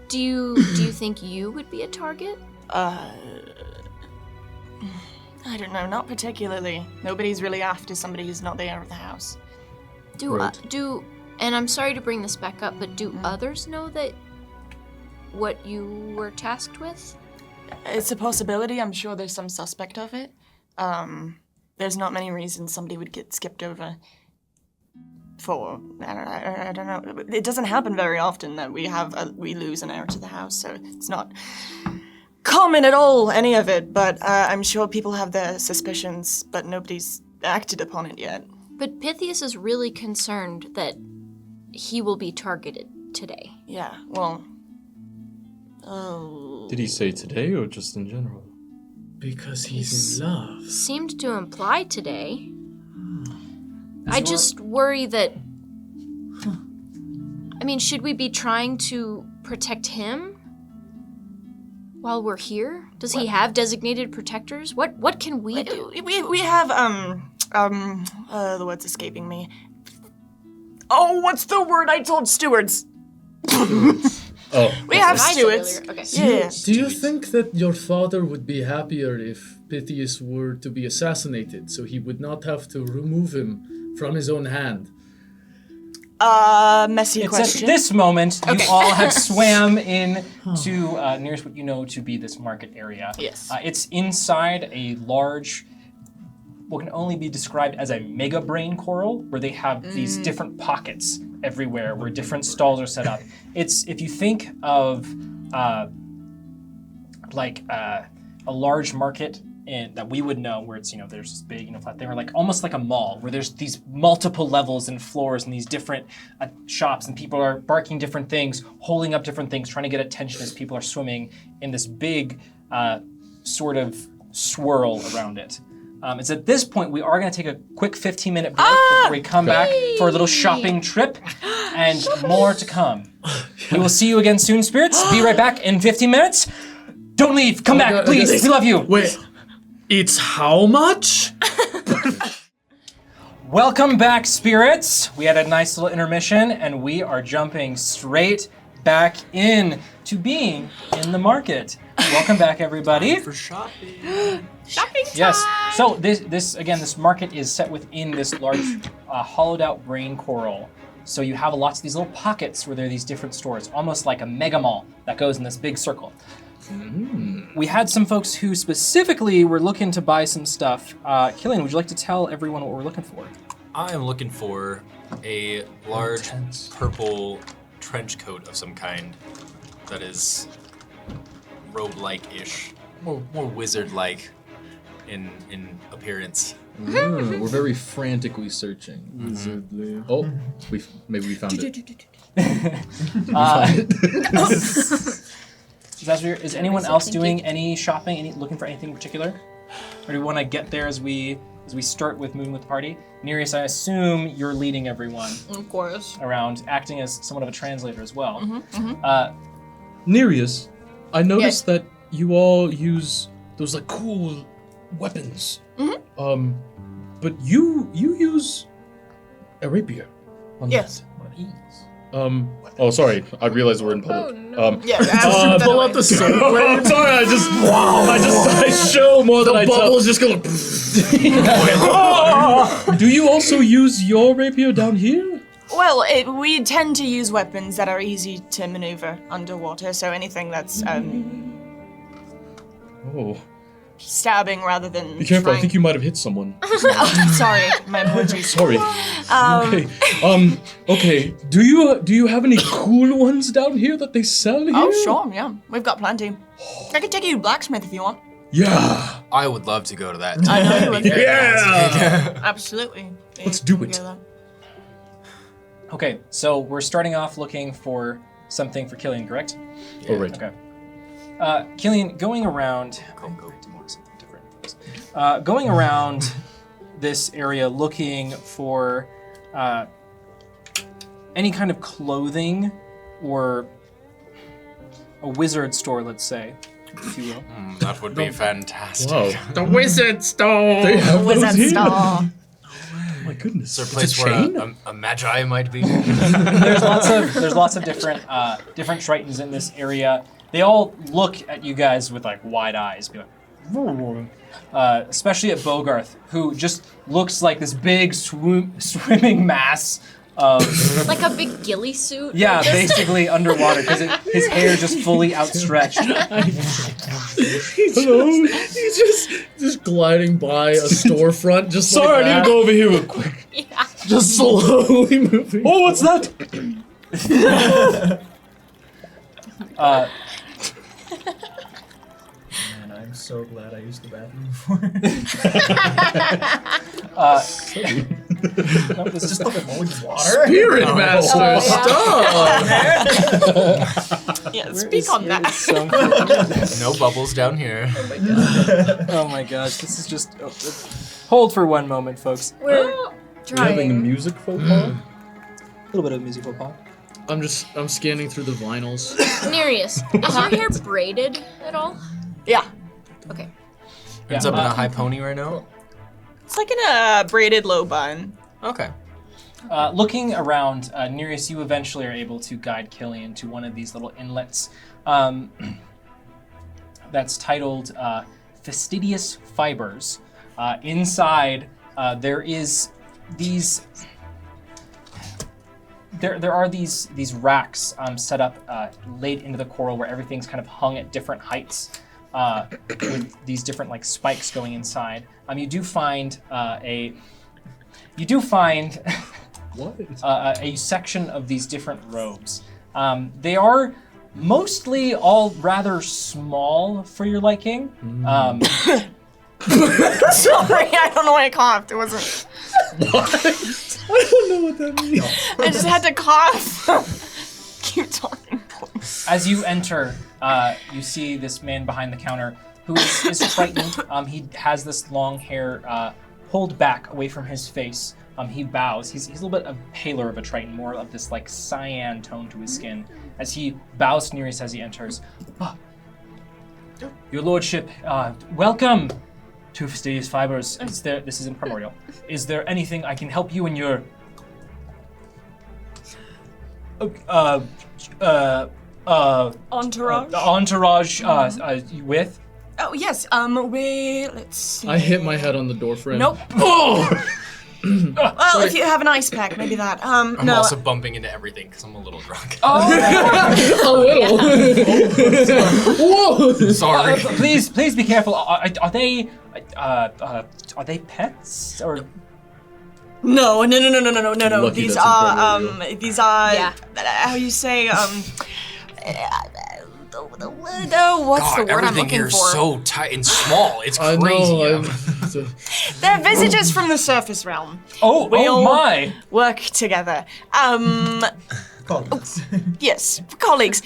Do you think you would be a target? I don't know, not particularly. Nobody's really after somebody who's not there at the house. And I'm sorry to bring this back up, but do others know that what you were tasked with? It's a possibility. I'm sure there's some suspect of it. There's not many reasons somebody would get skipped over for. I don't know. It doesn't happen very often that we lose an heir to the house, so it's not common at all, any of it. But I'm sure people have their suspicions, but nobody's acted upon it yet. But Pythias is really concerned that he will be targeted today. Yeah. Well. Oh. Did he say today or just in general? Because he's in love. Seemed to imply today. I just worry that. I mean, should we be trying to protect him while we're here? Does he have designated protectors? What can we do? We have the word's escaping me. Oh, what's the word I told stewards? Oh. We have I said stewards. earlier. Okay. Yeah. Do you think that your father would be happier if Pythias were to be assassinated, so he would not have to remove him from his own hand? Messy It's question. at this moment you all have swam in to nearest what you know to be this market area. Yes. It's inside a large, what can only be described as a mega brain coral, where they have these different pockets everywhere, where different stalls are set up. It's, if you think of a large market that we would know, where it's, there's this big, flat thing, or almost like a mall, where there's these multiple levels and floors and these different shops, and people are barking different things, holding up different things, trying to get attention as people are swimming in this big sort of swirl around it. It's at this point we are going to take a quick 15-minute break before we come back for a little shopping trip, and more to come. We will see you again soon, spirits. Be right back in 15 minutes. Don't leave. Come back, please. We love you. Wait, it's how much? Welcome back, spirits. We had a nice little intermission, and we are jumping straight back in to being in the market. Welcome back, everybody. For shopping. Shopping time! Yes. So this market is set within this large, hollowed-out brain coral. So you have lots of these little pockets where there are these different stores, almost like a mega mall that goes in this big circle. We had some folks who specifically were looking to buy some stuff. Killian, would you like to tell everyone what we're looking for? I am looking for a large Intense. purple trench coat of some kind that is robe-like-ish, more wizard-like in appearance. We're very frantically searching. Oh, maybe we found it. Is anyone else doing any shopping? Looking for anything in particular? Or do we want to get there as we start with moving with the party? Nereus, I assume you're leading everyone Of course. around, acting as somewhat of a translator as well. Nereus, I noticed that you all use those like cool weapons. But you use a rapier. On Yes. that. Oh, sorry. I realized we're in public. Yeah, Pull out the sword. I'm sorry. I show more than I tell. Bubbles just go. Do you also use your rapier down here? Well, we tend to use weapons that are easy to maneuver underwater, so anything that's Oh, stabbing rather than be careful. I trying- think you might have hit someone. Sorry, my apologies. Sorry. Okay. Okay. Do you have any cool ones down here that they sell here? Oh, sure, yeah. We've got plenty. I could take you to blacksmith if you want. Yeah. I would love to go to that. I know you would. Yeah. Absolutely. Let's do We it. go there. Okay, so we're starting off looking for something for Killian, correct? Oh, right. Okay. Killian, going around. Go. Something different. Going around this area looking for any kind of clothing or a wizard store, let's say, if you will. That would be fantastic. Wow. The wizard store. They have Wizard those here? Star. Oh my goodness. Is there a It's place chain? where a magi might be? There's lots of different tritons in this area. They all look at you guys with like wide eyes, be like, especially at Bogarth, who just looks like this big swimming mass of Like a big ghillie suit. yeah, basically underwater because his hair just fully outstretched. Hello. He's just gliding by a storefront, just Sorry, like I need to go over here real quick. Yeah. just slowly moving. Oh, what's that? Man, I'm so glad I used the bathroom before. No, this is just Water? Spirit Master, Oh, stop! Yeah, speak on that. No bubbles down here. Oh my gosh, this is just. Hold for one moment, folks. We're Having a trying. music faux pas? A little bit of musical pop. I'm scanning through the vinyls. Nereus, is your hair braided at all? Yeah. Okay. It's up in a high pony right now. It's like in a braided low bun. Okay. Looking around, Nereus, you eventually are able to guide Killian to one of these little inlets that's titled Fastidious Fibers. Inside, there is these. There are these racks set up laid into the coral where everything's kind of hung at different heights with these different like spikes going inside. You do find What? a section of these different robes. They are mostly all rather small for your liking. Sorry, I don't know why I coughed. It wasn't. I don't know what that means. I just had to cough. Keep talking. As you enter, you see this man behind the counter who is frightened. He has this long hair pulled back away from his face. He bows. He's a little bit paler of a Triton, more of this like cyan tone to his skin. As he bows to Nereus as he enters. "Ah, your lordship, welcome to Fastidious Fibers. This is in Primordial. Is there anything I can help you in your Entourage. entourage with? Oh yes. Let's see. I hit my head on the door frame. Nope. Oh! Well, if you have an ice pack, maybe that. I'm No. also bumping into everything because I'm a little drunk. Oh, A little. Whoa! Sorry. please be careful. Are they pets or? No. Lucky These that's are in these are Yeah. how you say what's God, the word I'm everything looking here for? is so tight and small. It's I crazy. know. They're visitors from the surface realm. Oh We'll my! work together. Yes, colleagues.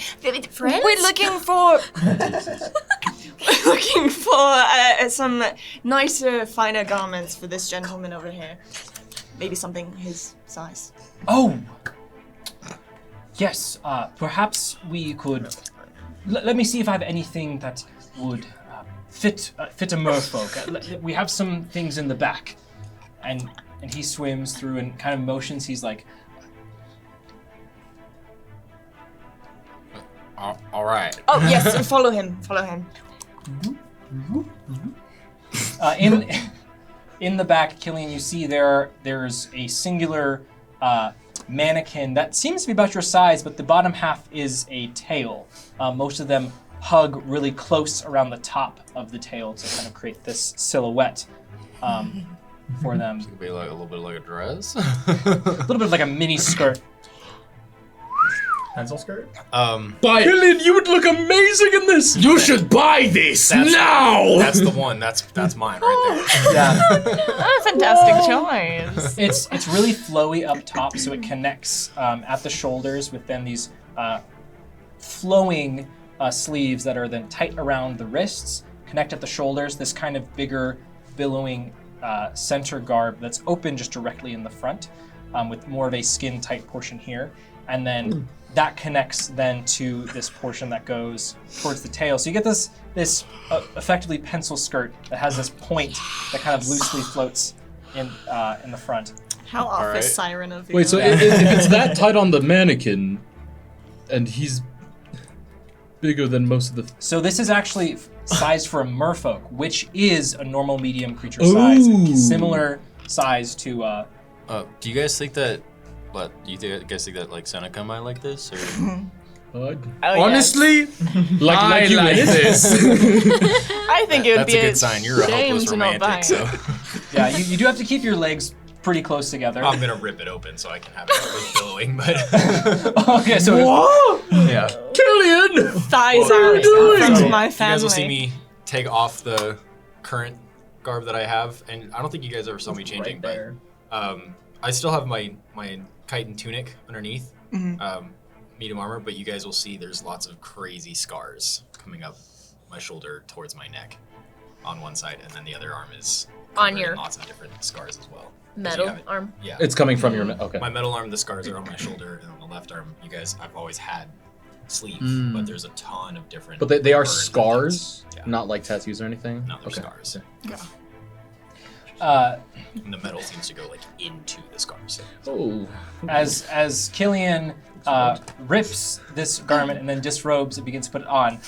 Friends? We're looking for. looking for some nicer, finer garments for this gentleman over here. Maybe something his size. Oh! Yes, perhaps we could... Let me see if I have anything that would fit a merfolk. We have some things in the back. And he swims through and kind of motions. He's like... All right. Oh, yes, follow him. Follow him. In the back, Killian, you see there's a singular mannequin that seems to be about your size, but the bottom half is a tail. Most of them hug really close around the top of the tail to kind of create this silhouette for them. It could be like a little bit like a dress. A little bit like a mini skirt. Pencil skirt? Buy Killian, you would look amazing in this! You should buy this now! That's the one. That's mine right there. Yeah. Fantastic choice. It's really flowy up top, so it connects at the shoulders with then these flowing sleeves that are then tight around the wrists, connect at the shoulders, this kind of bigger, billowing center garb that's open just directly in the front, with more of a skin-tight portion here. And then that connects then to this portion that goes towards the tail. So you get this effectively pencil skirt that has this point that kind of loosely floats in the front. How office right. siren of you. Wait, so if it's that tight on the mannequin, and he's bigger than most of the... So this is actually sized for a merfolk, which is a normal medium creature size, Ooh. similar size to... Do you guys think that? Do you guys think that like Seneca might like this? Or? Honestly, like you like this. I think it would That's be a good sign. You're a shame hopeless to not buy romantic. it. So Yeah, you do have to keep your legs pretty close together. I'm gonna rip it open so I can have it billowing. But Okay, so... What? yeah, Killian! Thighs What are out you doing? in front of So my you family. guys will see me take off the current garb that I have, and I don't think you guys ever saw me changing, Right there. but I still have my chitin tunic underneath, Mm-hmm. medium armor. But you guys will see there's lots of crazy scars coming up my shoulder towards my neck, on one side, and then the other arm is On covered in your lots of different scars as well. 'Cause you metal have it- arm. Yeah. It's coming from your... Okay. My metal arm, the scars are on my shoulder, and on the left arm, you guys, I've always had sleeve, but there's a ton of different. But they are burns and scars, things. Yeah. not like tattoos or anything? No, they're scars. And the metal seems to go like into the scars. Oh. As Killian rips this garment and then disrobes and begins to put it on,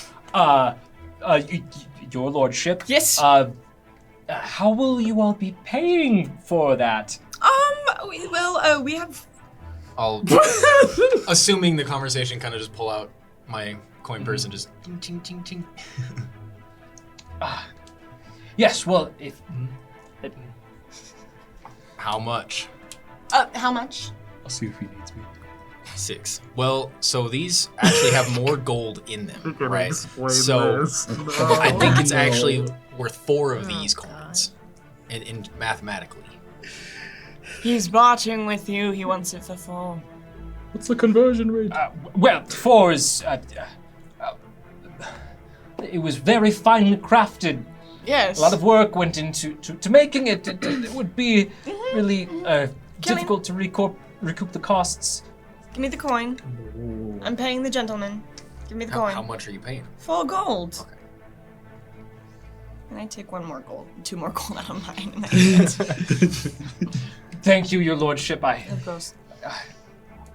your lordship. Yes. How will you all be paying for that? We have. I'll, assuming the conversation, kind of just pull out my coin purse and just ting ting ting ting. Yes, well, if How much? How much? I'll see if he needs me. 6. Well, so these actually have more gold in them, right? So I think it's actually worth 4 of these coins, in mathematically. He's bartering with you. He wants it for 4. What's the conversion rate? well, 4 is it was very finely crafted. Yes. A lot of work went into making it. It would be really difficult to recoup the costs. Give me the coin. I'm paying the gentleman. Give me the coin. How much are you paying? 4 gold. Okay. And I take 2 more gold out of mine. And I give it. Thank you, your lordship. Of course.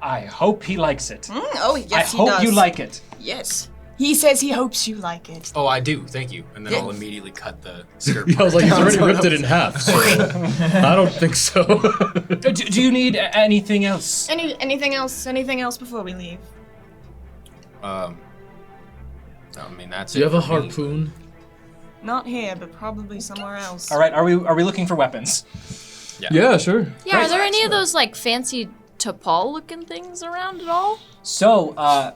I hope he likes it. Oh, yes, I he hope does. you like it. Yes. He says he hopes you like it. Oh, I do. Thank you. And then Yeah. I'll immediately cut the skirt. Yeah, I was like, he's part already down. ripped it in half, so I don't think so. Do you need anything else? Anything else? Anything else before we leave? I mean, that's Do you it have a for me. harpoon? Not here, but probably somewhere else. All right, are we looking for weapons? Yeah, sure. Yeah, are there any of those like fancy T'Pol looking things around at all? So,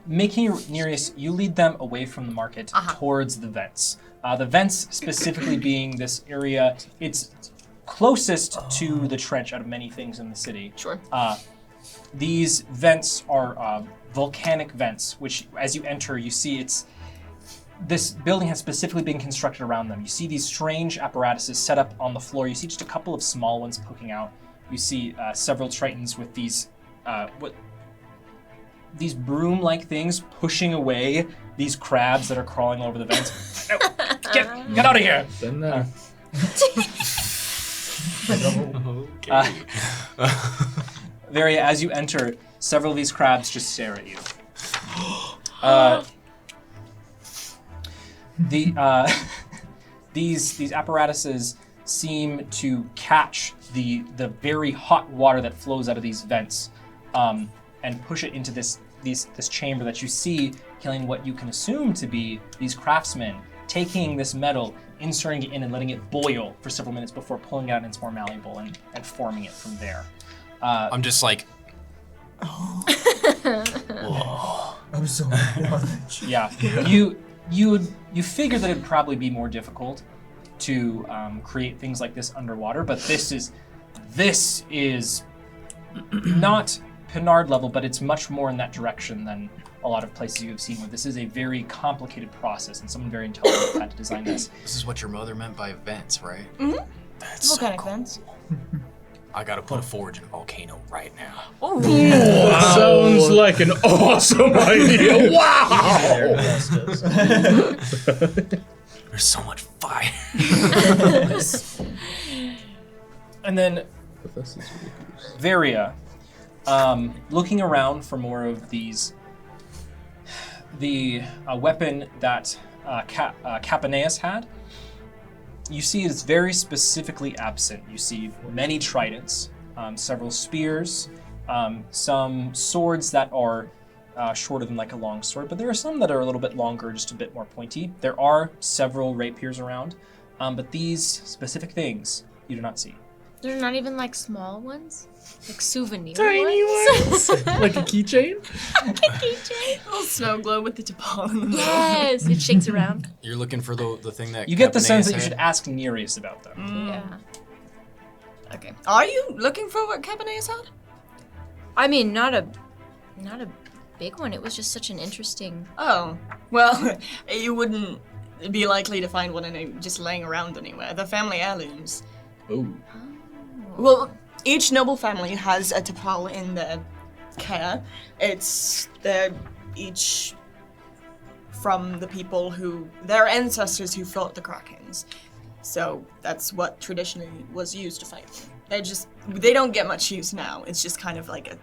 making Nereus, you lead them away from the market towards the vents. The vents specifically being this area, it's closest to the trench out of many things in the city. Sure. These vents are volcanic vents, which as you enter, you see this building has specifically been constructed around them. You see these strange apparatuses set up on the floor. You see just a couple of small ones poking out. You see several tritons with these these broom-like things pushing away these crabs that are crawling over the vents. No, get out of here! Then Varia, as you enter, several of these crabs just stare at you. These apparatuses seem to catch the very hot water that flows out of these vents, and push it into this chamber that you see, killing what you can assume to be these craftsmen, taking this metal, inserting it in and letting it boil for several minutes before pulling it out and it's more malleable and forming it from there. I'm just like, I'm so large. Yeah, you figure that it'd probably be more difficult to create things like this underwater, but this is not Pinard level, but it's much more in that direction than a lot of places you have seen, where this is a very complicated process and someone very intelligent had to design this. this is what your mother meant by vents, right? Mm-hmm. That's What so kind of cool. vents? I gotta put a forge in a volcano right now. Oh, sounds like an awesome idea. Wow! There's so much fire. And then Varia, looking around for more of these, the weapon that Capaneus had, you see it's very specifically absent. You see many tridents, several spears, some swords that are shorter than like a long sword, but there are some that are a little bit longer, just a bit more pointy. There are several rapiers around, but these specific things you do not see. They're not even like small ones? Like souvenir Tiny ones? Like a keychain? Keychain? little snow globe with the tapal in the middle. Yes, it shakes around. You're looking for the thing that You get the sense Capaneus that you had? should ask Nereus about them. Yeah. Okay. Are you looking for what Capaneus had? I mean, not a big one. It was just such an interesting. Oh, well, you wouldn't be likely to find one just laying around anywhere. They're family heirlooms. Oh. Well, each noble family has a tapal in their care. They're each from the people their ancestors who fought the Krakens. So that's what traditionally was used to fight them. They don't get much use now. It's just kind of like a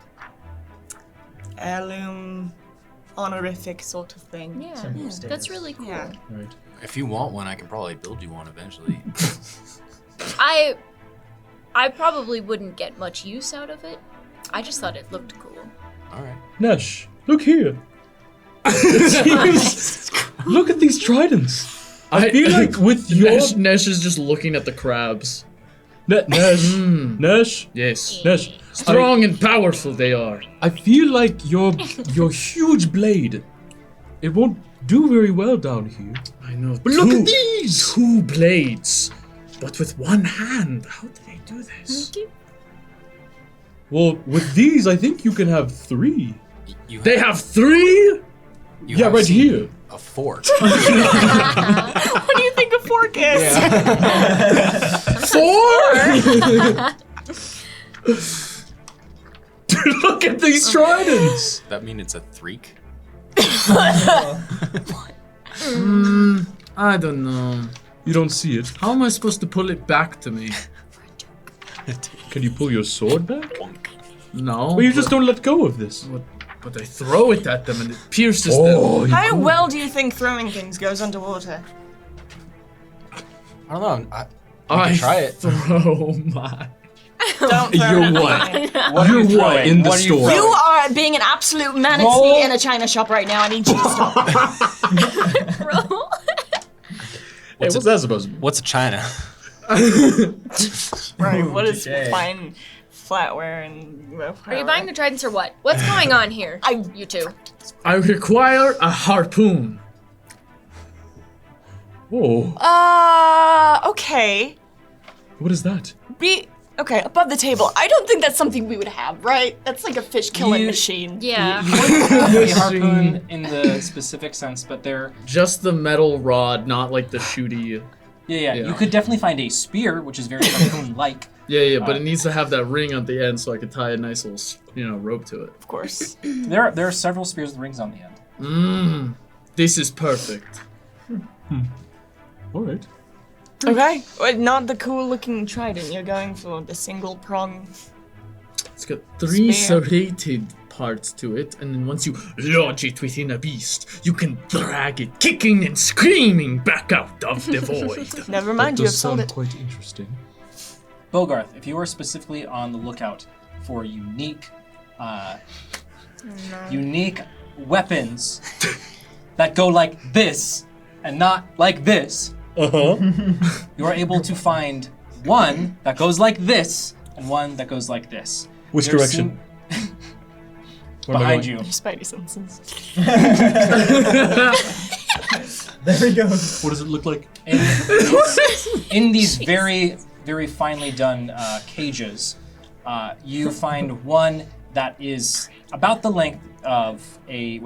heirloom, honorific sort of thing. Yeah, that's really cool. Yeah. Right. If you want one, I can probably build you one eventually. I probably wouldn't get much use out of it. I just thought it looked cool. All right. Nesh, look here. Look at these tridents. I feel like with your Nesh is just looking at the crabs. Nesh, Nesh, Yes. Nesh. Strong and powerful they are. I feel like your huge blade, it won't do very well down here. I know. But look at these! 2 blades, but with one hand. How do they do this? Well, with these, I think you can have 3. They have 3? You Yeah, have right seen here. A fork. What do you think a fork is? 4? Look at these tridents. That mean it's a threek? I don't know. You don't see it. How am I supposed to pull it back to me? Can you pull your sword back? No. Well, you just don't let go of this. But I throw it at them and it pierces Oh, them. How well do you think throwing things goes underwater? I don't know. I I can try it. throw my... Don't throw You're it what? at me. What are you You're what throwing? in the What are you store? You throwing? are being an absolute manatee Roll. in a china shop right now. I need you to stop. Roll. Hey, what's that supposed to be? What's a china? Right, what is touche. fine flatware and... Are you buying the tridents or what? What's going on here? You two. I require a harpoon. Whoa, Okay. what is that? Okay, above the table. I don't think that's something we would have, right? That's like a fish killing machine. Yeah. You wouldn't have a harpoon in the specific sense, but they're Just the metal rod, not like the shooty. yeah. You could definitely find a spear, which is very harpoon-like. Yeah, but it needs to have that ring at the end so I could tie a nice little, rope to it. Of course. There are several spears with rings on the end. This is perfect. All right. Okay. But not the cool looking trident. You're going for the single prong. It's got 3 Spear. serrated parts to it, and then once you lodge it within a beast, you can drag it kicking and screaming back out of the void. Never mind, That you have does sold sound it. quite interesting. Bogarth, if you are specifically on the lookout for unique weapons that go like this and not like this, you are able to find one that goes like this and one that goes like this. Which There direction? Where am I behind going? you. Your spidey senses. There we go. What does it look like? In these very, very finely done cages, you find one that is about the length of a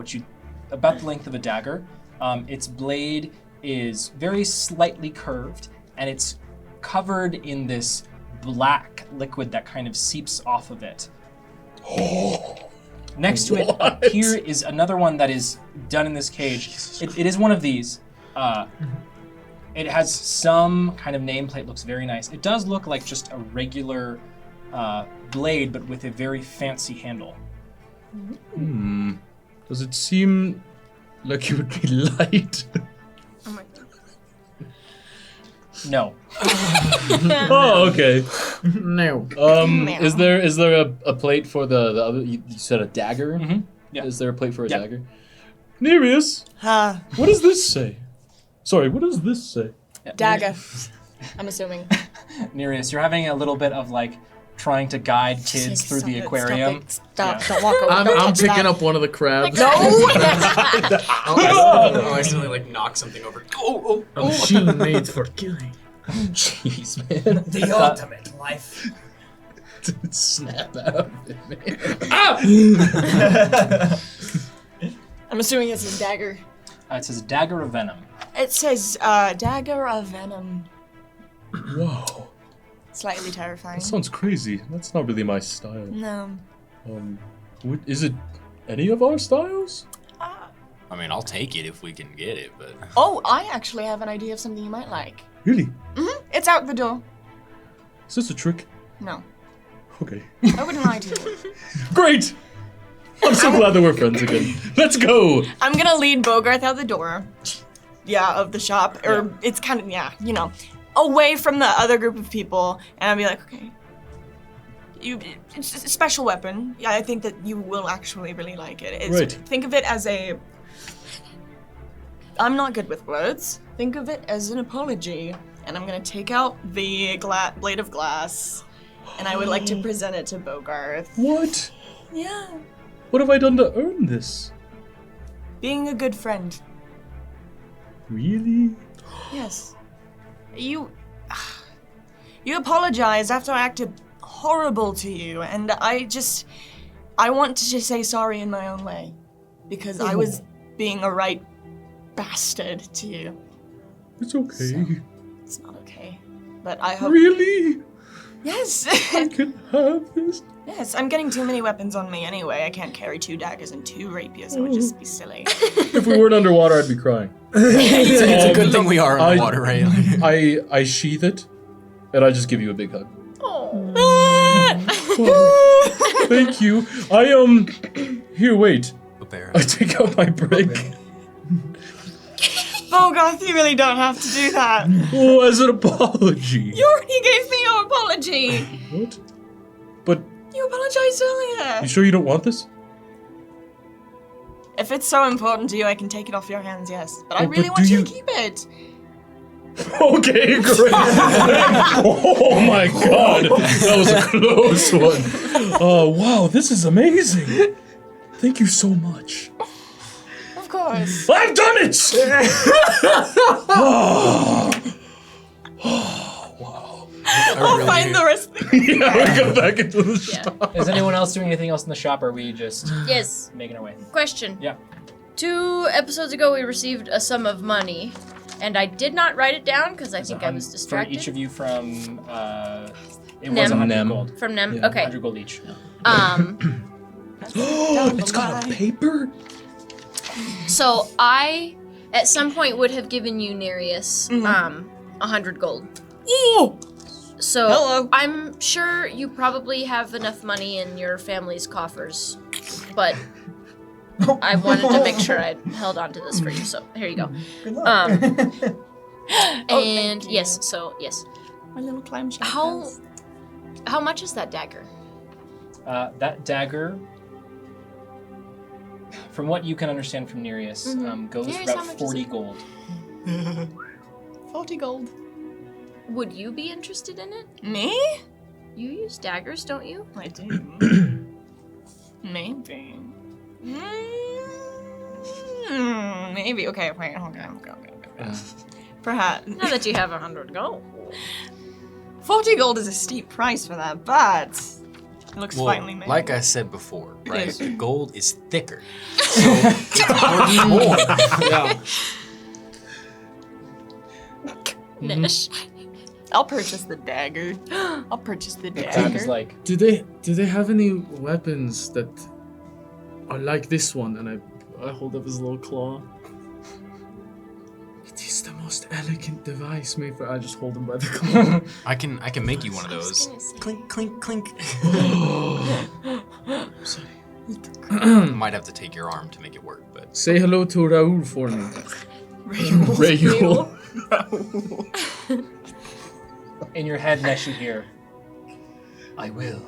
dagger. Its blade is very slightly curved, and it's covered in this black liquid that kind of seeps off of it. Next to it, up here is another one that is done in this cage. It is one of these. It has some kind of nameplate, looks very nice. It does look like just a regular blade, but with a very fancy handle. Does it seem like it would be light? Oh my god. No. Oh, okay. No. Is there a plate for the other? You said a dagger. Mhm, yeah. Is there a plate for a Yeah. dagger? Nereus, what does this say? Sorry, what does this say? Yeah. Dagger. I'm assuming. Nereus, you're having a little bit of like trying to guide kids through the aquarium. Stop. Yeah. Don't walk over. I'm Don't touch picking that. up one of the crabs. I accidentally like knock something over. Oh, A machine made for killing. Jeez, man. The ultimate life. Snap out of it, man. I'm assuming it's his dagger. It says dagger of venom. It says dagger of venom. Whoa. Slightly terrifying. That sounds crazy. That's not really my style. No. Is it any of our styles? I mean, I'll take it if we can get it, but Oh, I actually have an idea of something you might like. Really? It's out the door. Is this a trick? No. Okay. I wouldn't lie to you. Great! I'm so glad that we're friends again. Let's go! I'm gonna lead Bogarth out the door. Yeah, of the shop. Or it's kind of, away from the other group of people. And I'll be like, okay. It's a special weapon. Yeah, I think that you will actually really like it. Right. Think of it as I'm not good with words. Think of it as an apology. And I'm gonna take out the blade of glass. And I would like to present it to Bogarth. What? Yeah. What have I done to earn this? Being a good friend. Really? Yes. You apologized after I acted horrible to you, and I want to just say sorry in my own way. Because I was being a right bastard to you. It's okay. So, it's not okay. But I hope. Really? Yes! I can have this? Yes, I'm getting too many weapons on me anyway. I can't carry 2 daggers and 2 rapiers. It would just be silly. If we weren't underwater, I'd be crying. it's a good thing we are underwater, right? I sheath it, and I just give you a big hug. Thank you. Here, wait. A bear. I take out my brick. Bogarth, you really don't have to do that. Oh, as an apology. You already gave me your apology. What? But You apologized earlier. you sure you don't want this? If it's so important to you, I can take it off your hands, yes. But I Oh, really but want do you you- to keep it. Okay, great. Oh my god, that was a close one. Oh wow, this is amazing. Thank you so much. Of course. I've done it! I'll find the rest of the Yeah, we go back into the Yeah. shop. Is anyone else doing anything else in the shop, or are we just Yes. making our way? Question. Yeah. 2 episodes ago, we received a sum of money, and I did not write it down because I think I was distracted. For each of you from, it Nem. was 100 Nem. gold. From them. Yeah. Okay. 100 gold each. It's got a paper? So I, at some point, would have given you, Nereus, 100 gold. Oh! So Hello. I'm sure you probably have enough money in your family's coffers, but I wanted to make sure I held on to this for you. So here you go. Good luck. And yes, so yes. My little clamshell. How much is that dagger? That dagger, from what you can understand from Nereus, goes Nereus, for how about much is 40 it? gold. 40 gold. Would you be interested in it? Me? You use daggers, don't you? I do. Maybe. Maybe. Okay, wait, okay. Perhaps. Now that you have 100 gold. 40 gold is a steep price for that, but it looks Well, finely made. like I said before, right? is. Gold is thicker. So it's worth more. Yeah. Nish. I'll purchase the dagger. I'll purchase the Zach dagger. is like, Do they have any weapons that are like this one? And I hold up his little claw. It is the most elegant device made for. I just hold him by the claw. I can make you one of those. Clink, clink, clink. Sorry. Might have to take your arm to make it work, but Say hello to Raoul for me. Raoul. in your head, Nesh, you hear, I will.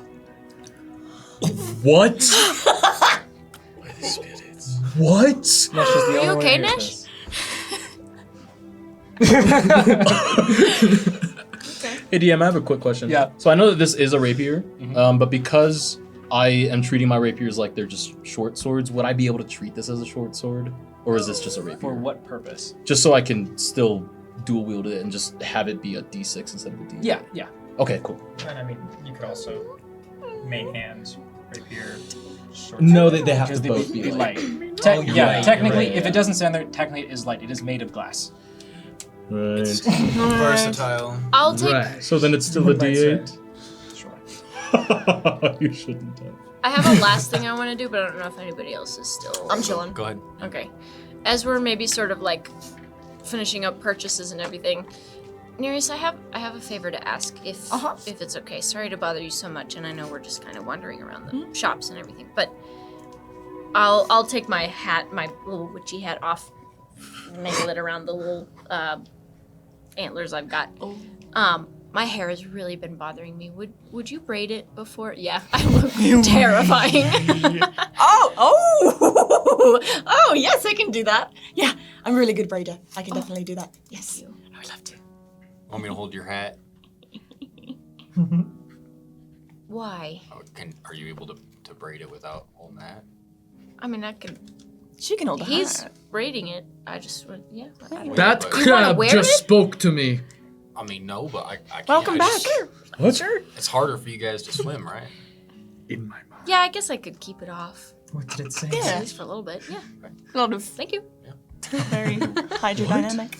What? By the spirits. What? Nesh is the Are you only one okay, who hears Nesh? Hey DM, I have a quick question. Yeah. So I know that this is a rapier, but because I am treating my rapiers like they're just short swords, would I be able to treat this as a short sword? Or is this just a rapier? For what purpose? Just so I can still dual wield it and just have it be a D6 instead of a D8. Yeah. Okay, cool. And I mean, you could also main hand, rapier, short No, sword. they have Because to they both would be be light. light. you're Yeah, right, technically, you're right, if yeah. it doesn't stand there, technically it is light. It is made of glass. Right. versatile. I'll take. Right. So then it's still a That's D8? Sure. You shouldn't have. I have a last thing I want to do, but I don't know if anybody else is still. I'm chilling. Go ahead. Okay. As we're maybe sort of like finishing up purchases and everything, Nereus, I have a favor to ask, if it's okay. Sorry to bother you so much, and I know we're just kind of wandering around the shops and everything, but I'll take my hat, my little witchy hat off, naggle it around the little antlers I've got. My hair has really been bothering me. Would you braid it before? Yeah, I look terrifying. Oh, yes, I can do that. Yeah, I'm a really good braider. I can definitely do that. Yes, I would love to. Want me to hold your hat? Why? Oh, are you able to braid it without holding the hat? I mean, I can. She can hold the He's hat. braiding it. I just would, yeah. I don't know. That You wanna crab wear just it? spoke to me. I mean, no, but I can't. Welcome I back. just- What? It's harder for you guys to swim, right? In my mind. Yeah, I guess I could keep it off. What did it say? At Yeah, least for a little bit. Yeah. a lot of Thank you. very hydrodynamic.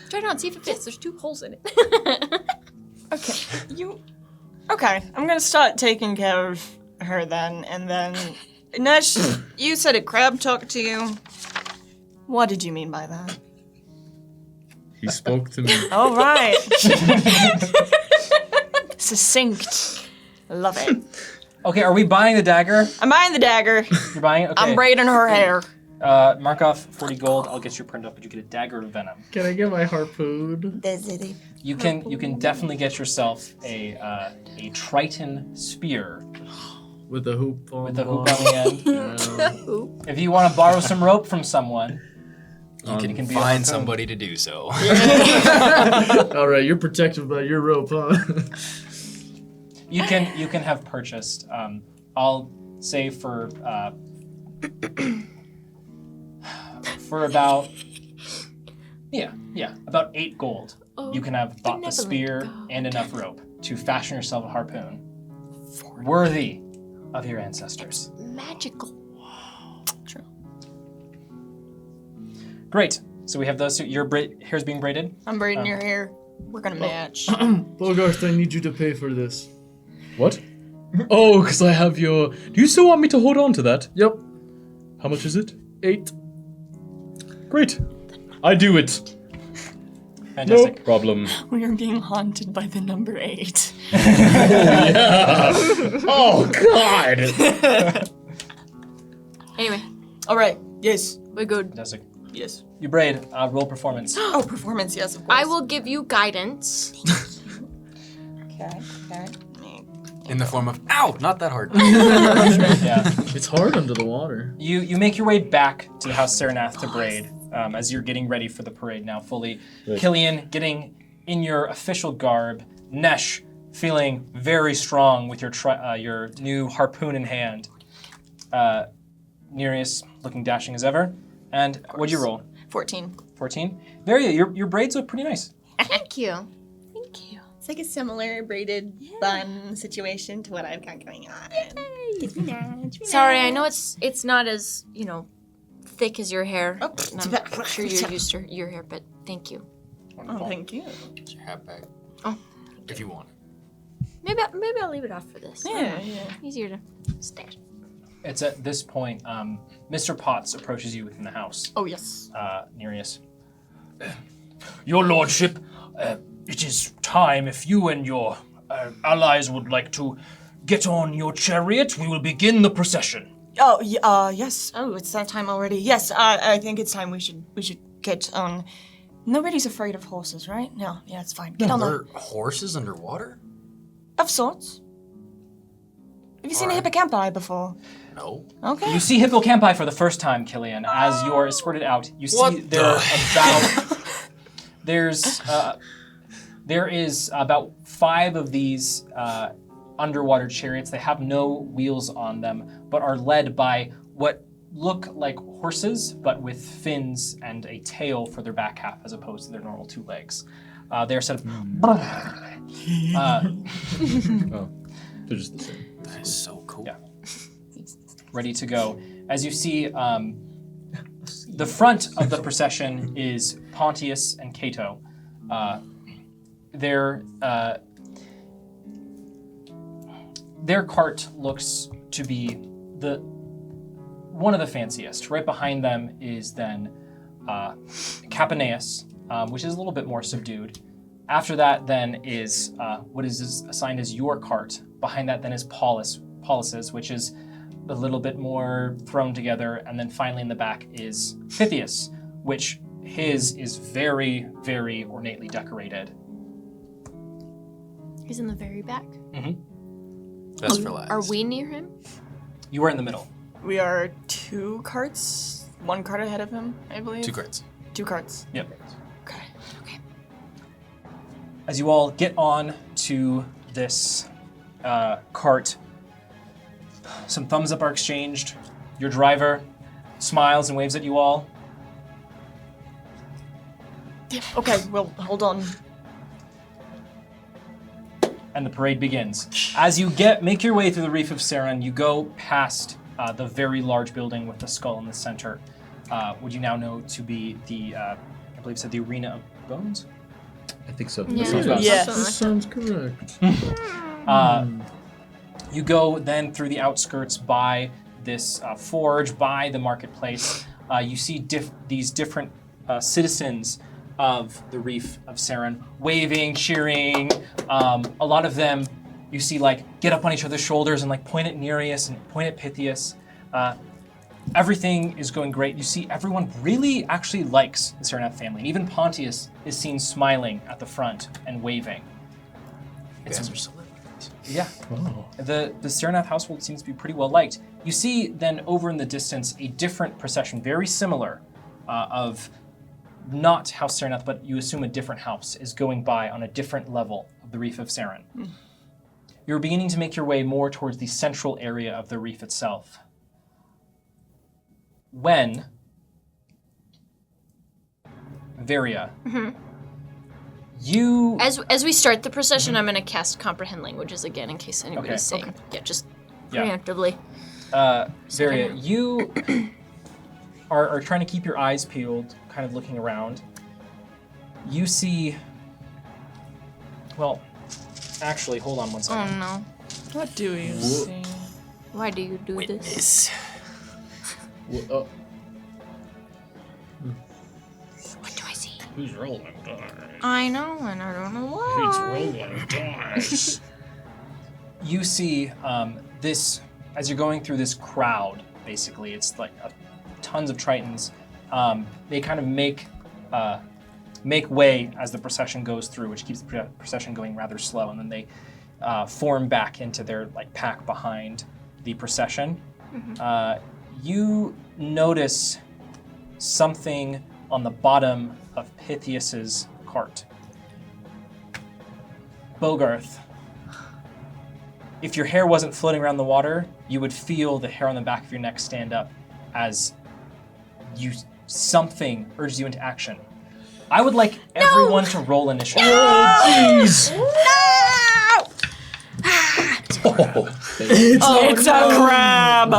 Try it on, see if it fits. There's 2 holes in it. Okay, Okay, I'm gonna start taking care of her then, and then... Nesh, you said a crab talked to you. What did you mean by that? He spoke to me. All right. Succinct. Love it. Okay, are we buying the dagger? I'm buying the dagger. You're buying it? Okay. I'm braiding her hair. Mark off 40 gold. I'll get you printed up, but you get a dagger of venom. Can I get my harpoon? You can definitely get yourself a Triton spear With the hoop on with the the hoop on the end. If you want to borrow some rope from someone, You can can be find on somebody to do so. Alright, you're protected by your rope, huh? you can have purchased. I'll say for about about 8 gold. You can have bought the benevolent spear God. and enough rope. to fashion yourself a harpoon worthy of your ancestors. Magical. True. Great. So we have those two. Your hair's being braided. I'm braiding your hair. We're gonna match. Bogart, I need you to pay for this. What? Oh, because I have your... Do you still want me to hold on to that? Yep. How much is it? 8. Great. I do it. Fantastic. No problem. We are being haunted by the number 8. Oh, God! Anyway, All right. Yes. we're good. Fantastic. Yes. You braid. Roll performance. Oh, performance. Yes, of course. I will give you guidance. Okay. Okay. In the form of, ow, not that hard. Yeah. It's hard under the water. You make your way back to the House Saranath to braid as you're getting ready for the parade now fully. Right. Killian getting in your official garb. Nesh feeling very strong with your new harpoon in hand. Nereus looking dashing as ever. And what'd you roll? 14. 14? Varia, your braids look pretty nice. Thank you. Thank you. It's like a similar braided bun situation to what I've got going on. Sorry, I know it's not as, thick as your hair. Oh, And I'm sure you're used to your hair, but thank you. Oh, thank you. Get your hat back. Oh. If you want. Maybe I'll leave it off for this. I don't Yeah, know. yeah. Easier to stash. It's at this point, Mr. Potts approaches you within the house, Oh, yes. Nereus. Your lordship, it is time if you and your allies would like to get on your chariot. We will begin the procession. Oh, yes. Oh, it's that time already. Yes, I think it's time we should get on. Nobody's afraid of horses, right? No, yeah, it's fine. Get on Are horses underwater? Of sorts. Have you seen a Alright. hippocampi before? No. Okay. You see Hippocampi for the first time, Killian, as you're escorted out. You see What there are the- there is about 5 of these underwater chariots. They have no wheels on them, but are led by what look like horses, but with fins and a tail for their back half, as opposed to their normal 2 legs. They are set up. Oh, they're just the same. That is so cool. Yeah. Ready to go. As you see, the front of the procession is Pontius and Cato. Their cart looks to be one of the fanciest. Right behind them is then Capaneus, which is a little bit more subdued. After that then is what is assigned as your cart. Behind that then is Paulus's, which is a little bit more thrown together. And then finally in the back is Pythias, which his is very, very ornately decorated. He's in the very back. That's for last. Are we near him? You are in the middle. We are 2 carts. 1 cart ahead of him, I believe. 2 cards. 2 carts. Yep. Okay. Okay. As you all get on to this cart, some thumbs up are exchanged. Your driver smiles and waves at you all. Okay, well, hold on. And the parade begins. As you make your way through the Reef of Saran, you go past the very large building with the skull in the center, which you now know to be the, I believe it said the Arena of Bones? I think so. Yeah. That sounds about Yeah. That sounds correct. You go then through the outskirts by this forge, by the marketplace. You see these different citizens of the Reef of Saran waving, cheering. A lot of them you see get up on each other's shoulders and point at Nereus and point at Pythias. Everything is going great. You see everyone really actually likes the Saranath family. And even Pontius is seen smiling at the front and waving. You guys are celebrities. Yeah. The Saranath household seems to be pretty well liked. You see then over in the distance a different procession, very similar, of not House Saranath, but you assume a different house is going by on a different level of the Reef of Saran. You're beginning to make your way more towards the central area of the reef itself. When Varia, You As we start the procession, I'm gonna cast comprehend languages again in case anybody's Okay, saying. okay. Yeah, just Yeah. preemptively. Zaria, you are trying to keep your eyes peeled, kind of looking around. You see. Well, actually, hold on one Oh second. no. What do you see? Why do you do this? Oh, What do I see? who's rolling? I know, and I don't know why. rolling dice? You see this as you're going through this crowd. Basically, it's like tons of Tritons. They kind of make way as the procession goes through, which keeps the procession going rather slow, and then they form back into their like pack behind the procession. You notice something on the bottom of Pythias's cart. Bogarth, if your hair wasn't floating around the water, you would feel the hair on the back of your neck stand up as something urges you into action. I would like everyone to roll initiative. Jeez! It's a crab!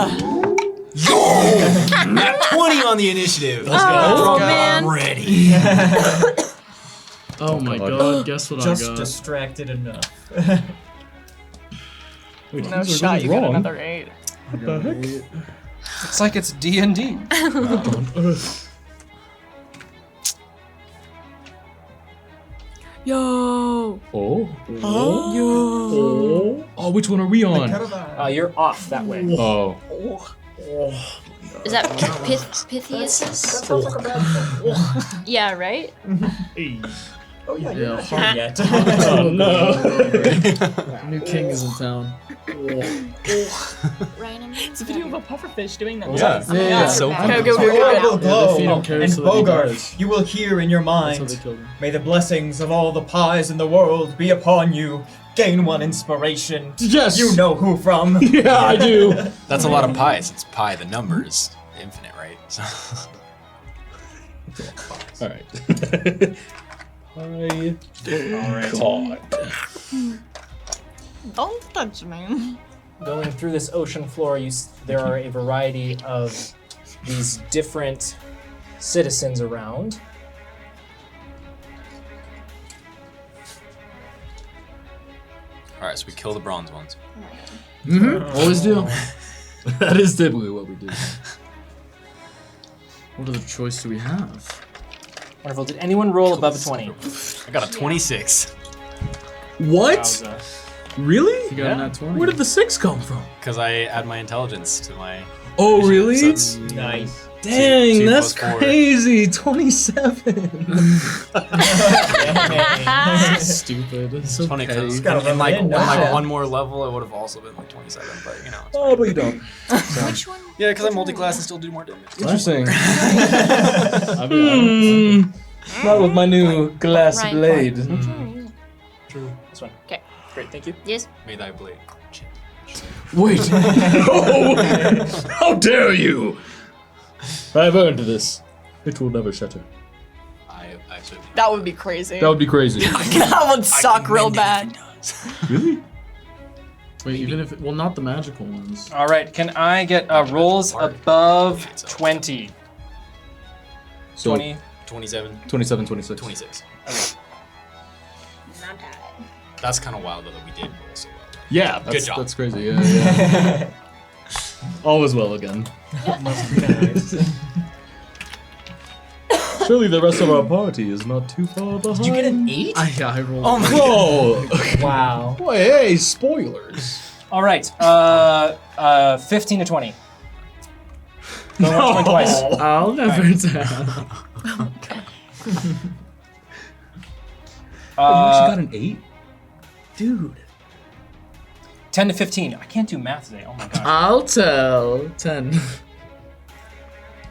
Nat 20 on the initiative. Oh, man. Ready. Oh my god, guess what Just I got? distracted enough. Wait, No these are shot, really you get wrong. another 8. What the heck? It's like it's D&D. Yo. Oh. Oh, which one are we on? You're off that way. Oh. Is that Pythias? Yeah, right? Oh yeah, Yeah, not here yet. Oh no. New king is in town. Ryan, I'm It's a video of a pufferfish doing that. Yeah. Yeah. It's so Go, funny. go, go, Your aura go, will go. glow, they feed him carrots and so that he Bogart, dies. you will hear in your That's how mind, they killed him. may the blessings of all the pies in the world be upon you. Gain one inspiration. Yes! You know who from. Yeah, I do. That's a lot of pies. It's pi. The number is infinite, right? So Alright. God. Don't touch me. Going through this ocean floor, there are a variety of these different citizens around. All right, so we kill the bronze ones. Mm-hmm. Always do. That is typically what we do. What other choice do we have? Wonderful. Did anyone roll above a 20? I got a 26 What? Wowza. Really? You got a nat 20. Where did the 6 come from? because I add my intelligence to my. Oh, really? So it's Nice. Dang, two that's plus 4. crazy. 27. Stupid. It's funny okay. because gotta in like, run in, on, like no? one more level, it would have also been like 27, but you know. It's Oh, but you don't. Which one? yeah, because I multi-class and still do more damage. Interesting. I mean, Not with my new glass Ryan, blade. This one. Okay. Great, thank you. Yes. May thy blade. Wait. Oh, how dare you? I've earned this. It will never shatter. I should. That would be crazy. That would be crazy. That would suck real bad. Really? wait, even if well, not the magical ones. All right, can I get rolls above 20? So 20. 27, 27, 26. 26. Not bad. That's kind of wild though that we did roll so well. Yeah, Good job. That's crazy. Yeah. All is well again. Surely the rest of our party is not too far behind. Did you get an 8? I rolled. Oh my Whoa! Wow. Boy, hey, spoilers. All right, 15 to 20. Going once, going twice. I'll never tell. You actually got an 8? Dude. 10 to 15. I can't do math today. Oh my god. I'll tell. 10.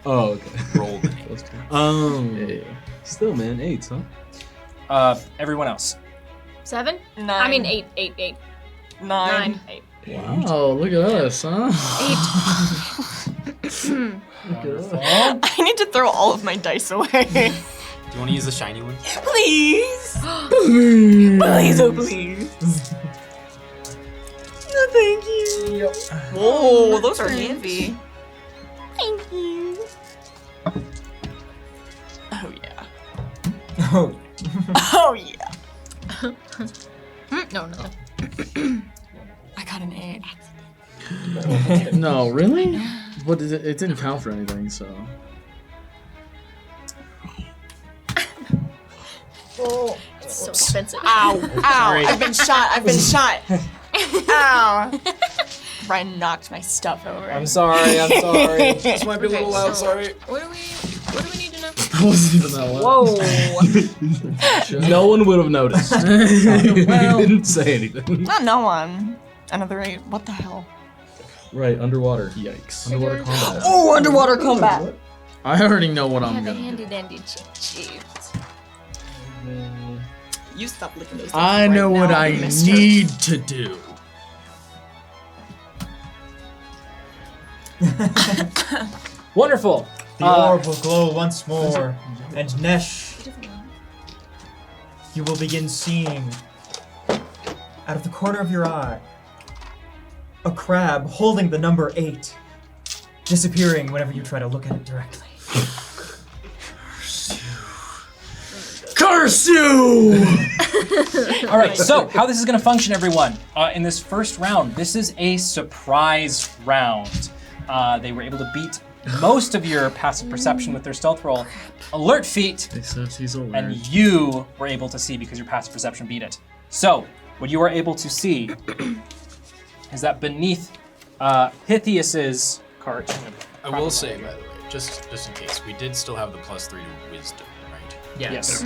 Oh, okay. Rolled an 8. Yeah. Still, man, 8s, huh? Everyone else. 7? 9. I mean 8, 8, 8. 9. 8. Wow, look at us, huh? 8. I need to throw all of my dice away. Do you want to use the shiny one? Please! Please, oh please. No, thank you. Whoa, those are heavy. Thank you. Oh, yeah. Oh, Oh, yeah. No, nothing. I got an 8. No, really? What is it? It didn't count for anything, so. It's so expensive. Ow, ow, I've been shot. Ow. Ryan knocked my stuff over. I'm sorry. This might be a little loud, sorry. What do we need to know? I wasn't even that Whoa. No one would have noticed. You didn't say anything. Not no one. Another 8. What the hell? Right, underwater. Yikes. Underwater combat. Oh, underwater combat. I already know what I I'm have a gonna do. handy dandy cheat sheet. You stop licking those things I right know what now, I mister. need to do. Wonderful. the orb will glow once more, and Nesh, you will begin seeing, out of the corner of your eye, a crab holding the number 8, disappearing whenever you try to look at it directly. Curse you! All right, so how this is going to function, everyone? In this first round, this is a surprise round. They were able to beat most of your passive perception with their stealth roll. Alert feat, Except he's alert. and you were able to see because your passive perception beat it. So, what you are able to see is that beneath Pythias's cart. I will say, by the way, just in case, we did still have the +3 to wisdom, right? Yes.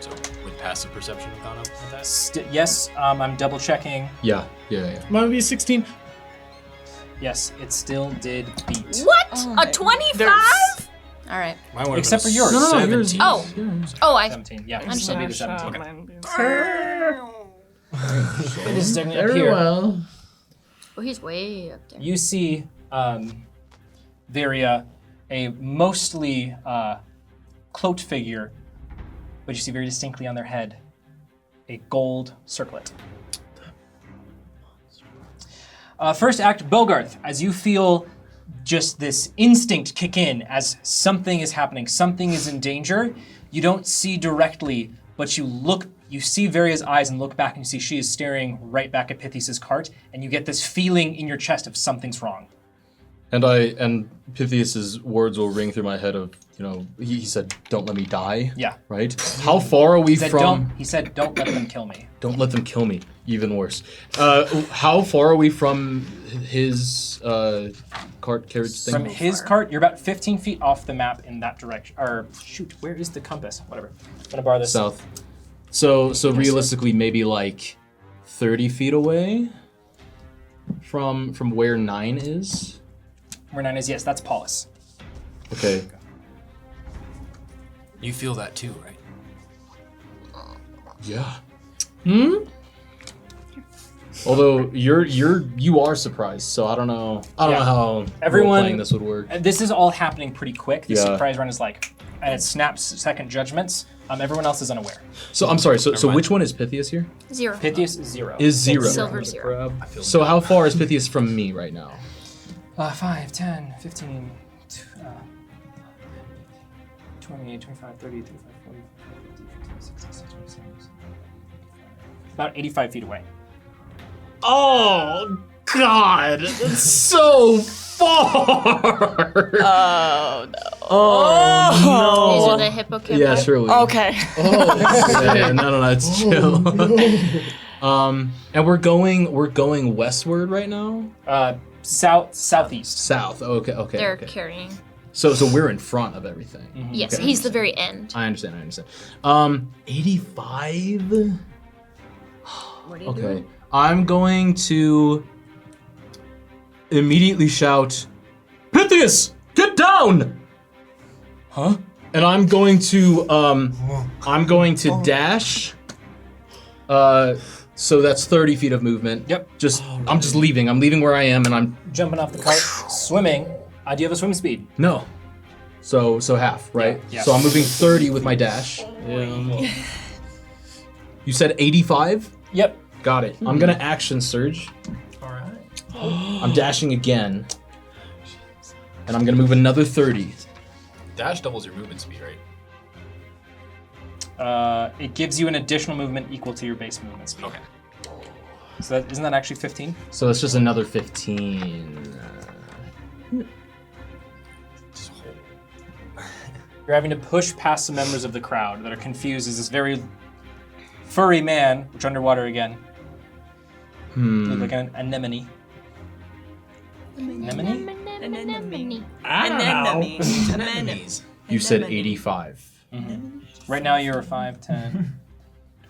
So would passive perception have gone up with that? Yes, I'm double checking. Yeah. Might be 16. Yes, it still did beat. What? Oh A my- 25? All right. Mine would have Except been for yours. a No, no, yours- 17. Oh. Oh, I. 17. Yeah, I'm it still beat a Shut 17. up, man. It is technically up Very here. well. Oh, he's way up there. You see Varia, a mostly cloaked figure, but you see very distinctly on their head a gold circlet. First act, Bogarth, as you feel just this instinct kick in as something is happening, something is in danger. You don't see directly, but you see Varia's eyes and look back and you see she is staring right back at Pythias's cart, and you get this feeling in your chest of something's wrong. And Pythias's words will ring through my head of, he said, "Don't let me die." Yeah. Right? How far are we He said, from? He said, don't let them kill me. Don't let them kill me. Even worse. How far are we from his cart carriage thing? From his cart, you're about 15 feet off the map in that direction. Or, shoot, where is the compass? Whatever. I'm gonna borrow this. South. So realistically, maybe like 30 feet away from where 9 is. Where 9 is, yes, that's Paulus. Okay. You feel that too, right? Yeah. Although you are surprised, so I don't know how Everyone- role-playing this would work. And this is all happening pretty quick. The Yeah. surprise run is and it snaps second judgments. Everyone else is unaware. So I'm sorry. So mind. which one is Pythias here? 0. Pythias is 0. Is 0. Silver 0. I feel So how far is Pythias from me right now? 5, 10, 15, 20, 25, 30, 35, 40, 50, 60, 60, 70, about 85 feet away. Oh, God. That's so far. Oh, no. Oh, These no. are the hippocampi. Yeah, surely. Okay. Yeah, no, it's chill. And we're going westward right now. Southeast. South. Okay. They're Okay. carrying. So we're in front of everything. Yes, Okay. he's the very end. I understand. 85. What are you Okay. doing? I'm going to immediately shout, "Pythias, get down!" Huh? And I'm going to dash. So that's 30 feet of movement. Yep. I'm just leaving. I'm leaving where I am, and I'm Jumping off the cart, swimming. Do you have a swim speed? no. So half, right? Yeah. So I'm moving 30 with my dash. Yeah. You said 85? Yep. Got it. I'm gonna action surge. All right. I'm dashing again. And I'm gonna move another 30. Dash doubles your movement speed, right? It gives you an additional movement equal to your base movement speed. Okay. So isn't that actually 15? So it's just another 15. You're having to push past some members of the crowd that are confused as this very furry man, which underwater again. Look like an anemone. Anemone? Anemones. You said 85. Right now you're 5'10",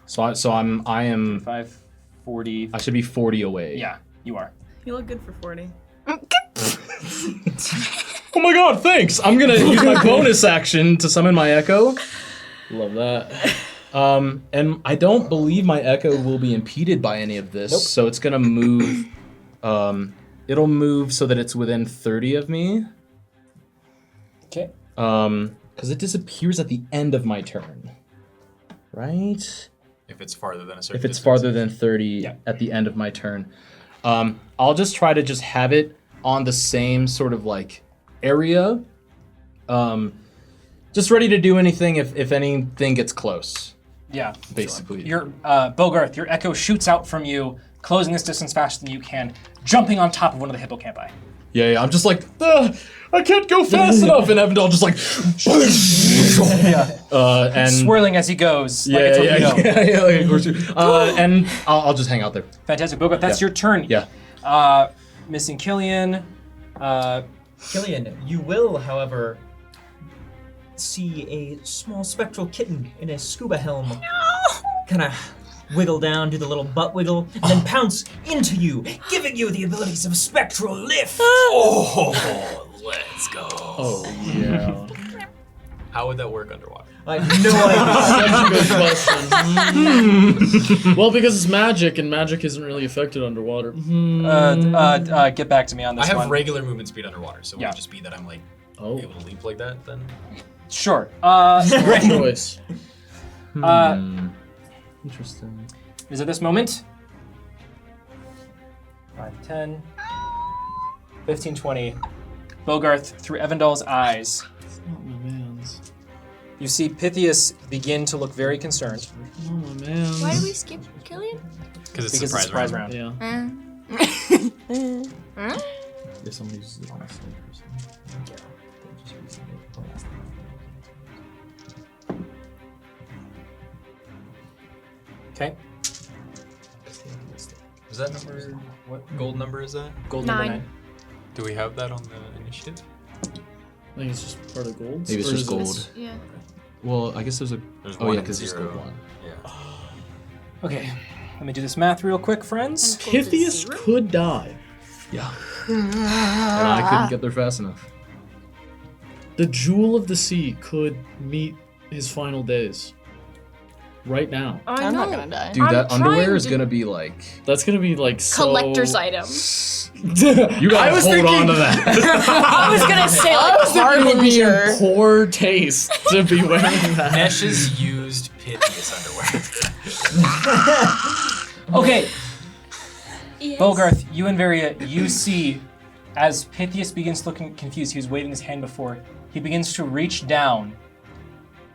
So I am 5'40". I should be 40 away. Yeah, you are. You look good for 40. Oh my god, thanks! I'm gonna use my bonus action to summon my echo. Love that. And I don't believe my echo will be impeded by any of this. Nope. So it's gonna move. It'll move so that it's within 30 of me. Okay. Because it disappears at the end of my turn. Right? If it's farther than a certain If it's distance. farther than 30 Yeah. at the end of my turn. I'll just try to just have it on the same sort of like area. Just ready to do anything if anything gets close, Yeah. basically. Your Bogarth, your echo shoots out from you, closing this distance faster than you can, jumping on top of one of the hippocampi. Yeah, I'm just like, I can't go fast enough, and Evandel just like, and Swirling as he goes, like a yeah, torpedo. yeah, like of course. And I'll just hang out there. Fantastic, Bogarth, that's your turn. Yeah. Missing Killian. Killian, you will, however, see a small spectral kitten in a scuba helm kind of wiggle down, do the little butt wiggle, and then pounce into you, giving you the abilities of spectral lift. Oh, let's go. Oh yeah. How would that work underwater? I have no idea. Good question. Well, because it's magic, and magic isn't really affected underwater. Get back to me on this I have one. regular movement speed underwater, so Yeah. would it just be that I'm like Oh, able to leap like that then? Sure. good choice. Interesting. Is it this moment? 5, 10, 15, 20. Bogarth, through Evandal's eyes, It's not my man's. you see Pythias begin to look very concerned. Not my man's. Why do we skip Killian? Because it's Because it's surprise surprise round. Yeah. If somebody uses it on a same person. Okay. Is that number, what gold number is that? Gold number 9. 9. Do we have that on the initiative? I think it's just part of gold. Maybe it's Or just is it- gold. Yeah. Well, I guess there's a. There's Oh one yeah, and because it's zero. gold one. Yeah. Okay. Let me do this math real quick, friends. And gold is Pythias 0? could die. Yeah. And I couldn't get there fast enough. The Jewel of the Sea could meet his final days. Right now. I I'm not know. gonna die. Dude, I'm that underwear trying is to- gonna be like. That's gonna be like so... Collector's item. You gotta hold on to that. I was gonna say like It would be in Harbinger. poor taste to be wearing that. Nesh's used Pythias underwear. Okay, Yes. Bogarth, you and Varia, you see as Pythias begins looking confused, he was waving his hand before, he begins to reach down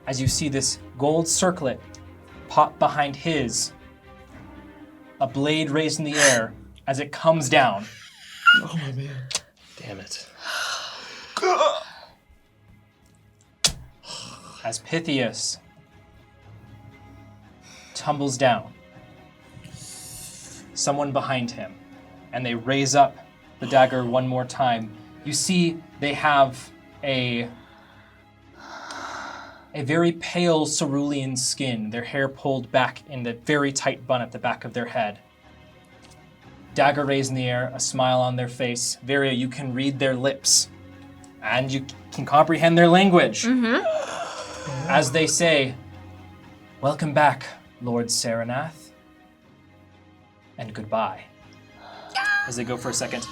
as you see this gold circlet pop behind his, a blade raised in the air as it comes down. Oh my man. Damn it. As Pythias tumbles down, someone behind him, and they raise up the dagger one more time. You see they have a very pale cerulean skin, their hair pulled back in the very tight bun at the back of their head. Dagger raised in the air, a smile on their face. Varia, you can read their lips, and you can comprehend their language. As they say, "Welcome back, Lord Saranath," and goodbye. As they go for a second.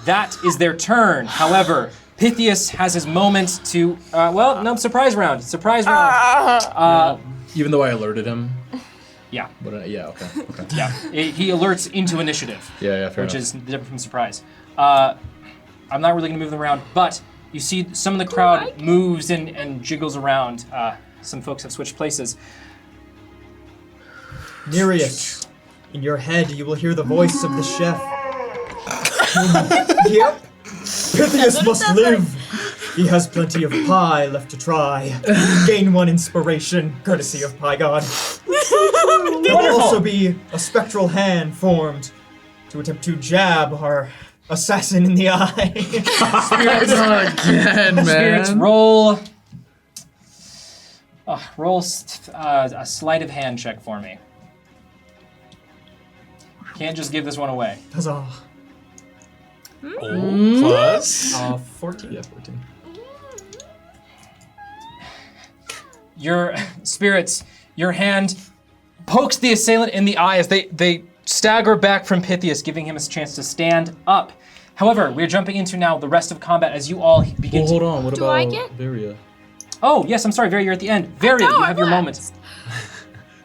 That is their turn. However, Pythias has his moment to, surprise round. Surprise round. Even though I alerted him. Yeah. But okay. Yeah. He alerts into initiative. Yeah, fair which enough. is different from surprise. I'm not really going to move them around, but you see some of the crowd moves and jiggles around. Some folks have switched places. Nereus, in your head you will hear the voice of the chef. Yep. Pythias must live. He has plenty of pie left to try. Gain one inspiration, courtesy of Pie God. There will also be a spectral hand formed to attempt to jab our assassin in the eye. Again, man. Spirits, roll. Roll a sleight of hand check for me. Can't just give this one away. Huzzah. Plus. 14. Yeah, 14. Your spirits, your hand pokes the assailant in the eye as they stagger back from Pythias, giving him a chance to stand up. However, we're jumping into now the rest of combat as you all begin Well, hold on. What Do about I get- Varia? Oh, yes, I'm sorry, Varia, you're at the end. Varia, you have your moment.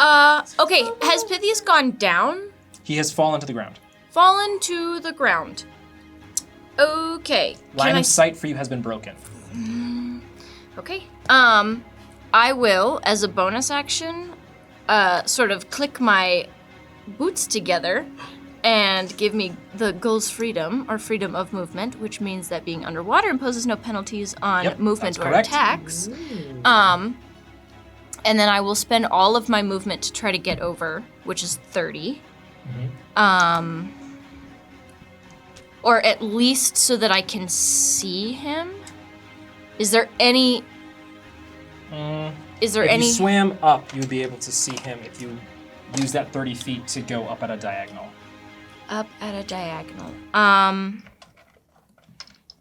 Okay, has Pythias gone down? He has fallen to the ground. Fallen to the ground. Okay. Line Can of sight for you has been broken. Okay. I will, as a bonus action, sort of click my boots together and give me the Gull's freedom, or freedom of movement, which means that being underwater imposes no penalties on Yep, movement that's or correct. attacks. And then I will spend all of my movement to try to get over, which is 30. Or at least so that I can see him. Is there any? Is there If any? you swam up, you'd be able to see him if you use that 30 feet to go up at a diagonal. Up at a diagonal.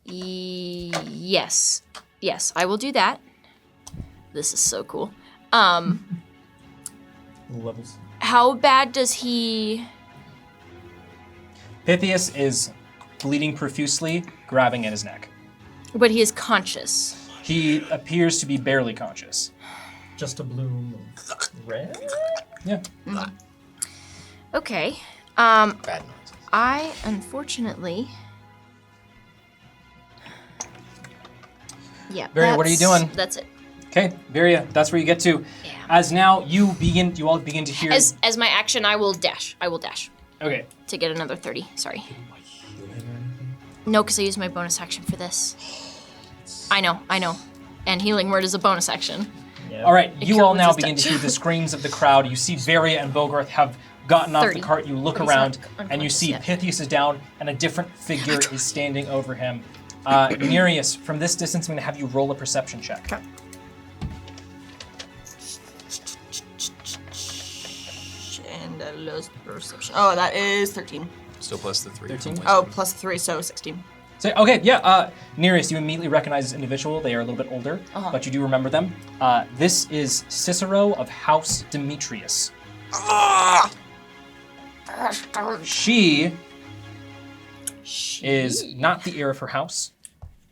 Yes. Yes, I will do that. This is so cool. Levels. How bad does he? Pythias is bleeding profusely, grabbing at his neck. But he is conscious. He appears to be barely conscious. Just a bloom of red? Yeah. Okay. Bad noises. I unfortunately. Yeah. Barry, what are you doing? That's it. Okay, Varia, that's where you get to. Yeah. As now you all begin to hear. As my action, I will dash. Okay. To get another 30. Sorry. No, because I used my bonus action for this. I know. And healing word is a bonus action. Yeah. All right, you cure all now resistant. begin to hear the screams of the crowd. You see Varia and Bogarth have gotten off the 30. cart. You look But he's around, not and you see unconscious yet. Pythias is down, and a different figure is standing over him. Nereus, from this distance, I'm going to have you roll a perception check. Okay. And I lost perception. Oh, that is 13. Still plus the 3. 13? Oh, plus 3, so 16. So, okay, yeah, Nereus, you immediately recognize this individual. They are a little bit older, but you do remember them. This is Cicero of House Demetrius. She is not the heir of her house,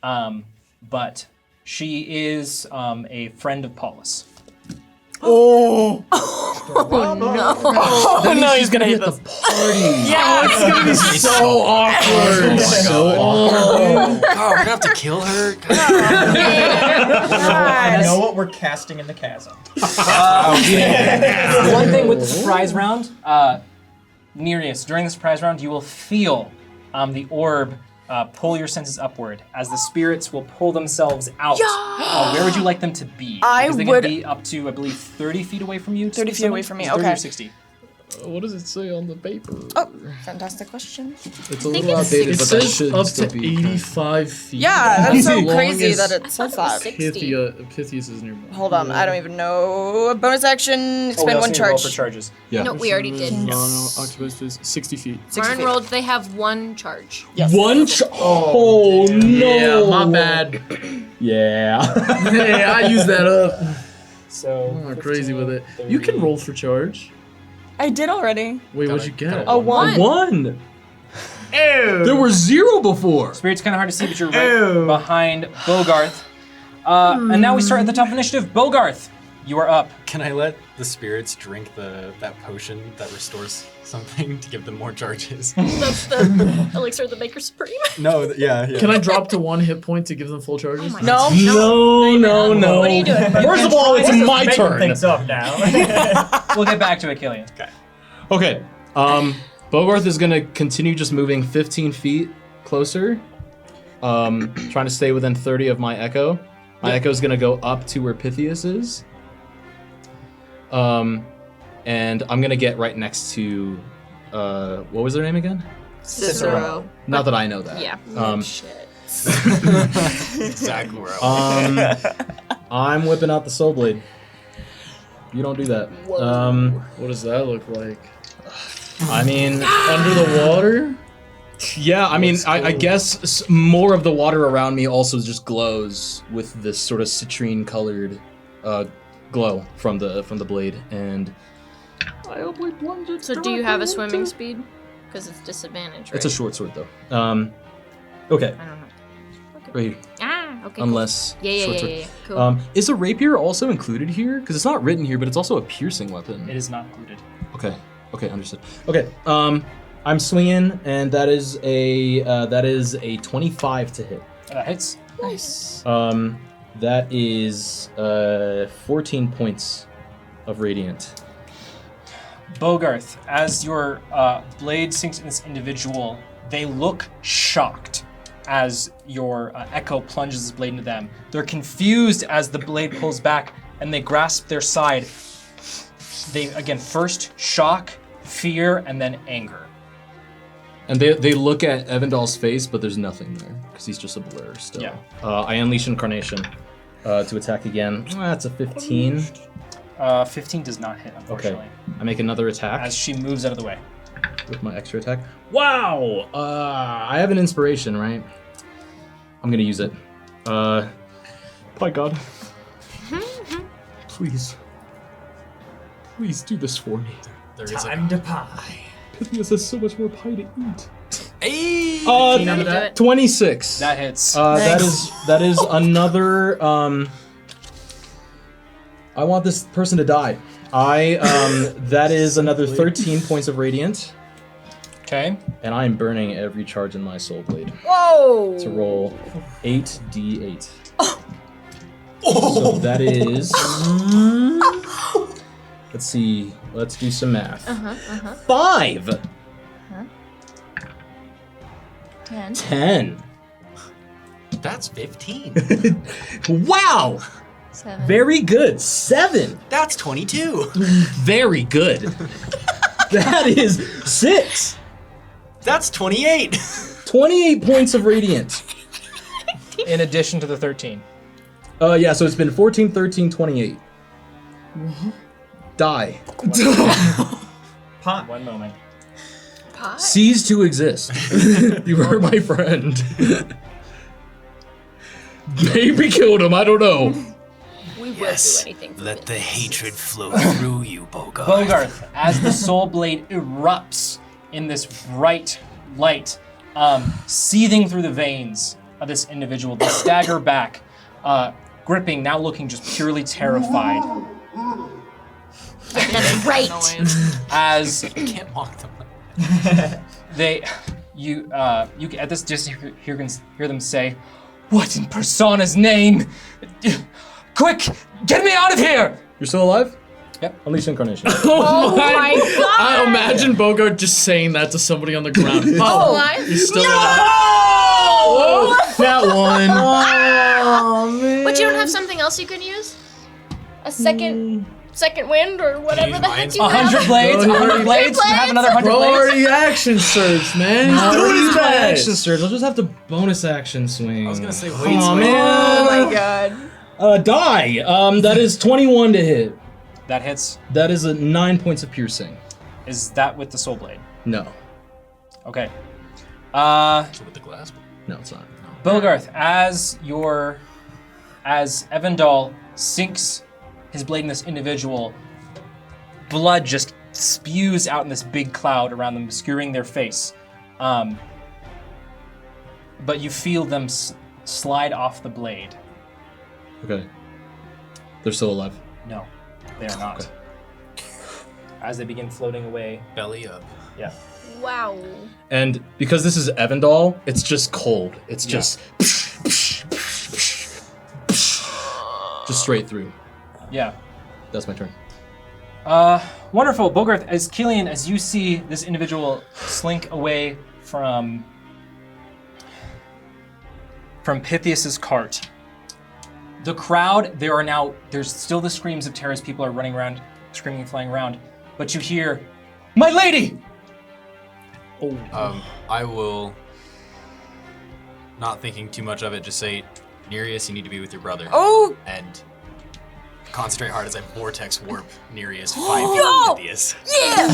but she is a friend of Paulus. Oh no, he's gonna hate this. Yeah, it's gonna be so awkward. So awkward. God, we're gonna have to kill her. I know what we're casting in the chasm. One thing with the surprise round, Nereus, during the surprise round, you will feel the orb pull your senses upward as the spirits will pull themselves out. Where would you like them to be? I Because they would- can be up to, I believe, 30 feet away from you. 30 feet away from me, 30 okay. or 60. What does it say on the paper? Oh, fantastic question. It's a little outdated, It but that says should up still to be kind of- 85 feet. Yeah, that's so As long crazy as that it says that. 60. Pythias is nearby. Hold on, I don't even know. Bonus action, Oh, we spend also one need to roll charge. for charges. Yeah. No, we already did. No, octopus is 60 feet. 60 Mine feet. rolled, they have one charge. Oh, no! Yeah, my bad. Yeah. Yeah, I used that up. So I'm crazy 15, with it. 30. You can roll for charge. I did already. Wait, what'd you get? A 1. One. There were 0 before. Spirit's kind of hard to see, but you're right behind Bogarth. And now we start at the top of initiative. Bogarth, you are up. Can I let the spirits drink that potion that restores something to give them more charges? That's the elixir of the Maker Supreme. No, yeah. Can I drop to 1 hit point to give them full charges? Oh my God. No. What are you doing? First of all, it's my Making turn. things up now. We'll get back to it, Killian. Okay. Bogarth is gonna continue just moving 15 feet closer, trying to stay within 30 of my echo. My echo is gonna go up to where Pythias is, and I'm gonna get right next to, what was their name again? Cicero. Not that I know that. Yeah. Shit. Exactly where I was. I'm whipping out the soul blade. You don't do that. What does that look like? I mean, Under the water? yeah. I mean, I guess more of the water around me also just glows with this sort of citrine-colored glow from the blade, and I hope we plunge it. So do you have a swimming speed? Because it's disadvantage, right? It's a short sword though. Okay, I don't know. right here. Ah, okay. Unless Cool. Yeah, short sword. yeah. Cool. Is a rapier also included here? Because it's not written here, but it's also a piercing weapon. It is not included. Okay, understood. Okay, I'm swinging, and that is a 25 to hit. Hits. Nice. That is 14 points of radiant. Bogarth, as your blade sinks in this individual, they look shocked as your echo plunges his blade into them. They're confused as the blade pulls back, and they grasp their side. They, again, first shock, fear, and then anger. And they look at Evandal's face, but there's nothing there, because he's just a blur still. Yeah. I unleash Incarnation to attack again. That's a 15. 15 does not hit, unfortunately. I make another attack As she moves out of the way. with my extra attack. Wow! I have an inspiration, right? I'm gonna use it. By God. Please. Please do this for me. There is Time to pie. Pythias has so much more pie to eat. Hey! Can you do it? 26. That hits. That is another. I want this person to die. That is another 13 points of radiant, Okay. and I am burning every charge in my soul blade Whoa! to roll 8d8. So that is. Let's see. Let's do some math. 5. 10. That's 15. Wow! 7. Very good. 7. That's 22. Very good. That is 6. That's 28. 28 points of radiant. In addition to the 13. Yeah, so it's been 14, 13, 28. Die. Pie. One moment. Pie? Cease to exist. You were my friend. Maybe killed him, I don't know. We will do anything for Let it. the hatred flow through you, Bogarth. Bogarth, as the soul blade erupts in this bright light, seething through the veins of this individual, they stagger back, gripping, now looking just purely terrified. That's right. As You can't mock them. you at this distance hear them say, "What in Persana's name? Quick, get me out of here!" You're still alive? Yep. Unleash Incarnation. Oh my god! I imagine Bogart just saying that to somebody on the ground. Oh, alive? You're still alive. That one. Oh, man. But you don't have something else you can use? A second wind or whatever use the my heck you 100 have? blades, Bro, 100 blades. You have another 100 Bro blades. already action surge, man. He's doing his Action best. surge. I'll just have to bonus action swing. I was gonna say, wait, Oh, wait. Oh man. my god. Die. That is 21 to hit. That hits. That is a 9 points of piercing. Is that with the soul blade? No. Okay. With the glass. No, it's not. Bogarth, as Evandal sinks his blade in this individual, blood just spews out in this big cloud around them, obscuring their face. but you feel them slide off the blade. Okay. They're still alive. No, they are not. As they begin floating away. Belly up. Yeah. Wow. And because this is Evandal, it's just cold. It's just straight through. Yeah. That's my turn. Wonderful. Bogarth, as Killian, as you see this individual slink away from Pythias's cart, the crowd, there's still the screams of terror as people are running around, screaming and flying around, but you hear, "My lady!" I will, not thinking too much of it, just say, Nereus, you need to be with your brother. Oh! And concentrate hard as I vortex warp Nereus 5 feet from Pythias.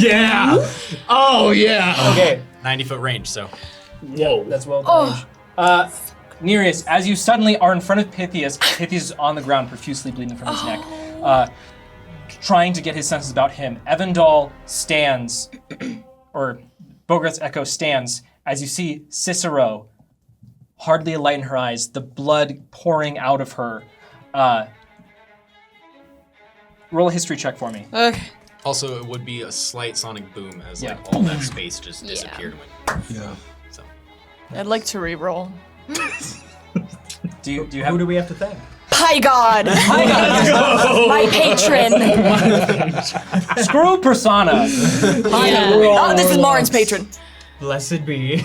Yeah! Oh, yeah! Okay. 90-foot range, so. Whoa. That's well done. Nereus, as you suddenly are in front of Pythias, Pythias is on the ground, profusely bleeding from his neck, trying to get his senses about him. Evandal stands, or Bogarth's echo stands, as you see Cicero, hardly a light in her eyes, the blood pouring out of her. Roll a history check for me. Okay. Also, it would be a slight sonic boom as Yeah. like all that space just disappeared. Yeah. So. I'd like to re-roll. Do you Who have? do we have to thank? Hi God! My patron! Screw Persona. Oh, this is Lauren's patron. Blessed be.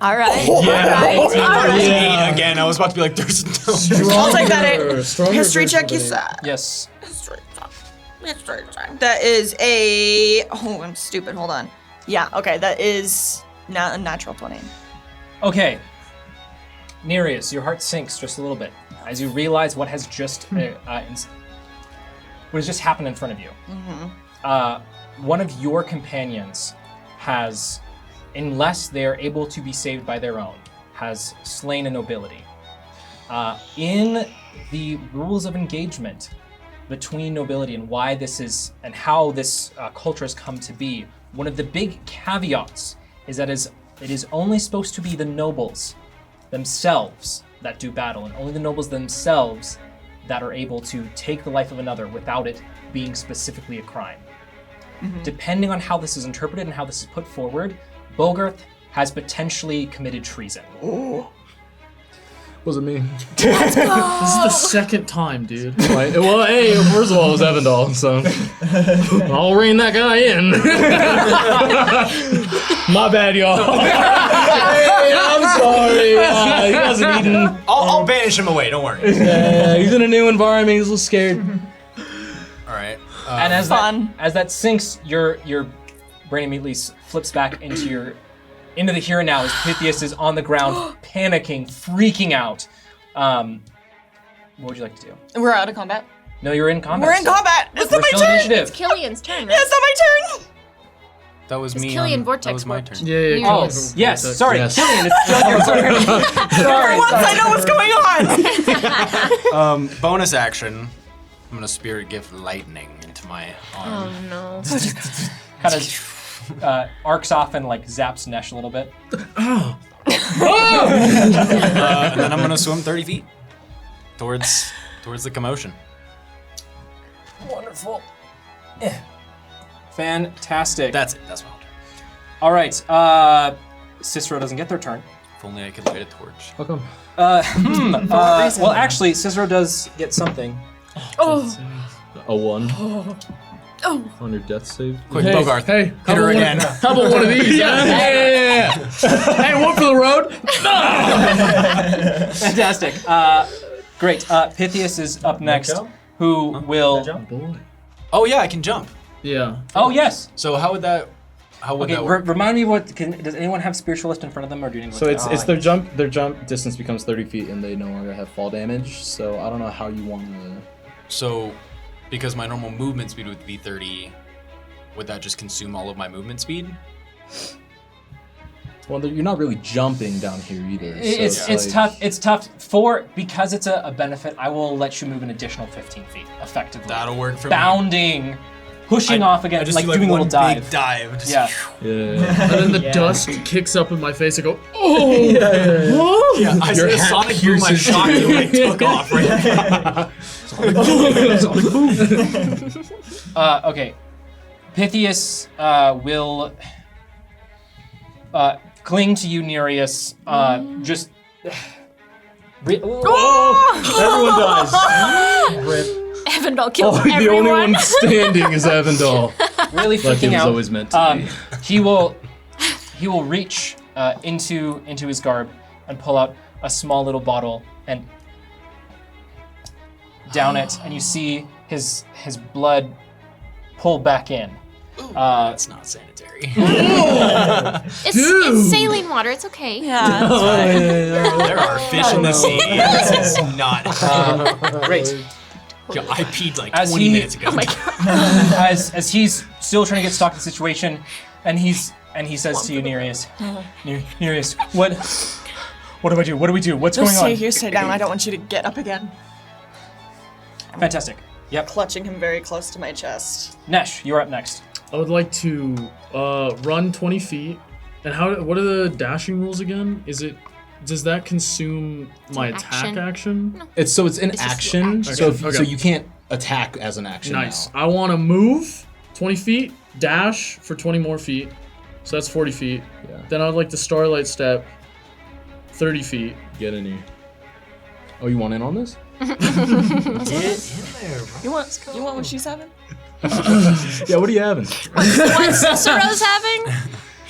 All right. Eight again. I was about to be like, there's no. I'll take that eight. Stronger History version check, of you an said. Yes. That is a... Oh, I'm stupid. Hold on. Yeah, okay. That is not a natural 20. Okay. Nereus, your heart sinks just a little bit as you realize what has just happened in front of you. One of your companions has, unless they are able to be saved by their own, has slain a nobility. In the rules of engagement between nobility and why this is and how this culture has come to be, one of the big caveats is that it is only supposed to be the nobles themselves that do battle, and only the nobles themselves that are able to take the life of another without it being specifically a crime. Depending on how this is interpreted and how this is put forward, Bogarth has potentially committed treason. Wasn't me. This is the second time, dude. Right. Well, hey, first of all, it was Evandal, so I'll rein that guy in. My bad, y'all. Hey, I'm sorry. He hasn't eaten. I'll banish him away. Don't worry. Yeah, he's in a new environment. He's a little scared. All right. And as Fun. that sinks, your brain immediately flips back into the here and now as Pythias is on the ground, panicking, freaking out. What would you like to do? We're out of combat. No, you're in combat. We're in still. combat. It's We're not my still in turn. initiative. It's Killian's turn, right? It's not my turn. That was It's me. Killian That Vortex was my warped. turn. Yeah, Oh, come on. yes. Sorry, Yes. Killian, it's still your turn. Sorry. Once I know what's going on. Bonus action. I'm gonna spirit gift lightning into my arm. Oh no. Kind of arcs off and like zaps Nesh a little bit. And then I'm gonna swim 30 feet towards the commotion. Wonderful. Fantastic. That's it. That's what I'll do. All right. Cicero doesn't get their turn. If only I could light a torch. How come? Well, actually, Cicero does get something. A 1. On your death save. Quick, Hey, Bogarth. hey, hit her again. How about one of these? Yeah. Hey, one for the road. Fantastic. Great. Pythias is up next, jump? who will. Boy. Oh yeah, I can jump. Yeah. Oh yes. So how would that Okay. work? Remind me what. Does anyone have spiritualist in front of them, or do you need? So it's their jump distance becomes 30 feet and they no longer have fall damage. So I don't know how you want to. So, because my normal movement speed would be 30, would that just consume all of my movement speed? Well, you're not really jumping down here either. It's like- tough. It's tough because it's a benefit. I will let you move an additional 15 feet effectively. That'll work for me. Bounding pushing off again, I just like do, doing a one little dive. big dive. Just Yeah. And then the Yeah. dust kicks up in my face. I go, oh! Yeah, I Your said a hat sonic boom. I pierces shocked you when it took off. Right? Okay. Pythias will cling to you, Nereus. Just. Everyone dies. Rip. Evandel kills Oh, the only everyone. one standing is Avendal. Really Like it freaking was out. always meant to be. He will reach into his garb and pull out a small little bottle and down it, and you see his blood pull back in. That's not sanitary. It's saline water. It's okay. Yeah. There are fish in the sea. This is not. Great. Yo, I peed like As 20 he- minutes ago. Oh my god. As he's still trying to get stock in the situation, and he says to you, Nereus, Nereus, what do I do? What do we do? What's Just going stay on? here, stay down. I don't want you to get up again. Fantastic. Yep. Clutching him very close to my chest. Nesh, you're up next. I would like to run 20 feet. And what are the dashing rules again? Does that consume my an attack action. action? It's an It's just action, an so action. Okay. so you can't attack as an action. Nice. Now. I want to move 20 feet, dash for 20 more feet. So that's 40 feet. Yeah. Then I'd like to Starlight Step 30 feet. Get in here. Oh, you want in on this? Get in there, bro. You want what she's having? Yeah. What are you having? What Cicero's having?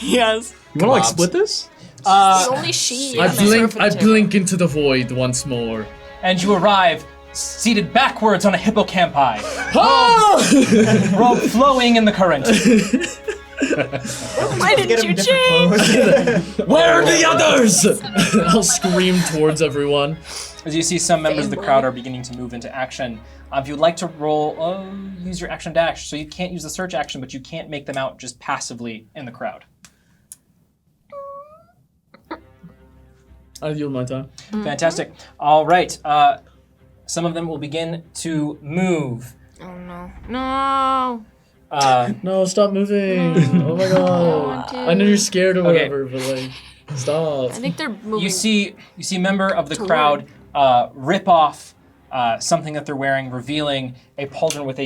Yes. You want to like Kebabs. split this? Only she. I is blink. surfing I too. blink into the void once more. And you arrive seated backwards on a hippocampi, robe flowing in the current. Why didn't Get him you different change? clothes. Where are the others? I'll scream towards everyone. As you see, some members of the crowd are beginning to move into action. If you'd like to roll, use your action dash. So you can't use the search action, but you can't make them out just passively in the crowd. I yield my time. Fantastic. All right. Some of them will begin to move. Oh no. No. No, stop moving. Oh my god. I know you're scared or Okay. whatever, but like, stop. I think they're moving. You see a member of the crowd rip off something that they're wearing, revealing a pauldron with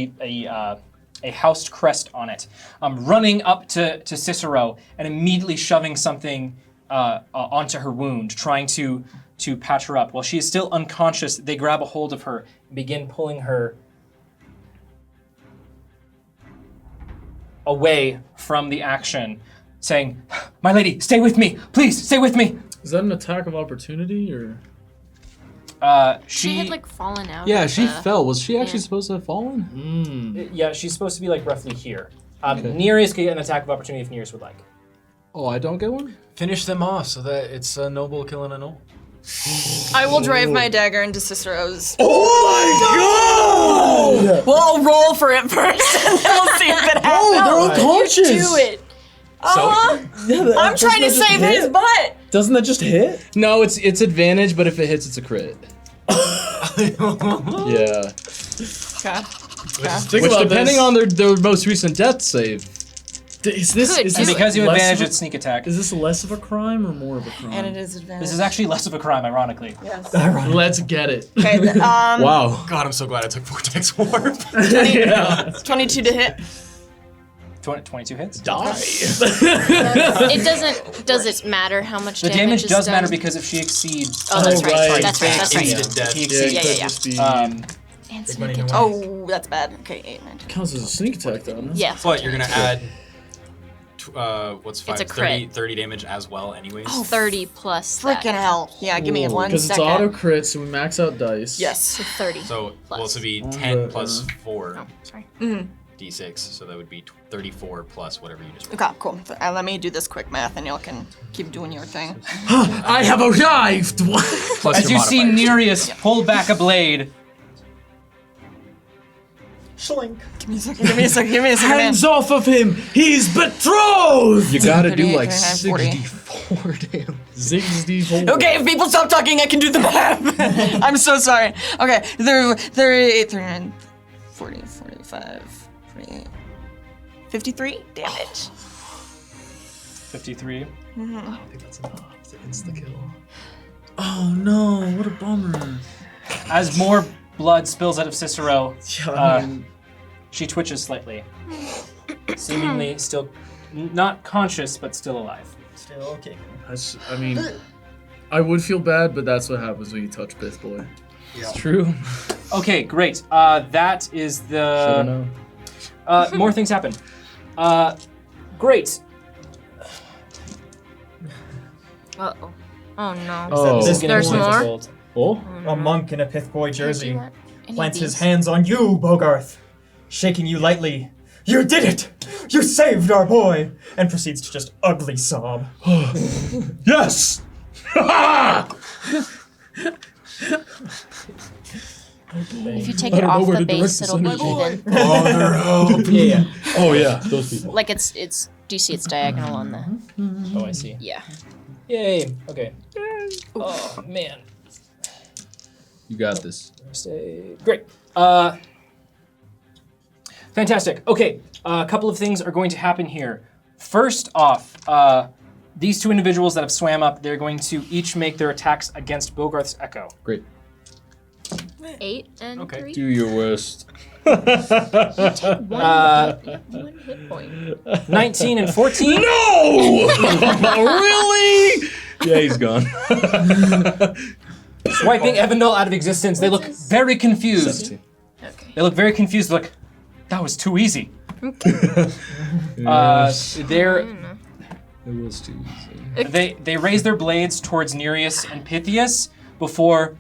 a housed crest on it, running up to Cicero and immediately shoving something onto her wound, trying to patch her up. While she is still unconscious, they grab a hold of her and begin pulling her away from the action, saying, "My lady, stay with me. Please, stay with me." Is that an attack of opportunity or? She had like fallen out. Yeah, of she the- fell. Was she actually yeah. supposed to have fallen? Yeah, she's supposed to be like roughly here. Nereus could get an attack of opportunity if Nereus would like. Oh, I don't get one? Finish them off so that it's a noble killing a noble. I will drive my dagger into Cicero's. Oh my god! Well, I'll roll for it first, and then we'll see if it happens. Oh, they're unconscious. Do it. I'm trying to save his butt. Doesn't that just hit? No, it's advantage, but if it hits, it's a crit. Yeah. Okay. Think Which, about depending this. on their most recent death save, Is this Good. is And this because you have less advantage of at sneak attack, a, is this less of a crime or more of a crime? And it is advantage. this is actually less of a crime, ironically. Yes. Let's get it. Okay. wow. God, I'm so glad I took Vortex Warp. Yeah. 22 to hit. 22 hits. Die. Does it matter how much The damage damage is does done? matter because if she exceeds, Oh, that's Oh, right. right. That's right. That's right. Instant death. if he Yeah, exceeds, it could yeah. just be And Big money, sneak no attack. way. Oh, that's bad. Okay, 8, 9, 10. counts as a sneak attack though. No? Yeah. But you're gonna add, what's 5? It's a crit. 30 damage as well anyways. 30 plus that. Freaking hell. Yeah, give me one Because it's second. auto crit, so we max out dice. Yes. So 30. So, plus. well, this would be On 10 the, plus 4 Oh, sorry. d6, so that would be 34 plus whatever you just rolled. Okay, cool. Let me do this quick math and y'all can keep doing your thing. I have arrived. Plus as your you see modifiers. Nereus pull back a blade, Schlink. Give me a second, give me a second, give me a second. Hands off of him! He's betrothed. You gotta do 38, like 39, 40. 64 damage. Ziggs Okay, if people stop talking, I can do the math. I'm so sorry. Okay, 38, 39, 40, 45, 48. 53 damage. 53. I don't think that's enough to insta-kill. Oh no, what a bummer. As more blood spills out of Cicero, Yeah, I mean, she twitches slightly. Seemingly still not conscious, but still alive. Still okay. I mean, I would feel bad, but that's what happens when you touch Pith Boy. It's true. Okay, great. That is Should've the... known. More things happen. Great. Uh-oh. Oh no. Oh. This There's game more? difficult. Oh? A monk in a Pith Boy Can't do jersey that. Any of plants his these? hands on you, Bogarth, shaking you lightly. You did it! You saved our boy! And proceeds to just ugly sob. Yes! If you take I it don't know off where the to direct base, this it'll be energy. even. Father, help! Yeah. Oh yeah, those people. Like it's. Do you see it's diagonal on the? Oh, I see. Yeah. Yay. Okay. Oh, man. You got this. Great. Fantastic. Okay, a couple of things are going to happen here. First off, these two individuals that have swam up, they're going to each make their attacks against Bogarth's Echo. Great. 8 and Okay. 3. Do your worst. One hit point. 19 and 14. No! Really? Yeah, he's gone. Swiping Evandel out of existence. They look very confused. 17. Okay. They look very confused. Look, that was too easy. Yes. They're It was too easy. They raise their blades towards Nereus and Pythias before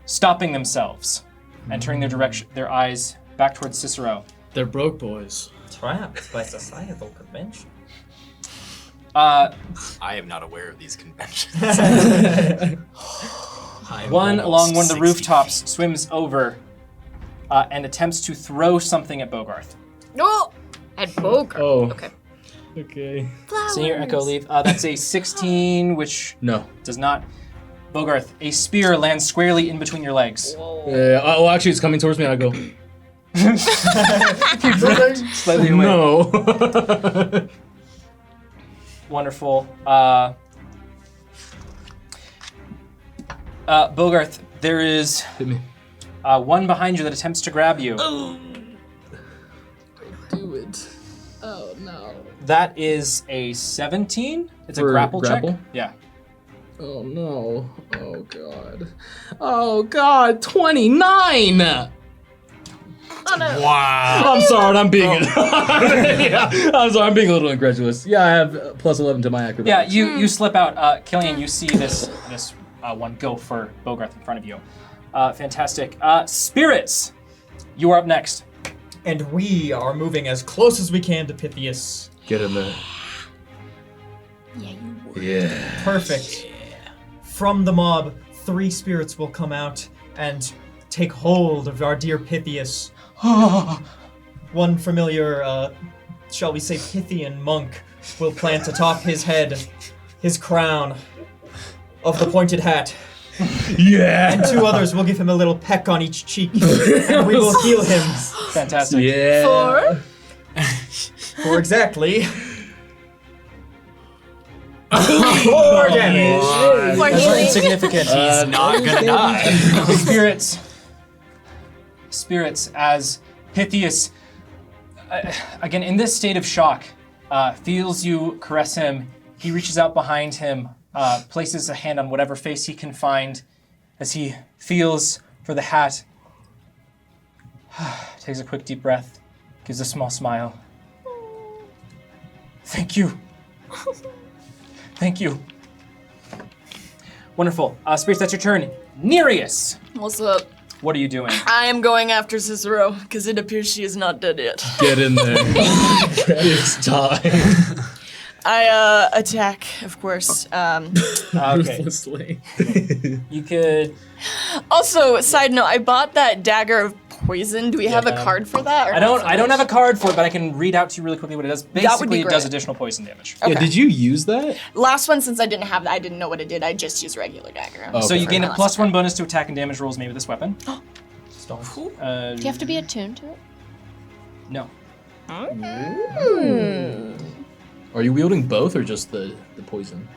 stopping themselves and turning their eyes back towards Cicero. They're broke boys. Trapped by societal convention. I am not aware of these conventions. I'm One along almost one of the 60 rooftops feet. swims over and attempts to throw something at Bogarth. No! At Bogart. Oh. Okay. Okay. Seeing your echo leave. That's a 16, which No. does not. Bogarth, a spear lands squarely in between your legs. Oh, actually, it's coming towards me, and I go. Slightly away. No. Wonderful. Bogarth, there is Hit me. one behind you that attempts to grab you. Do it. Oh no. That is a 17. It's For a grapple check. grapple? Yeah. Oh no. Oh god. Oh god. 29. Oh no. Wow. I'm sorry. I'm being. Yeah. I'm sorry. I'm being a little incredulous. Yeah, I have plus 11 to my Yeah, acrobatics. you slip out. Killian, you see this one go for Bogarth in front of you. Fantastic. Spirits, you are up next. And we are moving as close as we can to Pythias. Get in there. Yeah, you would. Yeah. Perfect. From the mob, 3 spirits will come out and take hold of our dear Pythias. One familiar, shall we say, Pythian monk will plant atop his head his crown of the pointed hat. Yeah. And 2 others will give him a little peck on each cheek, and we will heal him Fantastic. Yeah. 4. for exactly 4 damage. For That's not healing. insignificant. He's not gonna die. Spirits, as Pythias, again in this state of shock, feels you caress him. He reaches out behind him, places a hand on whatever face he can find, as he feels for the hat. Takes a quick deep breath, gives a small smile. Thank you. Thank you. Wonderful. Spirits, that's your turn. Nereus, What's up? what are you doing? I am going after Cicero because it appears she is not dead yet. Get in there. It's time. I attack, of course. Okay. Ruthlessly. You could. Also, side note, I bought that dagger of poison. Do we have a card for that? Or I don't have a card for it, but I can read out to you really quickly what it does. would be Basically, it does great. additional poison damage. Okay. Yeah, did you use that? Last one, since I didn't have that, I didn't know what it did. I just used regular dagger. Oh, So okay. you gain a For my plus last 1 bonus to attack and damage rolls made with this weapon. Stones. Do you have to be attuned to it? No. Are you wielding both or just the poison?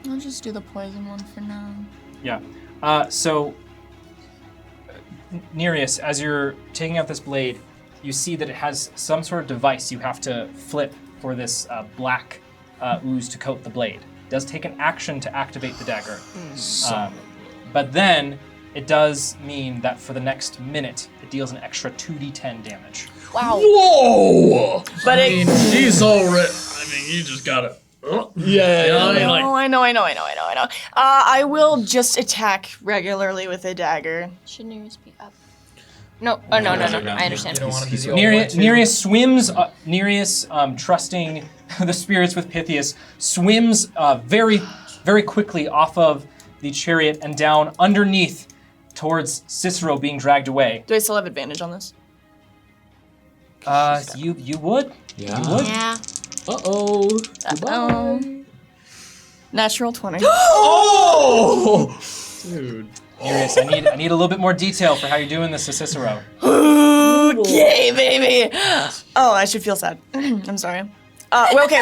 I'll just do the poison one for now. Yeah. So, Nereus, as you're taking out this blade, you see that it has some sort of device you have to flip for this black ooze to coat the blade. It does take an action to activate the dagger. But then it does mean that for the next minute, it deals an extra 2d10 damage. Wow. Whoa! But I mean, he's already. I mean, you just gotta. Yeah, you know what I mean? Like, I know. I will just attack regularly with a dagger. Should Nereus be up? No. Oh, no. I understand. You don't want him to do the old one, too? Nereus swims. Nereus, trusting the spirits with Pythias, swims very, very quickly off of the chariot and down underneath towards Cicero being dragged away. Do I still have advantage on this? You would. Yeah. You would. Yeah. Uh-oh. Natural 20. oh! Dude. Nereus, I need a little bit more detail for how you're doing this to Cicero. Okay, baby. Oh, I should feel sad. I'm sorry. Well, okay.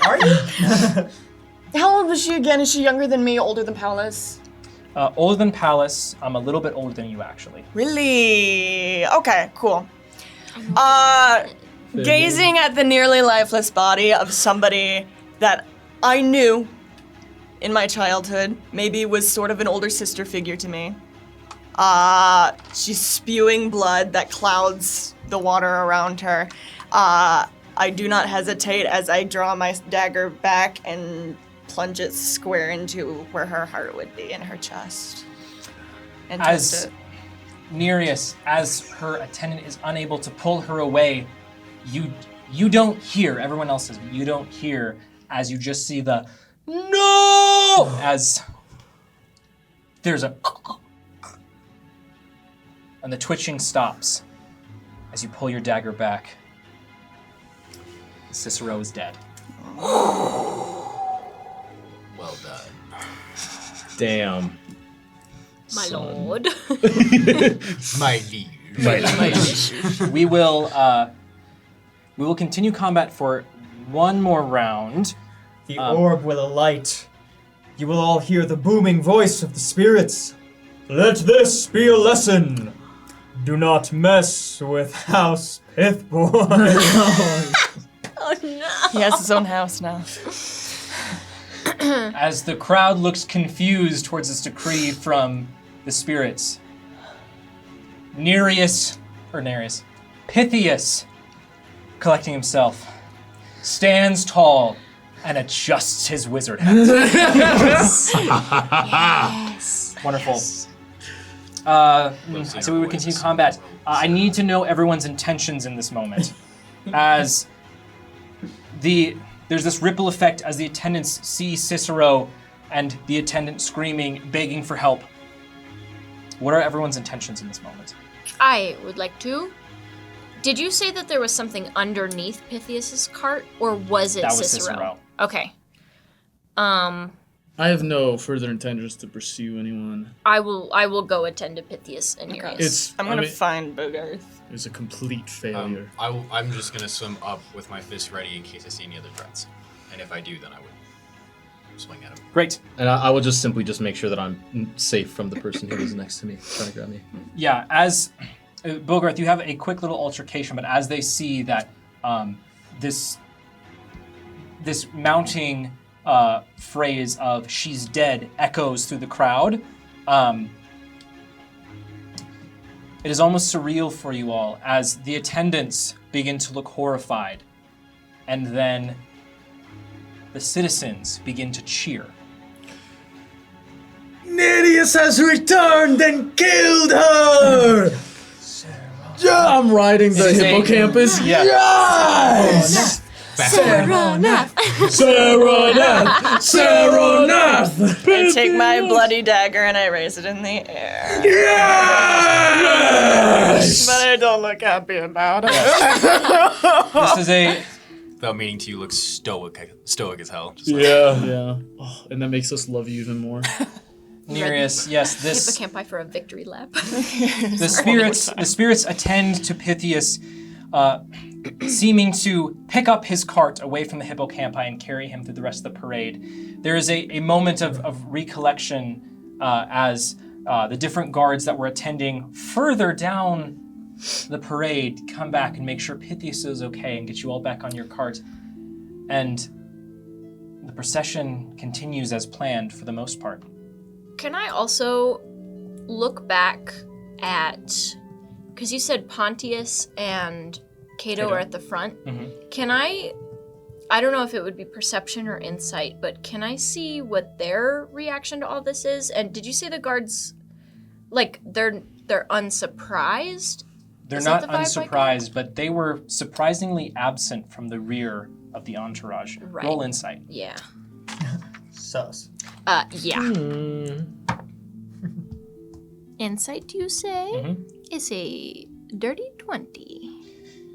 Are you? How old was she again? Is she younger than me, older than Pallas? Older than Pallas. I'm a little bit older than you, actually. Really? Okay, cool. Gazing at the nearly lifeless body of somebody that I knew in my childhood, maybe was sort of an older sister figure to me. She's spewing blood that clouds the water around her. I do not hesitate as I draw my dagger back and plunge it square into where her heart would be, in her chest. And twist As it. Nereus, as her attendant is unable to pull her away, you don't hear, everyone else says, you don't hear as you just see the no as there's a and the twitching stops as you pull your dagger back. Cicero is dead. Well done. Damn. My Son. lord. My liege. We will continue combat for one more round. The orb will alight. You will all hear the booming voice of the spirits. Let this be a lesson. Do not mess with House Pithborn. Oh no. He has his own house now. As the crowd looks confused towards this decree from the spirits, Pythias, collecting himself, stands tall and adjusts his wizard hat. Yes. Wonderful. So we would continue combat. I need to know everyone's intentions in this moment. As there's this ripple effect as the attendants see Cicero and the attendant screaming, begging for help. What are everyone's intentions in this moment? I would like to. Did you say that there was something underneath Pythias's cart, or was it That was Cicero? Cicero. Okay. I have no further intentions to pursue anyone. I will go attend to Pythias and Nereus. I'm gonna find Bogarth. It's a complete failure. I'm just gonna swim up with my fist ready in case I see any other threats. And if I do, then I would swing at him. Great. And I will just simply make sure that I'm safe from the person who is next to me, trying to grab me. Yeah, as Bogarth, you have a quick little altercation, but as they see that this mounting phrase of "she's dead" echoes through the crowd, it is almost surreal for you all as the attendants begin to look horrified, and then the citizens begin to cheer. Nereus has returned and killed her! Yeah, I'm riding the It is a- hippocampus. Yeah. Yes! Seronath. Seronath! Seronath! I take my bloody dagger and I raise it in the air. Yes! But I don't look happy about it. This is a Without meaning to, you look stoic as hell. Just like, Yeah. Oh, and that makes us love you even more. Nereus, yes, this Hippocampi for a victory lap. the spirits attend to Pythias, seeming to pick up his cart away from the hippocampi and carry him through the rest of the parade. There is a moment of recollection as the different guards that were attending further down the parade come back and make sure Pythias is okay and get you all back on your cart. And the procession continues as planned for the most part. Can I also look back at, because you said Pontius and Cato are at the front. Mhm. Can I don't know if it would be perception or insight, but can I see what their reaction to all this is? And did you say the guards, like, they're unsurprised? They're Is not that the vibe I got? unsurprised, but they were surprisingly absent from the rear of the entourage. Right. Roll insight. Yeah. Sus. Yeah. Insight, you say? Mhm. Is a dirty 20.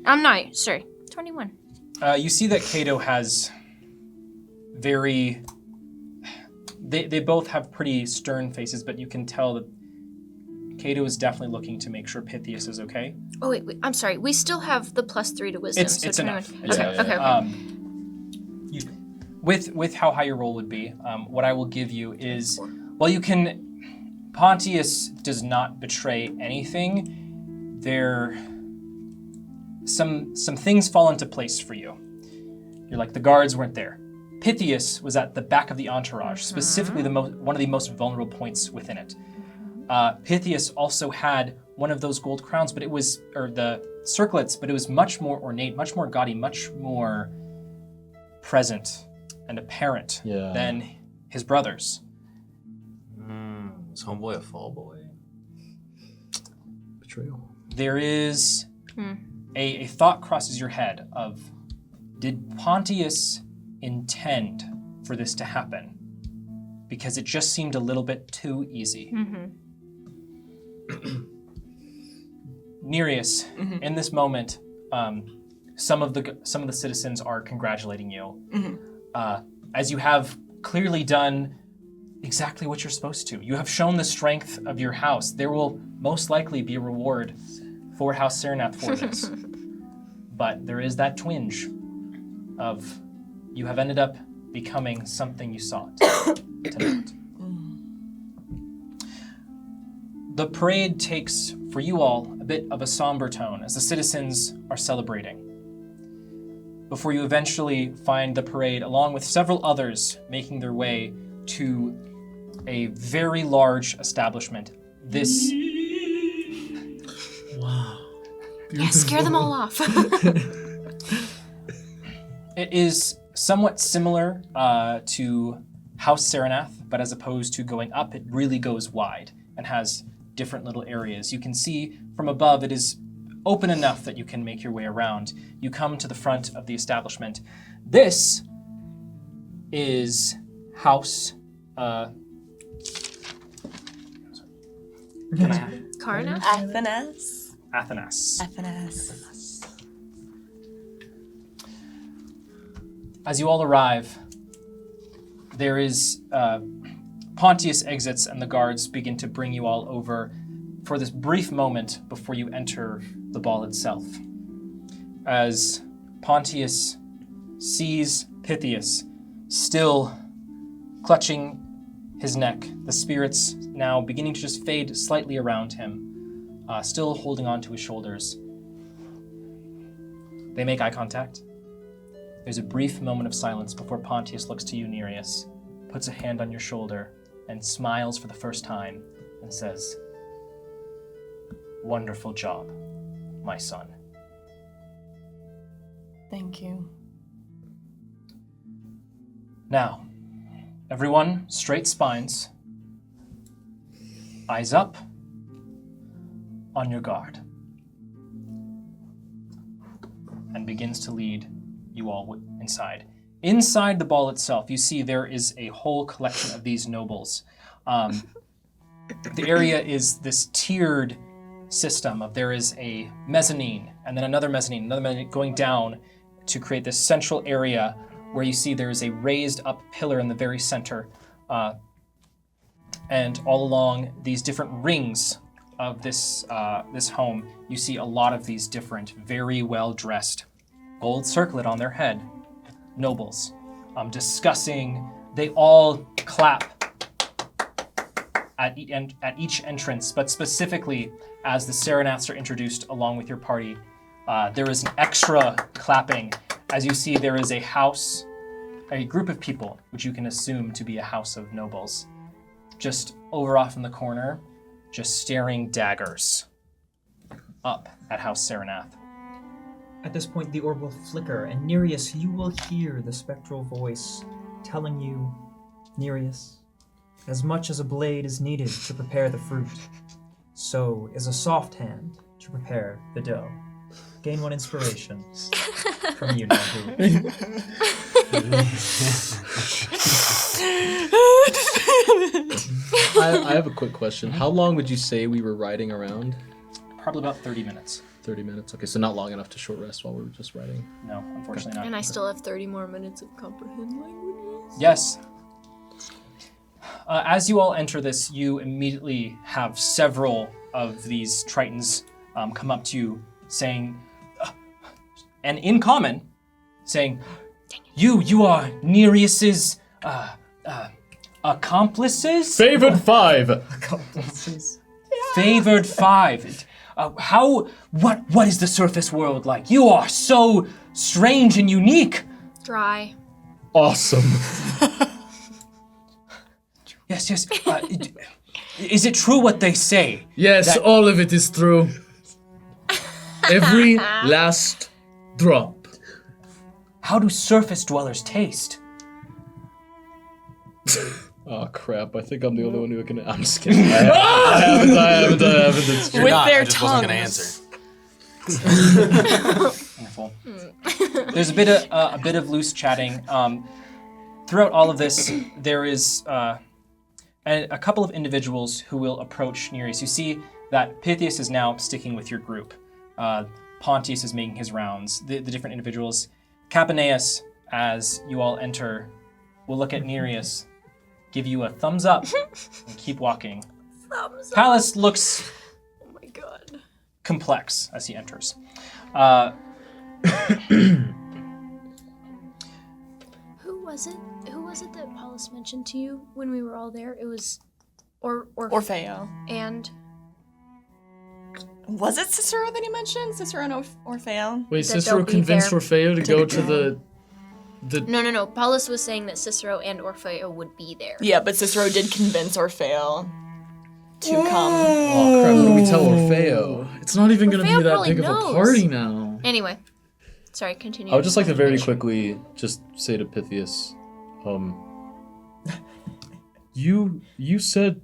I'm not, sorry, 21. You see that Cato has very... They both have pretty stern faces, but you can tell that Cato is definitely looking to make sure Pythias is okay. Oh, wait, I'm sorry. We still have the +3 to wisdom. It's so 21. enough. Okay. With how high your roll would be, what I will give you is, well, you can... Pontius does not betray anything. Some things fall into place for you. You're like, the guards weren't there. Pythias was at the back of the entourage, specifically one of the most vulnerable points within it. Pythias also had one of those gold crowns, but it was, or the circlets, but it was much more ornate, much more gaudy, much more present and apparent than his brothers. Is homeboy a fall boy? Betrayal. There is a thought crosses your head of, did Pontius intend for this to happen? Because it just seemed a little bit too easy. Nereus, in this moment, some of the citizens are congratulating you, as you have clearly done exactly what you're supposed to. You have shown the strength of your house. There will most likely be a reward for House Serenath for this. But there is that twinge of you have ended up becoming something you sought tonight. The parade takes, for you all, a bit of a somber tone as the citizens are celebrating, before you eventually find the parade, along with several others, making their way to a very large establishment. This... Wow. Yeah, scare them all off. It is somewhat similar to House Serenath, but as opposed to going up, it really goes wide and has different little areas. You can see from above it is open enough that you can make your way around. You come to the front of the establishment. This is House... Karna? Athanas. As you all arrive, there is Pontius exits and the guards begin to bring you all over for this brief moment before you enter the ball itself. As Pontius sees Pythias still clutching his neck, the spirits now beginning to just fade slightly around him, still holding on to his shoulders. They make eye contact. There's a brief moment of silence before Pontius looks to you, Nereus, puts a hand on your shoulder, and smiles for the first time and says, "Wonderful job, my son." Thank you. Now, everyone, straight spines, eyes up, on your guard, and begins to lead you all inside. Inside the ball itself, you see there is a whole collection of these nobles. The area is this tiered system of there is a mezzanine, and then another mezzanine going down to create this central area where you see there is a raised up pillar in the very center. And all along these different rings of this home, you see a lot of these different, very well-dressed, gold circlet on their head, nobles, discussing. They all clap at each entrance, but specifically as the Serenaths are introduced along with your party, there is an extra clapping as you see there is a group of people, which you can assume to be a house of nobles, just over off in the corner, just staring daggers up at House Serenath. At this point, the orb will flicker, and Nereus, you will hear the spectral voice telling you, Nereus, as much as a blade is needed to prepare the fruit, so is a soft hand to prepare the dough. Gain 1 inspiration from you, Nahu. I have a quick question. How long would you say we were riding around? Probably about 30 minutes. 30 minutes. Okay, so not long enough to short rest while we were just riding. No, unfortunately not. And I still have 30 more minutes of comprehend languages. Yes. As you all enter this, you immediately have several of these Tritons come up to you saying, and in common, saying, you are Nereus's accomplices? Favored 5. Accomplices. Favored 5. What is the surface world like? You are so strange and unique. Dry. Awesome. Yes. Is it true what they say? Yes, all of it is true. Every last drop. How do surface dwellers taste? Oh crap! I think I'm the only one who can. I'm just kidding. I haven't. It's true. With Not, their I just wasn't gonna tongues. answer. Wonderful. There's a bit of loose chatting. Throughout all of this, there is a couple of individuals who will approach Nereus. You see that Pythias is now sticking with your group. Pontius is making his rounds. The different individuals. Capaneus, as you all enter, will look at Nereus, give you a thumbs up, and keep walking. Thumbs up. Pallas looks Oh my god. complex as he enters. Who was it that Paulus mentioned to you when we were all there? It was Orfeo. and Was it Cicero that he mentioned? Cicero and Orfeo? Wait, That Cicero they'll be convinced there. Orfeo to go to the No. Paulus was saying that Cicero and Orfeo would be there. Yeah, but Cicero did convince Orfeo to come. Oh crap! What do we tell Orfeo? It's not even gonna Orfeo be that probably big of a knows. party now. Anyway, sorry, continue. I would just like to very quickly just say to Pythias, you said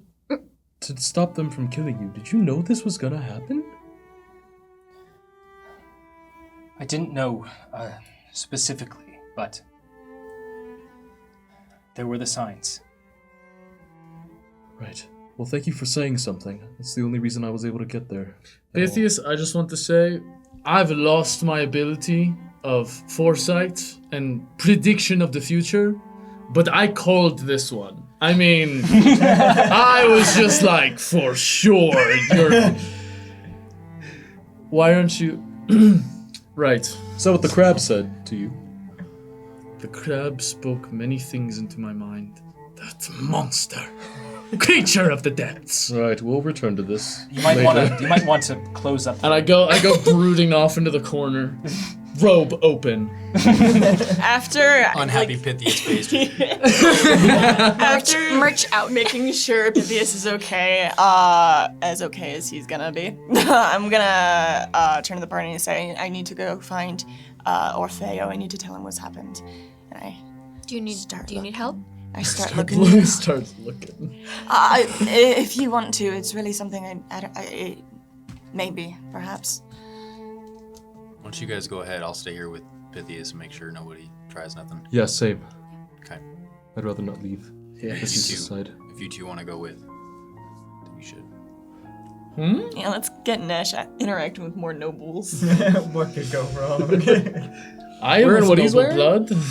to stop them from killing you. Did you know this was gonna happen? I didn't know specifically, but there were the signs. Right. Well, thank you for saying something. That's the only reason I was able to get there. Pythias, I just want to say, I've lost my ability of foresight and prediction of the future, but I called this one. I mean, I was just like, for sure, you're... Why aren't you... Right. Is that what the crab said to you? The crab spoke many things into my mind. That monster. Creature of the depths. Right, we'll return to this. You might later. want to close up. And I go brooding off into the corner. Robe open. After Unhappy Pythias pastry. after merch out. making sure Pythias is okay as he's gonna be, I'm gonna turn to the party and say, I need to go find Orfeo. I need to tell him what's happened. And I Do you need help? I start looking. Starts looking. If you want to, it's really something I maybe, perhaps. Why don't you guys go ahead? I'll stay here with Pythias and make sure nobody tries nothing. Yeah, same. Okay. I'd rather not leave. Yes. This is You his two. side. If you two want to go with, then you should. Yeah, let's get Nesh interacting with more nobles. What could go wrong? I am Wearing of what he's noble wearing? blood.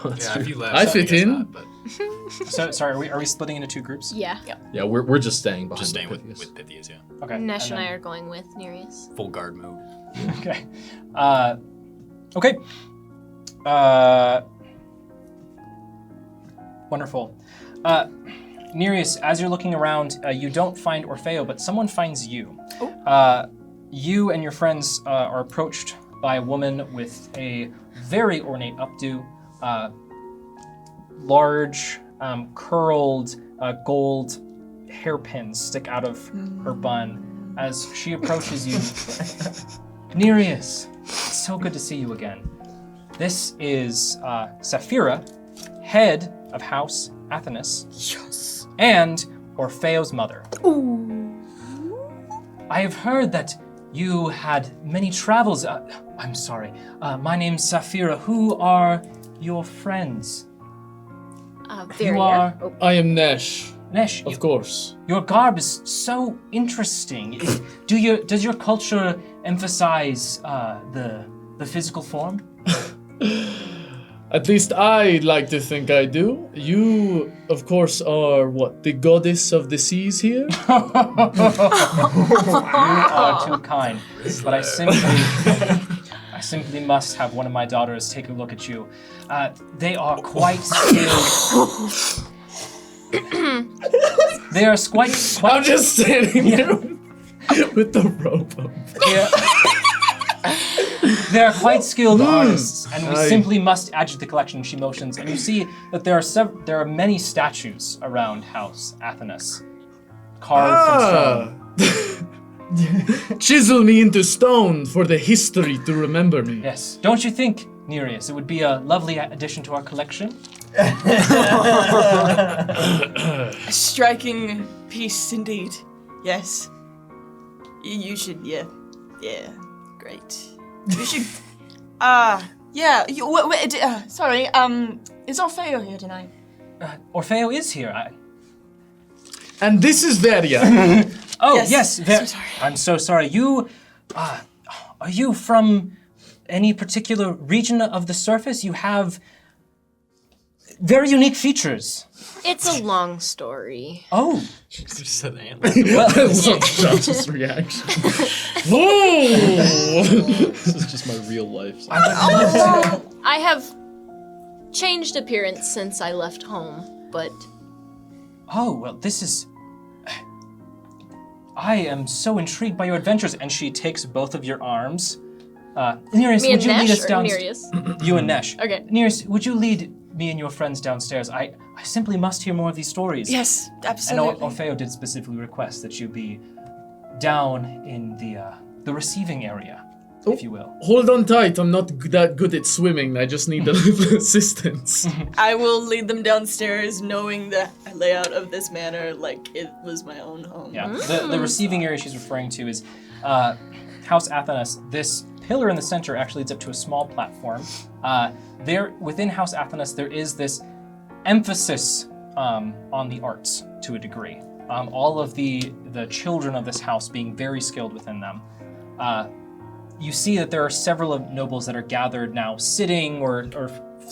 Yeah, if you left, I fit guess in. not, but So sorry, are we splitting into two groups? Yeah. Yeah, we're just staying behind. just staying the with Pythias. Pythias, yeah. Okay. Nesh and then- I are going with Nereus. Full guard mode. Okay. Okay. Wonderful. Nereus, as you're looking around, you don't find Orfeo, but someone finds you. You and your friends are approached by a woman with a very ornate updo, large, curled gold hairpins stick out of her bun. As she approaches you, Nereus, it's so good to see you again. This is Sapphira, head of House Athanas, and Orfeo's mother. I have heard that you had many travels. I'm sorry. My name's Sapphira. Who are your friends? Very You are I am Nesh, Nesh. of course. Your garb is so interesting. Does your culture emphasize the physical form? At least I like to think I do. You, of course, are what, the goddess of the seas here? You are too kind. But I simply must have one of my daughters take a look at you. They are quite skilled. They are quite. I'm just standing here with the rope up. They are quite skilled artists, and we Aye. simply must add to the collection. She motions, and you see that there are many statues around House Athanas, carved from stone. Chisel me into stone for the history to remember me. Yes, don't you think, Nereus, it would be a lovely addition to our collection? A striking piece indeed. Yes. You should, yeah. Yeah. Great. You should, yeah. Sorry, is Orfeo here tonight? Orfeo is here. And this is Veria. Oh, Yes, yes. so sorry. I'm so sorry. You, are you from any particular region of the surface? You have very unique features. It's a long story. Oh, You just said ant. Josh's reaction. Whoa! This is just my real life. I have changed appearance since I left home, but oh, well, this is. I am so intrigued by your adventures. And she takes both of your arms. Nereus, me would and you lead Nesh us or down? Nereus? You and Nesh. Okay. Nereus, would you lead me and your friends downstairs? I simply must hear more of these stories. Yes, And absolutely. Orfeo did specifically request that you be down in the receiving area, if you will. Hold on tight, I'm not that good at swimming, I just need a little assistance. I will lead them downstairs knowing the layout of this manor like it was my own home. Yeah. The receiving area she's referring to is House Athanas. This pillar in the center actually leads up to a small platform. There, within House Athanas, there is this emphasis on the arts to a degree. All of the children of this house being very skilled within them. You see that there are several of nobles that are gathered now, sitting or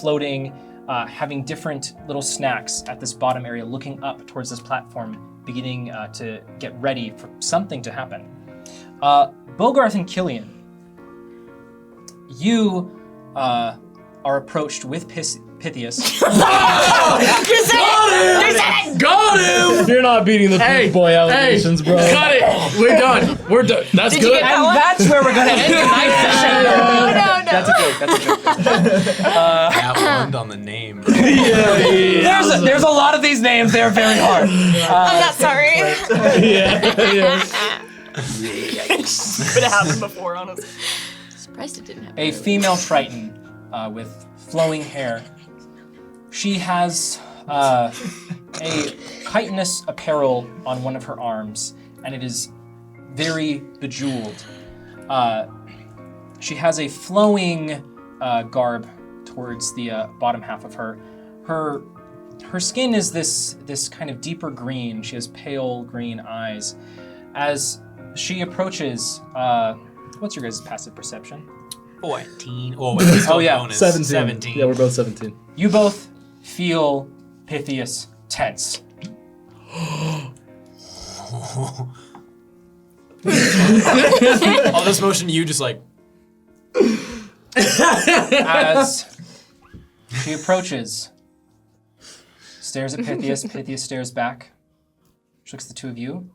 floating, having different little snacks at this bottom area, looking up towards this platform, beginning to get ready for something to happen. Bogarth and Killian, you are approached with Pythias. Got him! You're not beating the Hey, big boy allegations, bro. Cut it! We're done. We're done. That's you good. get And that's where we're gonna end tonight's session. No. That's a joke. That's a joke. That one on the name. There's a lot of these names. They're very hard. I'm not sorry. Yeah. Could have happened before, honestly. Surprised it didn't happen. A female Triton with flowing hair. She has a chitinous apparel on one of her arms, and it is very bejeweled. She has a flowing garb towards the bottom half of her. Her skin is this kind of deeper green. She has pale green eyes. As she approaches, what's your guys' passive perception? 14. Oh, wait, we still Oh, yeah, bonus. 17. Yeah, we're both 17. You both feel Pythias tense. All this motion, you just like. As she approaches, stares at Pythias. Pythias stares back. She looks at the two of you.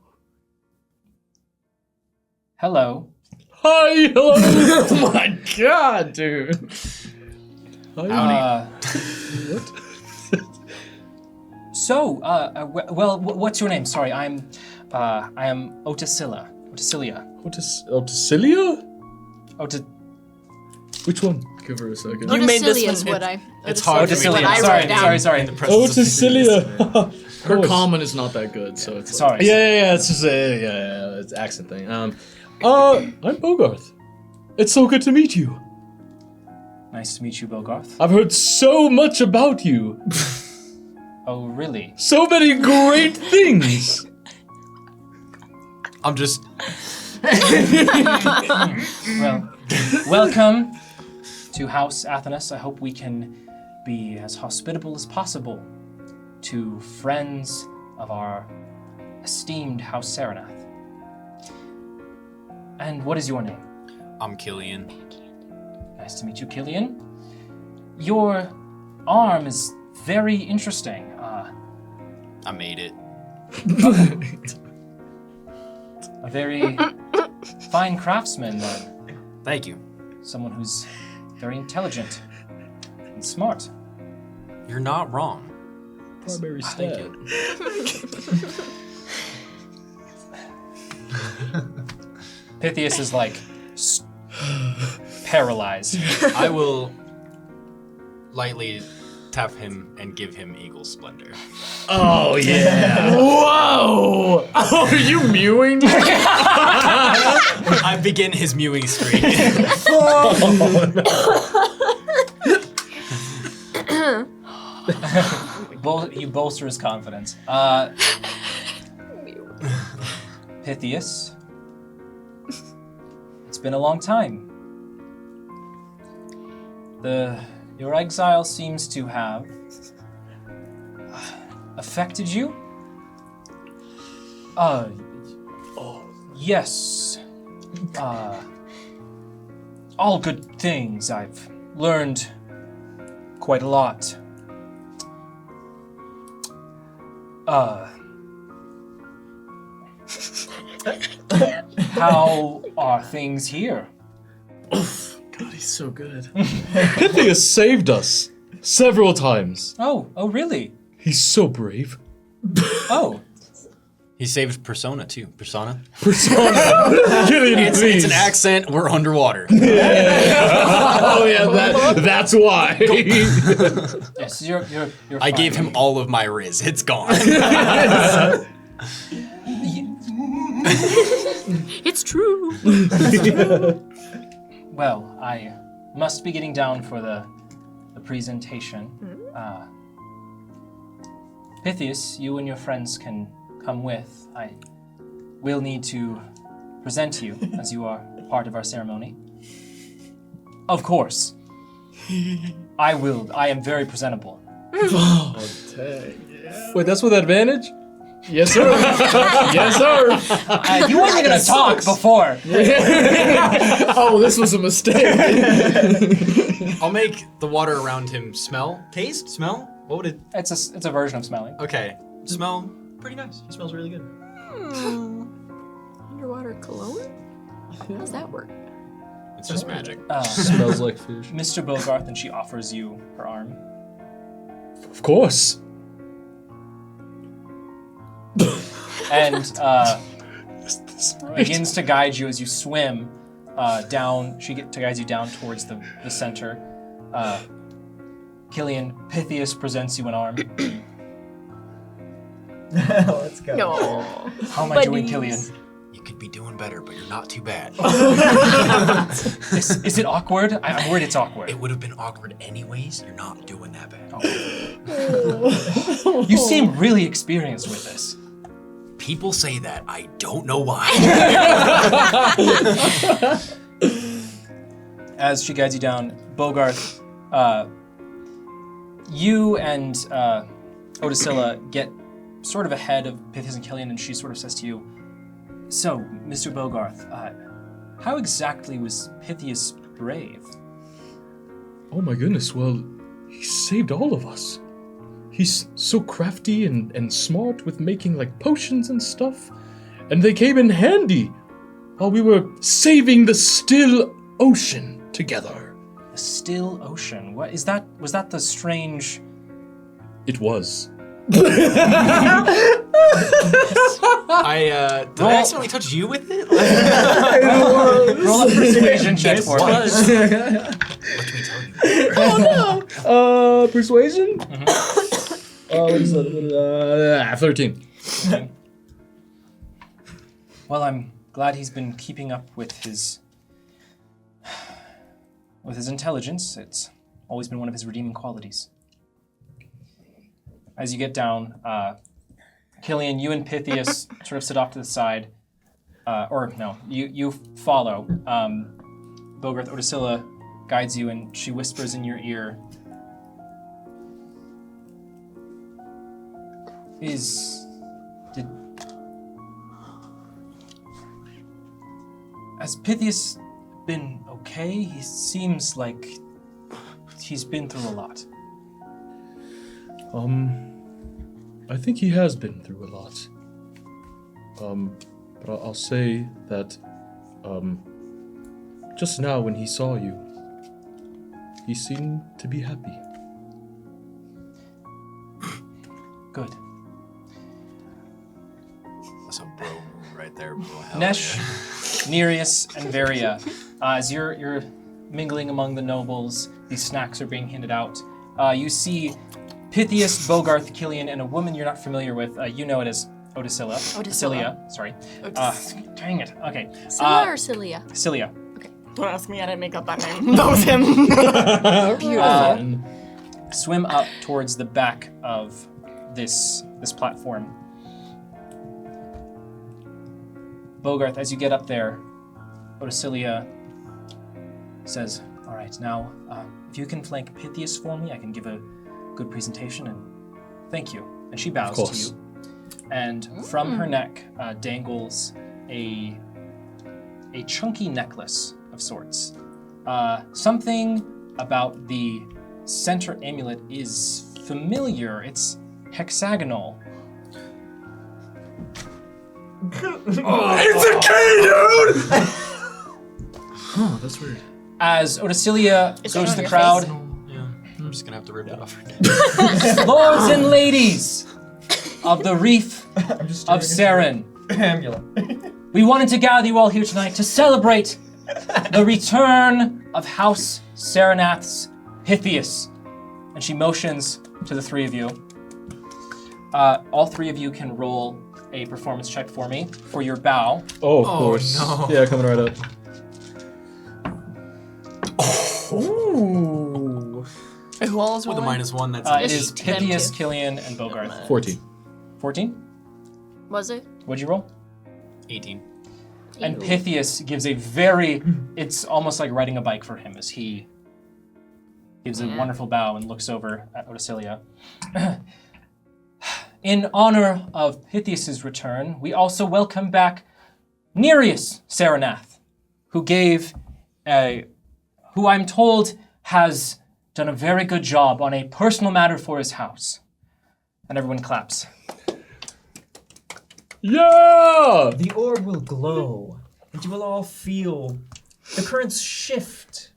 Hello. Hi, hello. Oh my god, dude. What? So, well, what's your name? Sorry, I am Oticilia. Oticilia? Which one? Give her a second. You made this Oticilia one- is what I. It's hard for me to what I Sorry, wrote down. sorry. Oticilia. Her common is not that good, so it's Sorry. Yeah. It's just it's an accent thing. I'm Bogarth. It's so good to meet you. Nice to meet you, Bogarth. I've heard so much about you. Oh, really? So many great things. I'm just. Well, welcome to House Athanas. I hope we can be as hospitable as possible to friends of our esteemed House Saranath. And what is your name? I'm Killian. Nice to meet you, Killian. Your arm is very interesting. I made it. A very fine craftsman, Thank you. someone who's very intelligent and smart. You're not wrong. Primary Thank stat. you. Pythias is like paralyzed. I will lightly tap him and give him Eagle Splendor. Oh yeah. Whoa! Oh, are you mewing? I begin his mewing streak. You bolster his confidence. Pythias, it's been a long time. Your exile seems to have affected you. Yes. All good things. I've learned quite a lot. How are things here? God, he's so good. Pythias saved us several times. Oh, really? He's so brave. Oh, He saved Persona too. Persona? Killian, It's please. an accent. We're underwater. Oh yeah, that's why. yes, you're I fine. gave him all of my Riz. It's gone. It's true. Well, I must be getting down for the presentation. Pythias, you and your friends can come with. I will need to present you as you are part of our ceremony. Of course. I will. I am very presentable. Wait, that's with advantage? Yes, sir. Yes, sir. You weren't going to talk before. Oh, this was a mistake. I'll make the water around him smell. Taste? Smell? What would it... It's a version of smelling. Okay. Smell pretty nice. He smells really good. Underwater cologne? How does that work? It's just magic. Smells like fish. Mr. Bogarth, and she offers you her arm. Of course. And begins to guide you as you swim down. Guides you down towards the center. Killian, Pythias presents you an arm. Let's go. No. How am I doing, Killian? You could be doing better, but you're not too bad. Is it awkward? I'm worried it's awkward. It would have been awkward anyways. You're not doing that bad. You seem really experienced with this. People say that. I don't know why. as she guides you down, Bogart, you and Odysilla get sort of ahead of Pythias and Killian, and she sort of says to you, "So, Mr. Bogarth, how exactly was Pythias brave?" Oh my goodness, well, he saved all of us. He's so crafty and smart with making like potions and stuff. And they came in handy while we were saving the still ocean together. The still ocean. What is that? Was that the strange... It was. Did I accidentally touch you with it? Roll a persuasion check for me. What can we tell you? Oh no! Persuasion? What is that? 13. Well, I'm glad he's been keeping up with his intelligence. It's always been one of his redeeming qualities. As you get down, Killian, you and Pythias sort of sit off to the side. You follow. Bogarth, Odysilla guides you, and she whispers in your ear, Has Pythias been okay? He seems like he's been through a lot. I think he has been through a lot. But I'll say that, just now when he saw you, he seemed to be happy. Good. That's a bro move right there, bro. Hell Nesh, yeah. Nereus, and Varia, as you're mingling among the nobles, these snacks are being handed out. You see Pythias, Bogarth, Killian, and a woman you're not familiar with. You know it as Odysilla. Cilia, sorry. Dang it. Okay. Scylla or Cilia? Cilia. Don't ask me, I didn't make up that name. That was him. Swim up towards the back of this platform. Bogarth, as you get up there, Odysilla says, "All right, now, if you can flank Pythias for me, I can give a good presentation, and thank you." And she bows to you. And from her neck dangles a chunky necklace of sorts. Something about the center amulet is familiar. It's hexagonal. It's a key, dude! Huh, that's weird. As Odysilla Is goes it to the on your crowd, Yeah, I'm just gonna have to rip it off. lords and ladies of the Reef of Saren, Amulet. we wanted to gather you all here tonight to celebrate the return of House Saranath's Pythias. And she motions to the three of you. All three of you can roll a performance check for me for your bow. Oh, of course. No. Yeah, coming right up. Ooh. Who all is With a rolling? -1, that's It It's is them Pythias, too. Killian, and Bogarth. 14. 14? Was it? What'd you roll? 18. And Ew. Pythias gives a very, it's almost like riding a bike for him as he gives a wonderful bow and looks over at Odysilla. In honor of Pythias' return, we also welcome back Nereus Saranath, who who I'm told has done a very good job on a personal matter for his house. And everyone claps. Yeah! The orb will glow, and you will all feel the currents shift,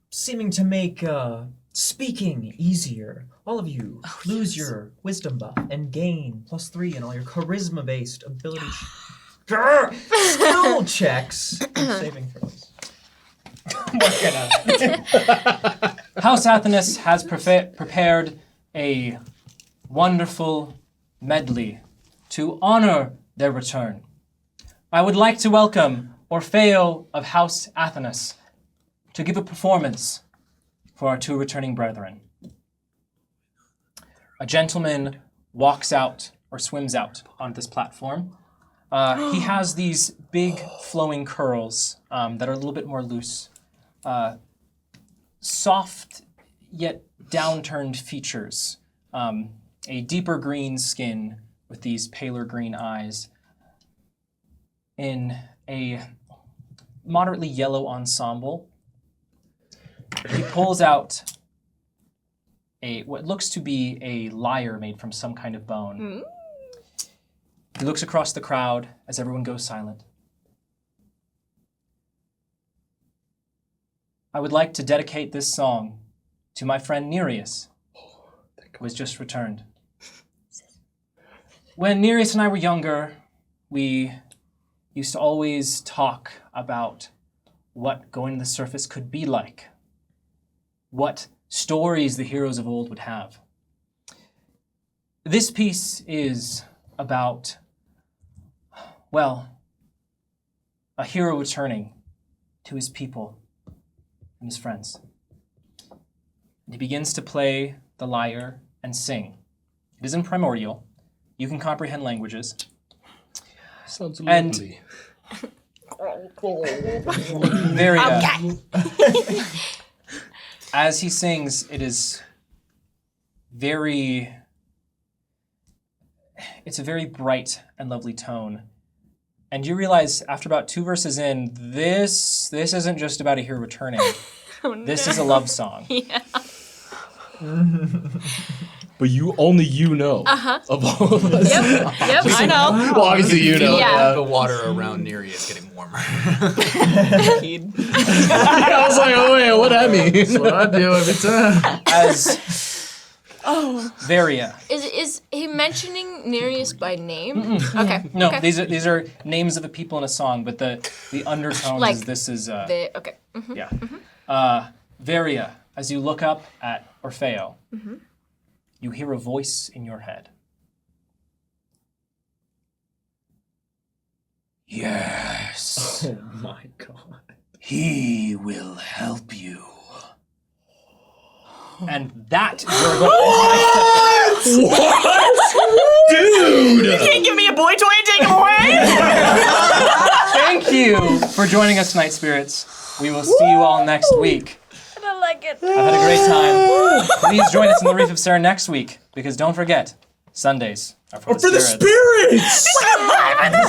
seeming to make speaking easier. All of you lose your wisdom buff and gain +3 in all your charisma-based ability skill checks. I'm saving throws. House Athanas has prepared a wonderful medley to honor their return. I would like to welcome Orfeo of House Athanas to give a performance for our two returning brethren. A gentleman walks out or swims out onto this platform. He has these big flowing curls that are a little bit more loose soft yet downturned features, a deeper green skin with these paler green eyes, in a moderately yellow ensemble. He pulls out what looks to be a lyre made from some kind of bone. He looks across the crowd as everyone goes silent. I would like to dedicate this song to my friend Nereus, who has just returned. When Nereus and I were younger, we used to always talk about what going to the surface could be like, what stories the heroes of old would have. This piece is about, well, a hero returning to his people and his friends. And he begins to play the lyre and sing. It is in primordial. You can comprehend languages. Sounds And- lovely. Very, as he sings, it is very, it's a very bright and lovely tone. And you realize after about 2 verses in, this isn't just about a hero returning. This is a love song. Yeah. But you know of all of us. Yep, I know. Well, obviously you know. Yeah. The water around Neri is getting warmer. I was like, oh wait, what that mean? That's what I do every time. As Varia. Is he mentioning Nereus by name? Okay. No, okay. these are names of the people in a song, but the undertones Like is this is Okay. Mhm. yeah. Varia, as you look up at Orfeo, you hear a voice in your head. Yes, Oh my god. he will help you. And that Dude! You can't give me a boy toy and take him away! Thank you for joining us tonight, spirits. We will see you all next week. I don't like it. I've had a great time. Please join us in the Reef of Sarah next week, because don't forget, Sundays are for the For the spirits. spirits!